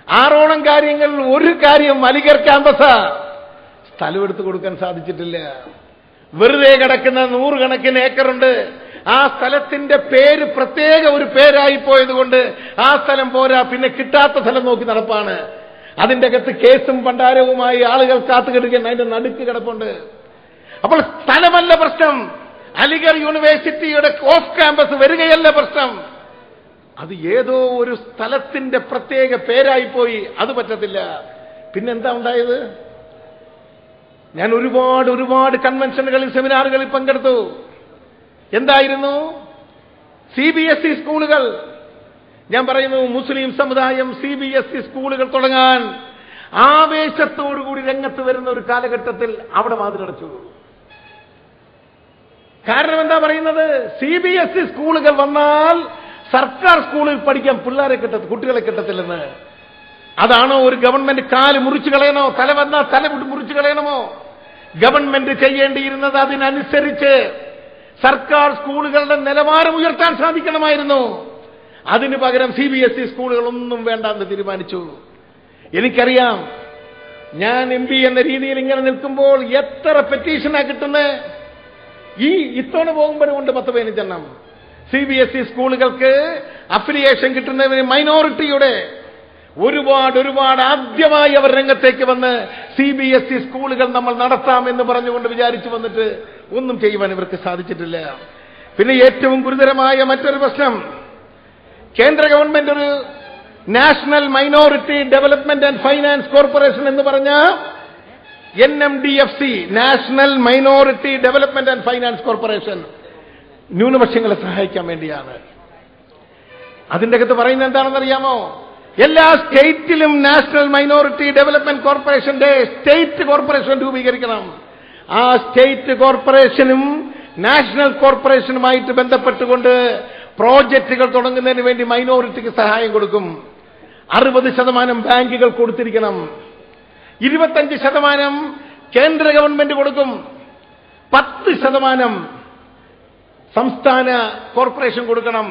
6ഓളം കാര്യങ്ങൾ. ഒരു കാര്യം, അലിഗർ ക്യാമ്പസ് സ്ഥലമെടുത്ത് കൊടുക്കാൻ സാധിച്ചിട്ടില്ല. വെറുതെ കിടക്കുന്ന 100 കണക്കിന് ഏക്കറുണ്ട്. ആ സ്ഥലത്തിന്റെ പേര് പ്രത്യേക ഒരു പേരായി പോയതുകൊണ്ട് ആ സ്ഥലം പോരാ, പിന്നെ കിട്ടാത്ത സ്ഥലം നോക്കി നടപ്പാണ്. അതിന്റെ അകത്ത് കേസും പണ്ടാരവുമായി ആളുകൾ കാത്തുകിടക്കാൻ അതിന്റെ നടുക്ക് കിടപ്പുണ്ട്. അപ്പോൾ സ്ഥലമല്ല പ്രശ്നം, അലിഗർ യൂണിവേഴ്സിറ്റിയുടെ ഓഫ് ക്യാമ്പസ് വരികയല്ല പ്രശ്നം. അത് ഏതോ ഒരു സ്ഥലത്തിന്റെ പ്രത്യേക പേരായിപ്പോയി. അത് പറ്റത്തില്ല. പിന്നെന്താ ഉണ്ടായത്? ഞാൻ ഒരുപാട് കൺവെൻഷനുകളിൽ, സെമിനാറുകളിൽ പങ്കെടുത്തു. എന്തായിരുന്നു? CBSE സ്കൂളുകൾ. ഞാൻ പറയുന്നു, മുസ്ലിം സമുദായം CBSE സ്കൂളുകൾ തുടങ്ങാൻ ആവേശത്തോടുകൂടി രംഗത്ത് വരുന്ന ഒരു കാലഘട്ടത്തിൽ അവിടെ വാതിലടച്ചു. കാരണം എന്താ പറയുന്നത്? CBSE സ്കൂളുകൾ വന്നാൽ സർക്കാർ സ്കൂളിൽ പഠിക്കാൻ കുട്ടികളെ കിട്ടത്തില്ലെന്ന്. അതാണോ ഒരു ഗവൺമെന്റ്? കാല് മുറിച്ചു കളയണോ? തല വന്നാൽ തല മുറിച്ചു കളയണമോ? ഗവൺമെന്റ് ചെയ്യേണ്ടിയിരുന്നത് അതിനനുസരിച്ച് സർക്കാർ സ്കൂളുകളുടെ നിലവാരം ഉയർത്താൻ സാധിക്കണമായിരുന്നു. അതിനു പകരം CBSE സ്കൂളുകളൊന്നും വേണ്ടാന്ന് തീരുമാനിച്ചു. എനിക്കറിയാം, ഞാൻ MP എന്ന രീതിയിൽ ഇങ്ങനെ നിൽക്കുമ്പോൾ എത്ര പെറ്റീഷനാ കിട്ടുന്നത്. ഇത്തവണ പോകുമ്പോഴുണ്ട് 10-15 എണ്ണം. CBSE സ്കൂളുകൾക്ക് അഫിലിയേഷൻ കിട്ടുന്നതിന് മൈനോറിറ്റിയുടെ ഒരുപാട് ആദ്യമായി അവർ രംഗത്തേക്ക് വന്ന് CBSE സ്കൂളുകൾ നമ്മൾ നടത്താം എന്ന് പറഞ്ഞുകൊണ്ട് വിചാരിച്ചു വന്നിട്ട് ഒന്നും ചെയ്യുവാൻ ഇവർക്ക് സാധിച്ചിട്ടില്ല. പിന്നെ ഏറ്റവും ഗുരുതരമായ മറ്റൊരു പ്രശ്നം, കേന്ദ്ര ഗവൺമെന്റ് ഒരു national minority development and finance corporation എന്ന് പറഞ്ഞ NMDFC, national minority development and finance corporation, ന്യൂനപക്ഷങ്ങളെ സഹായിക്കാൻ വേണ്ടിയാണ്. അതിന്റെ അകത്ത് പറയുന്നത് എന്താണെന്നറിയാമോ? എല്ലാ സ്റ്റേറ്റിലും നാഷണൽ മൈനോറിറ്റി ഡെവലപ്മെന്റ് കോർപ്പറേഷന്റെ സ്റ്റേറ്റ് കോർപ്പറേഷൻ രൂപീകരിക്കണം. ആ സ്റ്റേറ്റ് കോർപ്പറേഷനും നാഷണൽ കോർപ്പറേഷനുമായിട്ട് ബന്ധപ്പെട്ടുകൊണ്ട് പ്രോജക്റ്റുകൾ തുടങ്ങുന്നതിന് വേണ്ടി മൈനോറിറ്റിക്ക് സഹായം കൊടുക്കും. 60% ബാങ്കുകൾ കൊടുത്തിരിക്കണം. 25% കേന്ദ്ര ഗവൺമെന്റ് കൊടുക്കും, 10% സംസ്ഥാന കോർപ്പറേഷൻ കൊടുക്കണം,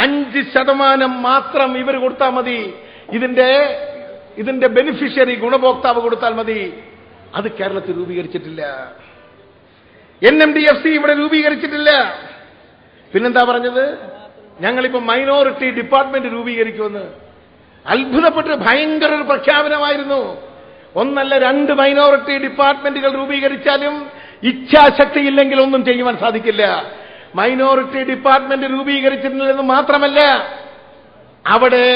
5% മാത്രം ഇവർ കൊടുത്താൽ മതി. ഇതിന്റെ ബെനിഫിഷ്യറി ഗുണഭോക്താവ് കൊടുത്താൽ മതി. അത് കേരളത്തിൽ രൂപീകരിച്ചിട്ടില്ല. NMDFC ഇവിടെ രൂപീകരിച്ചിട്ടില്ല. പിന്നെന്താ പറഞ്ഞത്? ഞങ്ങളിപ്പോ മൈനോറിറ്റി ഡിപ്പാർട്ട്മെന്റ് രൂപീകരിക്കുമെന്ന്. അത്ഭുതപ്പെട്ട് ഭയങ്കര ഒരു പ്രഖ്യാപനമായിരുന്നു. 1 അല്ല 2 മൈനോറിറ്റി ഡിപ്പാർട്ട്മെന്റുകൾ രൂപീകരിച്ചാലും ഇച്ഛാശക്തിയില്ലെങ്കിൽ ഒന്നും ചെയ്യുവാൻ സാധിക്കില്ല. മൈനോറിറ്റി ഡിപ്പാർട്ട്മെന്റ് രൂപീകരിച്ചിട്ടില്ലെന്ന് മാത്രമല്ല, അവിടെ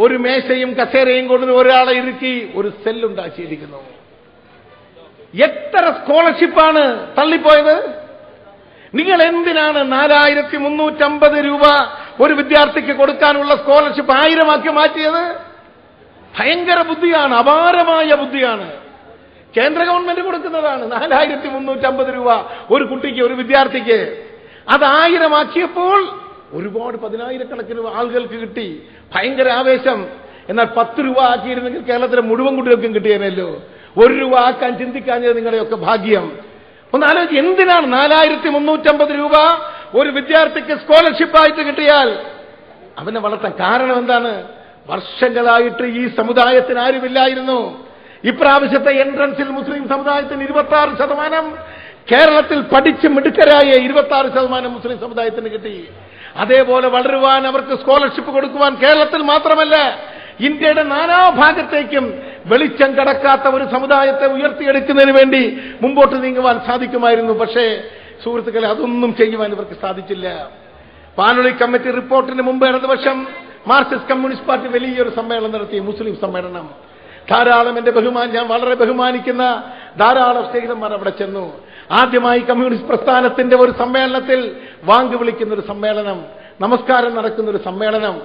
ഒരു മേശയും കസേരയും കൊണ്ട് ഒരാളെ ഇരുത്തി ഒരു സെല്ലുണ്ടാക്കിയിരിക്കുന്നു. എത്ര സ്കോളർഷിപ്പാണ് തള്ളിപ്പോയത്? നിങ്ങൾ എന്തിനാണ് 4350 രൂപ ഒരു വിദ്യാർത്ഥിക്ക് കൊടുക്കാനുള്ള സ്കോളർഷിപ്പ് 1000 ആക്കി മാറ്റിയത്? ഭയങ്കര ബുദ്ധിയാണ്, അപാരമായ ബുദ്ധിയാണ്. കേന്ദ്ര ഗവൺമെന്റ് കൊടുക്കുന്നതാണ് 4350 രൂപ ഒരു കുട്ടിക്ക്, ഒരു വിദ്യാർത്ഥിക്ക്. അത് 1000 ആക്കിയപ്പോൾ ഒരുപാട് 10,000-കണക്കിന് ആളുകൾക്ക് കിട്ടി. ഭയങ്കര ആവേശം. എന്നാൽ 10 രൂപ ആക്കിയിരുന്നെങ്കിൽ കേരളത്തിലെ മുഴുവൻ കുട്ടികൾക്കും കിട്ടിയേനല്ലോ. 1 രൂപ ആക്കാൻ ചിന്തിക്കാഞ്ഞത് നിങ്ങളുടെയൊക്കെ ഭാഗ്യം. ഒന്ന് ആലോചിച്ച്, എന്തിനാണ് 4350 രൂപ ഒരു വിദ്യാർത്ഥിക്ക് സ്കോളർഷിപ്പായിട്ട് കിട്ടിയാൽ അവനെ വളർത്താൻ കാരണം എന്താണ്? വർഷങ്ങളായിട്ട് ഈ സമുദായത്തിന് ആരുമില്ലായിരുന്നു. ഇപ്രാവശ്യത്തെ എൻട്രൻസിൽ മുസ്ലിം സമുദായത്തിന് 26%, കേരളത്തിൽ പഠിച്ച് മിടുക്കരായ 26% മുസ്ലിം സമുദായത്തിന് കിട്ടി. അതേപോലെ വളരുവാൻ, അവർക്ക് സ്കോളർഷിപ്പ് കൊടുക്കുവാൻ കേരളത്തിൽ മാത്രമല്ല ഇന്ത്യയുടെ നാനാഭാഗത്തേക്കും വെളിച്ചം കടക്കാത്ത ഒരു സമുദായത്തെ ഉയർത്തിയെടുക്കുന്നതിന് വേണ്ടി മുമ്പോട്ട് നീങ്ങുവാൻ സാധിക്കുമായിരുന്നു. പക്ഷേ സുഹൃത്തുക്കളെ, അതൊന്നും ചെയ്യുവാൻ ഇവർക്ക് സാധിച്ചില്ല. പാനൊളി കമ്മിറ്റി റിപ്പോർട്ടിന് മുമ്പ് ഇടതുപക്ഷം മാർക്സിസ്റ്റ് കമ്മ്യൂണിസ്റ്റ് പാർട്ടി വലിയൊരു സമ്മേളനം നടത്തി, മുസ്ലിം സമ്മേളനം. ധാരാളം ഞാൻ വളരെ ബഹുമാനിക്കുന്ന ധാരാളം സ്നേഹിതന്മാർ അവിടെ ചെന്നു. ആദ്യമായി കമ്മ്യൂണിസ്റ്റ് പ്രസ്ഥാനത്തിന്റെ ഒരു സമ്മേളനത്തിൽ വാങ്ക് വിളിക്കുന്ന ഒരു സമ്മേളനം, നമസ്കാരം നടക്കുന്ന ഒരു സമ്മേളനം.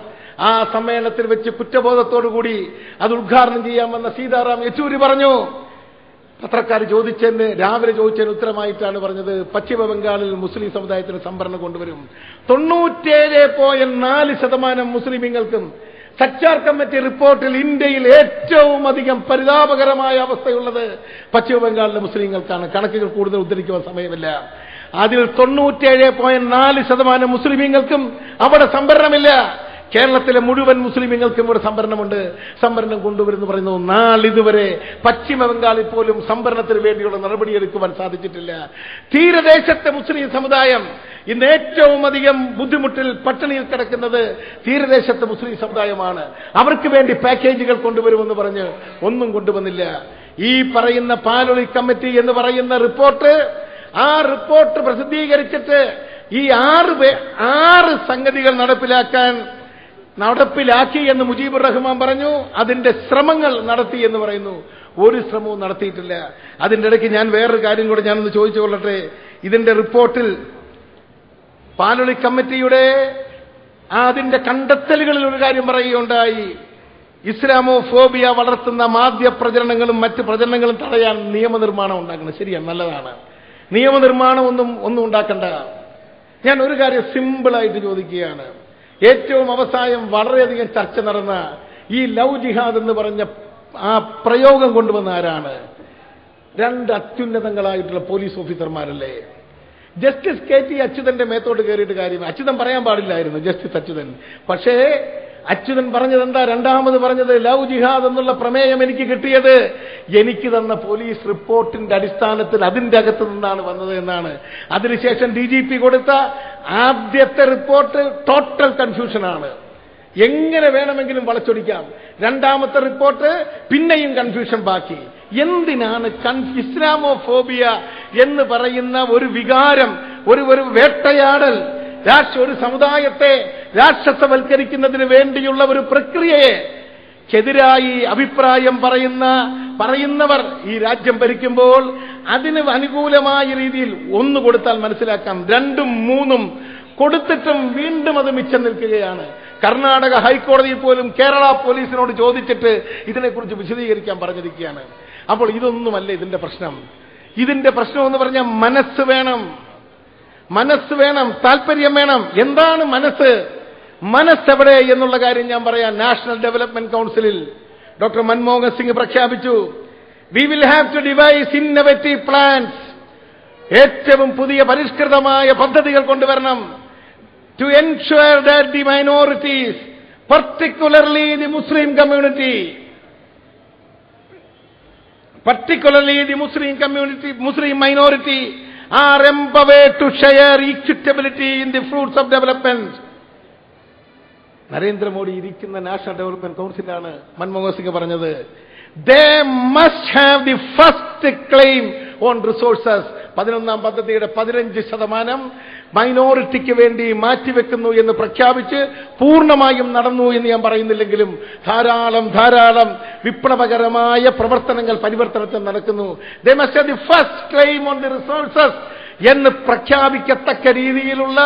ആ സമ്മേളനത്തിൽ വെച്ച് കുറ്റബോധത്തോടുകൂടി അത് ഉദ്ഘാടനം ചെയ്യാമെന്ന സീതാറാം യെച്ചൂരി പറഞ്ഞു. പത്രക്കാർ രാവിലെ ചോദിച്ചതിന് ഉത്തരമായിട്ടാണ് പറഞ്ഞത്, പശ്ചിമ ബംഗാളിൽ മുസ്ലിം സമുദായത്തിന് സംവരണം കൊണ്ടുവരും. 97.4% മുസ്ലിമീങ്ങൾക്കും. സച്ചാർ കമ്മിറ്റി റിപ്പോർട്ടിൽ ഇന്ത്യയിൽ ഏറ്റവും അധികം പരിതാപകരമായ അവസ്ഥയുള്ളത് പശ്ചിമ ബംഗാളിലെ മുസ്ലിങ്ങൾക്കാണ്. കണക്കുകൾ കൂടുതൽ ഉദ്ധരിക്കുവാൻ സമയമില്ല. അതിൽ 97.4% മുസ്ലിമീങ്ങൾക്കും അവിടെ സംവരണമില്ല. കേരളത്തിലെ മുഴുവൻ മുസ്ലിമീങ്ങൾക്കും ഇവിടെ സംവരണമുണ്ട്. സംവരണം കൊണ്ടുവരുന്നു പറയുന്നു. നാളിതുവരെ പശ്ചിമ ബംഗാളിൽ പോലും സംവരണത്തിന് വേണ്ടിയുള്ള നടപടിയെടുക്കുവാൻ സാധിച്ചിട്ടില്ല. തീരദേശത്തെ മുസ്ലിം സമുദായം ഇന്ന് ഏറ്റവും അധികം ബുദ്ധിമുട്ടിൽ പട്ടിണിയിൽ കിടക്കുന്നത് തീരദേശത്തെ മുസ്ലിം സമുദായമാണ്. അവർക്ക് വേണ്ടി പാക്കേജുകൾ കൊണ്ടുവരുമെന്ന് പറഞ്ഞ് ഒന്നും കൊണ്ടുവന്നില്ല. ഈ പറയുന്ന പാനൊളി കമ്മിറ്റി എന്ന് പറയുന്ന റിപ്പോർട്ട്, ആ റിപ്പോർട്ട് പ്രസിദ്ധീകരിച്ചിട്ട് ഈ 6 സംഗതികൾ നടപ്പിലാക്കി എന്ന് മുജീബുർ റഹ്മാൻ പറഞ്ഞു. അതിന്റെ ശ്രമങ്ങൾ നടത്തി എന്ന് പറയുന്നു. ഒരു ശ്രമവും നടത്തിയിട്ടില്ല. അതിന്റെ ഇടയ്ക്ക് ഞാൻ വേറൊരു കാര്യം കൂടെ ഞാനൊന്ന് ചോദിച്ചു കൊള്ളട്ടെ. ഇതിന്റെ റിപ്പോർട്ടിൽ പാനൊളി കമ്മിറ്റിയുടെ അതിന്റെ കണ്ടെത്തലുകളിൽ ഒരു കാര്യം പറയുകയുണ്ടായി. ഇസ്ലാമോഫോബിയ വളർത്തുന്ന മാധ്യ പ്രചരണങ്ങളും മറ്റ് പ്രചരണങ്ങളും തടയാൻ നിയമനിർമ്മാണം ഉണ്ടാക്കണം. ശരിയാണ്, നല്ലതാണ്. നിയമനിർമ്മാണം ഒന്നും ഉണ്ടാക്കണ്ട. ഞാൻ ഒരു കാര്യം സിമ്പിളായിട്ട് ചോദിക്കുകയാണ്. ഏറ്റവും അവസാനം വളരെയധികം ചർച്ച നടന്ന ഈ ലവ് ജിഹാദ് എന്ന് പറഞ്ഞ ആ പ്രയോഗം കൊണ്ടുവന്ന ആരാണ്? 2 അത്യുന്നതങ്ങളായിട്ടുള്ള പോലീസ് ഓഫീസർമാരല്ലേ? ജസ്റ്റിസ് KT അച്യുതന്റെ മേത്തോട്ട് കയറിയിട്ട് കാര്യം അച്യുതൻ പറയാൻ പാടില്ലായിരുന്നു, ജസ്റ്റിസ് അച്യുതൻ. പക്ഷേ അച്യുതൻ പറഞ്ഞത് എന്താ? രണ്ടാമത് പറഞ്ഞത്, ലവ് ജിഹാദ് എന്നുള്ള പ്രമേയം എനിക്ക് കിട്ടിയത് എനിക്ക് തന്ന പോലീസ് റിപ്പോർട്ടിന്റെ അടിസ്ഥാനത്തിൽ അതിന്റെ അകത്ത് നിന്നാണ് വന്നത് എന്നാണ്. അതിനുശേഷം DGP കൊടുത്ത ആദ്യത്തെ റിപ്പോർട്ട് ടോട്ടൽ കൺഫ്യൂഷനാണ്. എങ്ങനെ വേണമെങ്കിലും വളച്ചൊടിക്കാം. രണ്ടാമത്തെ റിപ്പോർട്ട് പിന്നെയും കൺഫ്യൂഷൻ ബാക്കി. എന്തിനാണ് ഇസ്ലാമോഫോബിയ എന്ന് പറയുന്ന ഒരു വികാരം, ഒരു വേട്ടയാടൽ, ഒരു സമുദായത്തെ രാക്ഷസവൽക്കരിക്കുന്നതിന് വേണ്ടിയുള്ള ഒരു പ്രക്രിയയെതിരായി അഭിപ്രായം പറയുന്നവർ ഈ രാജ്യം ഭരിക്കുമ്പോൾ അതിന് അനുകൂലമായ രീതിയിൽ 1 കൊടുത്താൽ മനസ്സിലാക്കാം. 2ഉം 3ഉം കൊടുത്തിട്ടും വീണ്ടും അത് മിച്ചം നിൽക്കുകയാണ്. കർണാടക ഹൈക്കോടതിയിൽ പോലും കേരള പോലീസിനോട് ചോദിച്ചിട്ട് ഇതിനെക്കുറിച്ച് വിശദീകരിക്കാൻ പറഞ്ഞിരിക്കുകയാണ്. അപ്പോൾ ഇതൊന്നുമല്ല ഇതിന്റെ പ്രശ്നം. ഇതിന്റെ പ്രശ്നം എന്ന് പറഞ്ഞാൽ മനസ്സ് വേണം, താല്പര്യം വേണം. എന്താണ് മനസ്സെവിടെ എന്നുള്ള കാര്യം ഞാൻ പറയാം. നാഷണൽ ഡെവലപ്മെന്റ് കൗൺസിലിൽ ഡോക്ടർ മൻമോഹൻ സിംഗ് പ്രഖ്യാപിച്ചു, We will have to devise innovative plans. ഏറ്റവും പുതിയ പരിഷ്കൃതമായ പദ്ധതികൾ കൊണ്ടുവരണം. To ensure that the minorities, particularly the Muslim community, Muslim minority, are empowered to share equitability in the fruits of development. Narendra Modi ഇരിക്കുന്ന national development കൗൺസിലാണ് Manmohan Singh പറഞ്ഞത്. They must have the first claim on resources. 11ാം പദ്ധതിയുടെ 15% മൈനോറിറ്റിക്ക് വേണ്ടി മാറ്റിവെക്കുന്നു എന്ന് പ്രഖ്യാപിച്ച് പൂർണ്ണമായും നടന്നു എന്ന് ഞാൻ പറയുന്നില്ലെങ്കിലും ധാരാളം വിപ്ലവകരമായ പ്രവർത്തനങ്ങൾ പരിവർത്തനത്തിൽ നടക്കുന്നു. They must have the first claim on the resources എന്ന് പ്രഖ്യാപിക്കത്തക്ക രീതിയിലുള്ള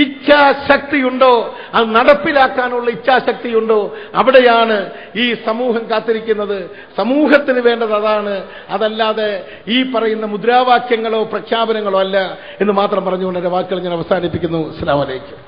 ഇച്ഛാശക്തിയുണ്ടോ, അത് നടപ്പിലാക്കാനുള്ള ഇച്ഛാശക്തിയുണ്ടോ, അവിടെയാണ് ഈ സമൂഹം കാത്തിരിക്കുന്നത്. സമൂഹത്തിന് വേണ്ടത് അതാണ്, അതല്ലാതെ ഈ പറയുന്ന മുദ്രാവാക്യങ്ങളോ പ്രഖ്യാപനങ്ങളോ അല്ല എന്ന് മാത്രം പറഞ്ഞുകൊണ്ട് എന്റെ വാക്കുകൾ ഞാൻ അവസാനിപ്പിക്കുന്നു. അസ്സലാമു അലൈക്കും.